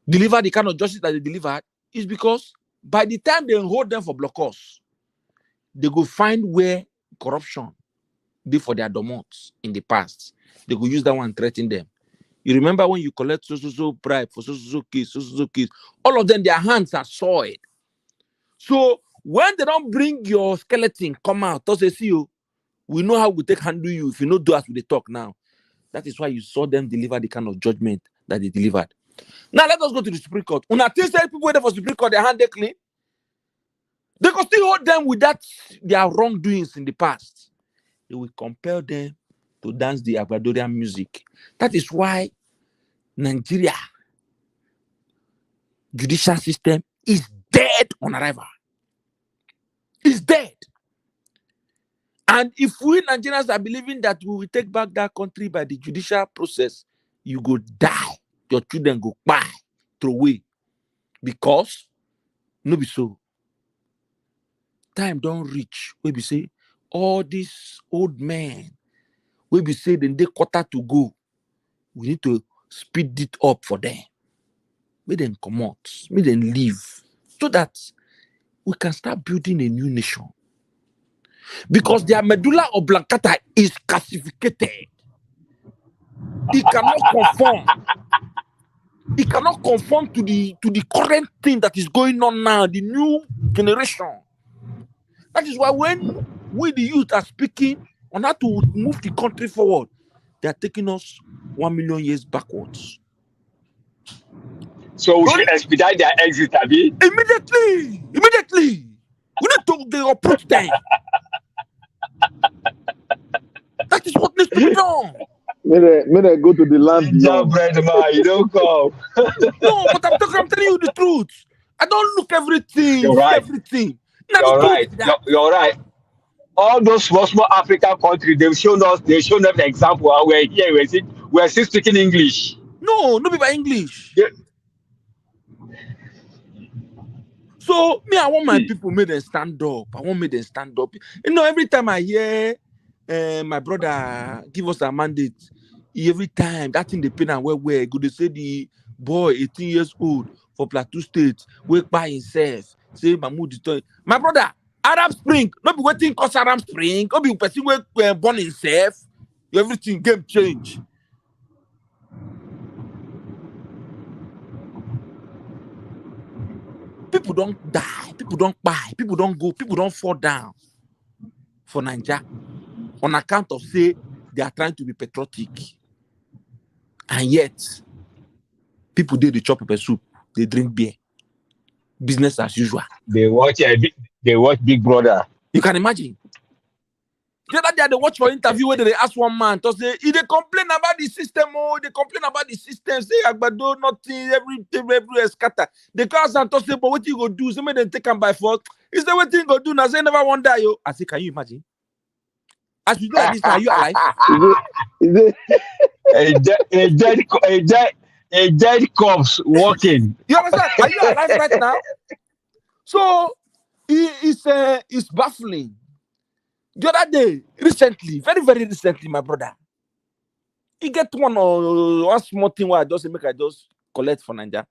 delivered the kind of justice that they delivered? It's because by the time they hold them for blockers, they go find where corruption did for their domots in the past. They go use that one and threaten them. You remember when you collect so bribe for so case, all of them, their hands are soiled. So when they don't bring your skeleton come out, they say, see you, we know how we take handle you if you know do as we talk now. That is why you saw them deliver the kind of judgment that they delivered. Now let us go to the Supreme Court. Una think say people waiting for Supreme Court, their hand they clean. They can still hold them with that their wrongdoings in the past. They will compel them to dance the Ecuadorian music. That is why Nigeria judicial system is dead on arrival. It's dead. And if we Nigerians are believing that we will take back that country by the judicial process, you go die. Your children go buy, throw away. Because, no be so. Time don't reach. We be say, all these old men, we be say, then they quarter to go. We need to speed it up for them. Make them come out. Make them leave. So that we can start building a new nation. Because their medulla oblongata is calcified. It cannot conform. It cannot conform to the current thing that is going on now, the new generation. That is why when we the youth are speaking on how to move the country forward, they are taking us 1 million years backwards. So we should expedite their exit, Abi? Immediately. We need to approach them. That is what needs to be done. May they go to the land beyond. Bread, man, you don't come. No, but I'm telling you the truth. I don't look everything. You're right. Everything. You're right. You're right. All those small African countries, they've shown us the example. We're here, we're still speaking English. No be by English. Yeah. So me, I want my people make them stand up. You know, every time I hear my brother give us a mandate, every time that thing they pain and where go they say the boy 18 years old for Plateau State wake by himself say Mahmoud is my brother Arab Spring not be waiting cause Arab Spring not be person where born himself everything game change. People don't die, people don't buy, people don't go, people don't fall down for Nigeria on account of say they are trying to be patriotic. And yet, people do the chop pepper soup, they drink beer. Business as usual. They watch Big Brother. You can imagine. The other day they watch for interview where they ask one man to say, they complain about the system, say Agbado, nothing, every scatter. The cars and to say, but what you go do? Somebody then take them by force. Is that what you go do? Now say never wonder you. I say, can you imagine? As you do like this, are you alive? A dead corpse walking. You understand? Are you alive right now? So it's baffling. The other day, recently, very, very recently, my brother, he get one small thing where I just collect for Nigeria.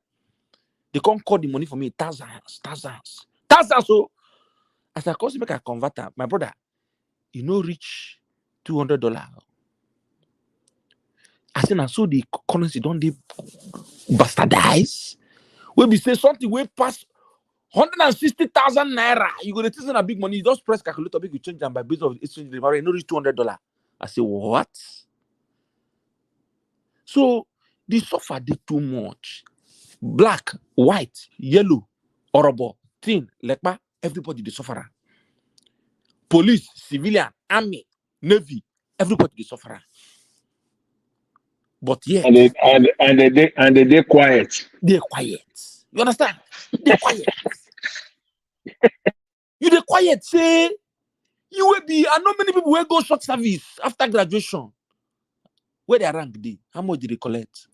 They can't call the money for me, thousands. So as I call make a converter, my brother, you know, reach $200. I said, now so the currency don't they bastardize? When we say something way past 160,000 naira, you go to take a big money, you just press calculator, you change them by base of exchange delivery, no reach $200. I say, what? So the suffer did too much. Black, white, yellow, horrible, thin, lekpa, everybody the sufferer. Police, civilian, army, navy, everybody the sufferer. But yet, and they quiet. They're quiet. You understand? They're quiet. You the quiet say you will be. I know many people will go short service after graduation. Where they rank day? How much did they collect?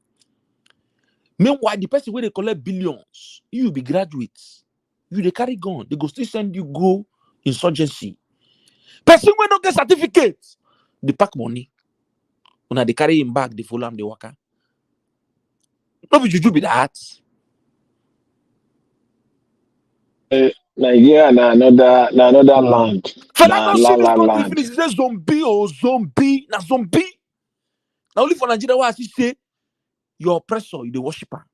Meanwhile, the person where they collect billions, you will be graduates. You they carry gun. They go still send you go insurgency. Person when don't get certificates, they pack money. When they carry him back, they follow him, they worker. No be juju be that. Nigeria na another land. Fela Na don't see this country land. finish. He say zombie oh zombie. Na zombie. Now only for Nigeria why I see say your oppressor, you the worshiper.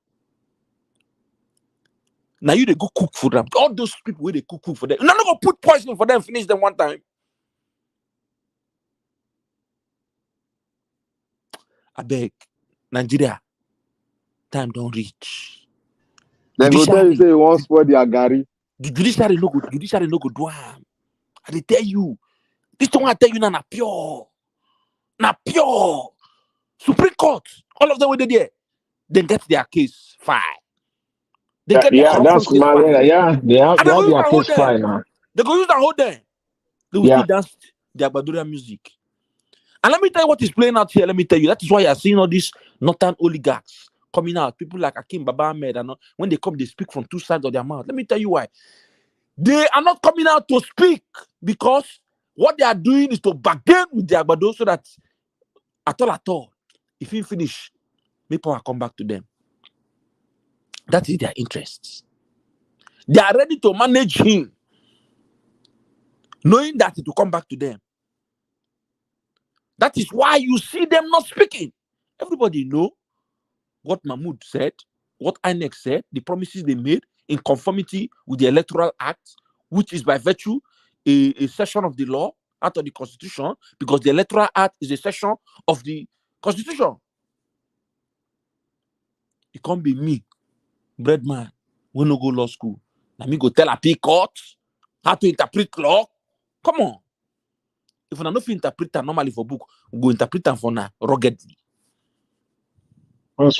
Now you they go cook for them. All those people where they cook for them. Now not go put poison for them, finish them one time. I beg, Nigeria, time don't reach. Then go tell you say you want spoil their Gary. The judiciary no go do am. I dey tell you. This one I tell you now na pure. Na pure. Supreme Court, all of them were there. They get their case filed. They get their that's case filed. they have their case filed now. They go use and hold them. They will still dance their Baduria music. And let me tell you what is playing out here. Let me tell you. That is why you are seeing all these northern oligarchs coming out. People like Akim Baba Ahmed. And when they come, they speak from two sides of their mouth. Let me tell you why. They are not coming out to speak because what they are doing is to bargain with the Agbado so that at all, if he finish, people will come back to them. That is their interests. They are ready to manage him, knowing that it will come back to them. That is why you see them not speaking. Everybody know what Mahmoud said, what INEC said, the promises they made in conformity with the Electoral Act, which is by virtue a section of the law out of the Constitution, because the Electoral Act is a section of the Constitution. It can't be me, bread man, we no go law school. Let me go tell a P court how to interpret law. Come on. If I don't interpret that normally for book, we go interpret them for now ruggedly. That's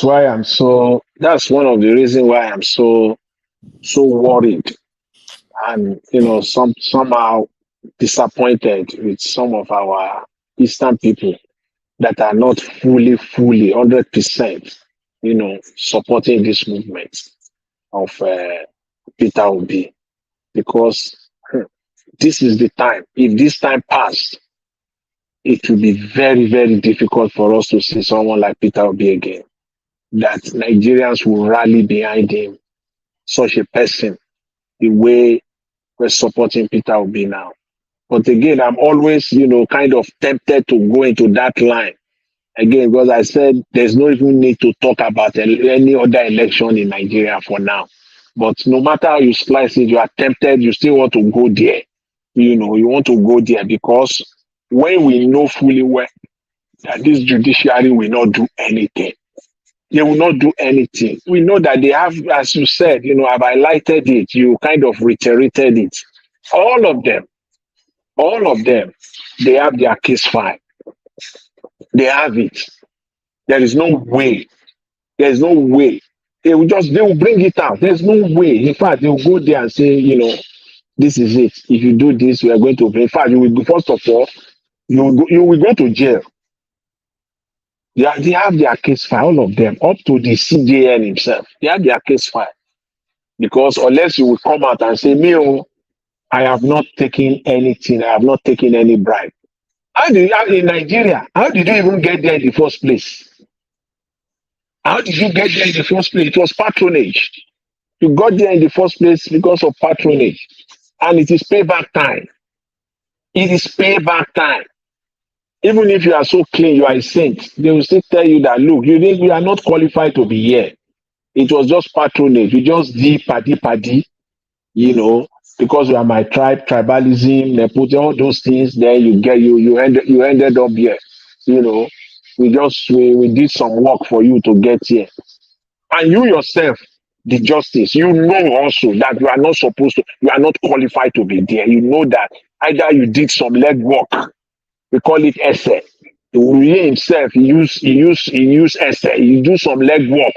why I'm so. That's one of the reasons why I'm so worried, and somehow disappointed with some of our Eastern people that are not fully 100%, supporting this movement of Peter Obi, because this is the time. If this time passed, it will be very, very difficult for us to see someone like Peter Obi again. That Nigerians will rally behind him, such a person, the way we're supporting Peter Obi now. But again, I'm always, kind of tempted to go into that line. Again, because I said there's no even need to talk about any other election in Nigeria for now. But no matter how you slice it, you are tempted, you still want to go there. You want to go there because when we know fully well that this judiciary will not do anything, they will not do anything. We know that they have, as you said, I've highlighted it, you kind of reiterated it. All of them, they have their case file. They have it. There is no way. There's no way. They will bring it out. There's no way. In fact, they will go there and say, this is it. If you do this, we are going to bring. In fact, you will go, first of all, you will go to jail. They have their case file, all of them, up to the CJN himself. They have their case file. Because unless you will come out and say, I have not taken anything, I have not taken any bribe. In Nigeria, how did you even get there in the first place? How did you get there in the first place? It was patronage. You got there in the first place because of patronage. And it is payback time. It is payback time. Even if you are so clean, you are a saint, they will still tell you that, look, you are not qualified to be here. It was just patronage. You just did paddy, because you are my tribe, tribalism, nepotism, all those things. Then you ended up here. We did some work for you to get here. And you yourself, the justice, also that you are not supposed to, you are not qualified to be there. You know that either you did some leg work. We call it essay. He himself, he use essay. He do some leg work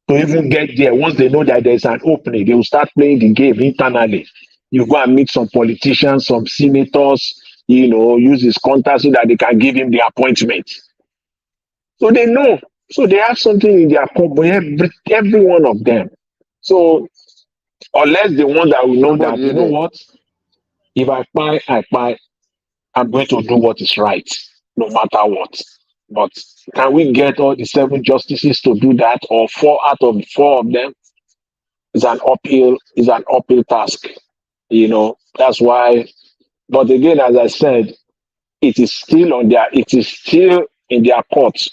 to even get there. Once they know that there's an opening, they will start playing the game internally. You go and meet some politicians, some senators, use his contact so that they can give him the appointment. So they know. So they have something in their company, every one of them. So unless the one that will know that, you know what? If I buy, I'm going to do what is right, no matter what. But can we get all the 7 justices to do that, or 4 out of 4 of them? Is an uphill task. That's why. But again, as I said, it is still in their courts,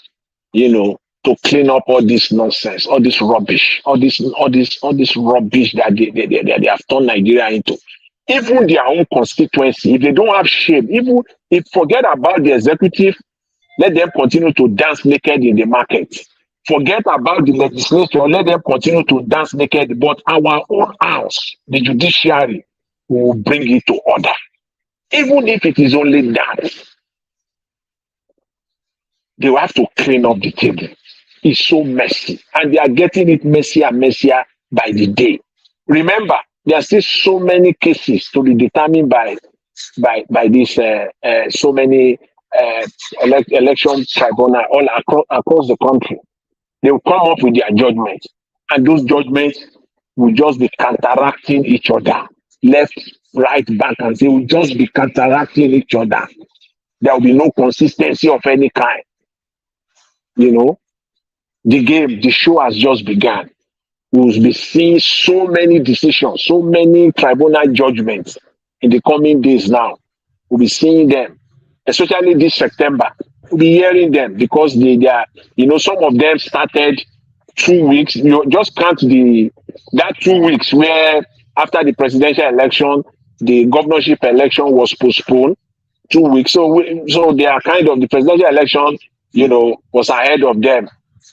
to clean up all this nonsense, all this rubbish, all this rubbish that they have turned Nigeria into. Even their own constituency, if they don't have shame, even if forget about the executive, let them continue to dance naked in the market. Forget about the legislature, let them continue to dance naked. But our own house, the judiciary, will bring it to order. Even if it is only that, they will have to clean up the table. It's so messy, and they are getting it messier and messier by the day. Remember, there are still so many cases to be determined by this so many election tribunal all across the country. They will come up with their judgments, and those judgments will just be counteracting each other, left, right, back, and they will just be counteracting each other. There will be no consistency of any kind. The show has just begun. We will be seeing so many decisions, so many tribunal judgments in the coming days now. We'll be seeing them, especially this September. We'll be hearing them because they are, some of them started 2 weeks. Just count that 2 weeks where after the presidential election, the governorship election was postponed 2 weeks. So they are kind of, the presidential election, was ahead of them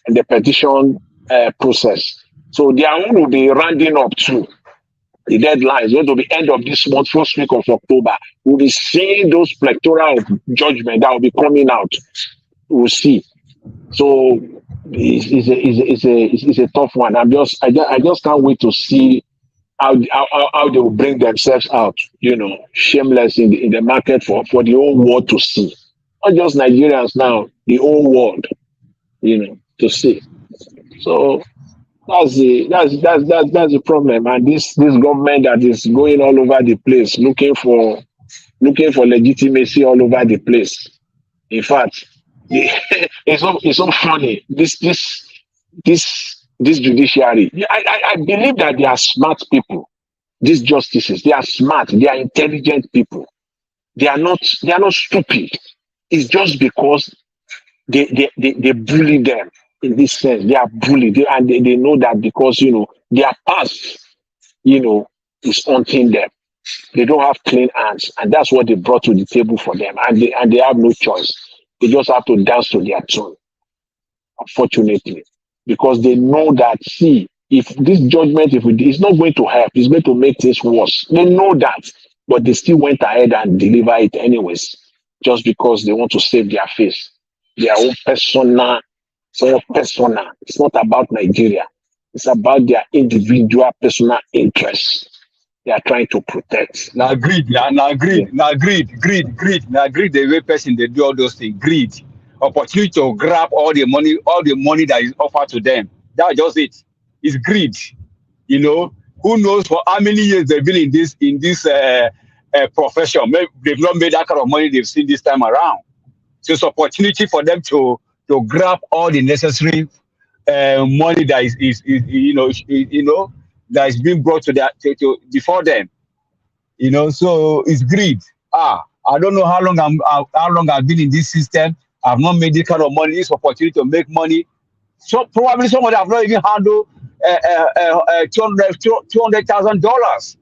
in the petition process. So their own will be rounding up too. The deadline is going to be end of this month, first week of October. We'll be seeing those plethora of judgment that will be coming out. We'll see. So it's a tough one. I just can't wait to see how they will bring themselves out, shameless in the market for the whole world to see. Not just Nigerians now, the whole world, to see. So that's the problem. And this government that is going all over the place, looking for legitimacy all over the place. In fact, it's so funny. This judiciary. I believe that they are smart people. These justices, they are smart. They are intelligent people. They are not stupid. It's just because they bully them in this sense. They are bullied, and they know that because their past, is haunting them. They don't have clean hands, and that's what they brought to the table for them. And they have no choice. They just have to dance to their tune. Unfortunately, because they know that if this judgment, it's not going to help, it's going to make things worse. They know that, but they still went ahead and deliver it anyways, just because they want to save their face, their own persona. It's not about Nigeria. It's about their individual personal interests. They are trying to protect. Now greed. The way person they do all those things, greed, opportunity to grab all the money that is offered to them. That's just it. It's greed. Who knows for how many years they've been in this profession? Maybe they've not made that kind of money they've seen this time around. So it's opportunity for them to grab all the necessary money that is that is being brought to before them. So it's greed. I don't know how long I've been in this system. I've not made this kind of money. This opportunity to make money. So probably somebody have not even handled $200,000.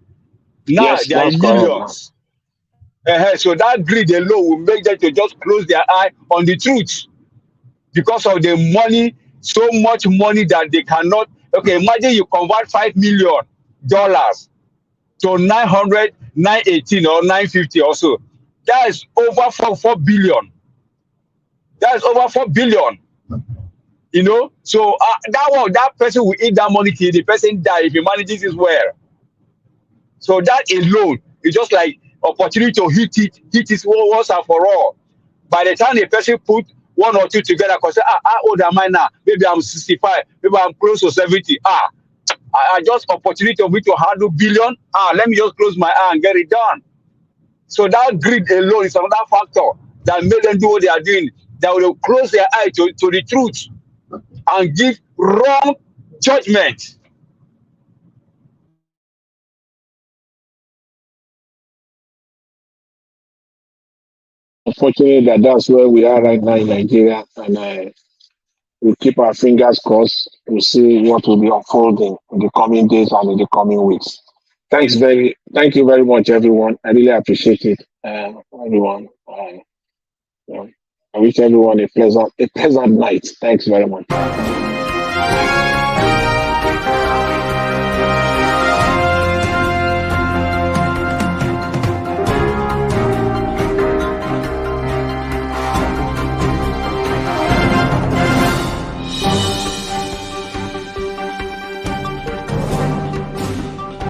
Now Yes, they are in that's millions. So that greed alone will make them to just close their eye on the truth because of the money, so much money that they cannot. Okay, imagine you convert $5 million to 918 or 950 or so. That is over 4 billion. That is over 4 billion. So that person will eat that money till the person die if he manages it well. So that alone is just like opportunity to hit it once and for all. By the time the person put one or two together, because how old am I now? Maybe I'm 65, maybe I'm close to 70. I just opportunity for me to handle billion. Let me just close my eye and get it done. So that greed alone is another factor that made them do what they are doing. that will close their eye to the truth and give wrong judgment. Unfortunately, that's where we are right now in Nigeria, and we keep our fingers crossed to see what will be unfolding in the coming days and in the coming weeks. Thank you very much, everyone. I really appreciate it, everyone. I wish everyone a pleasant night. Thanks very much.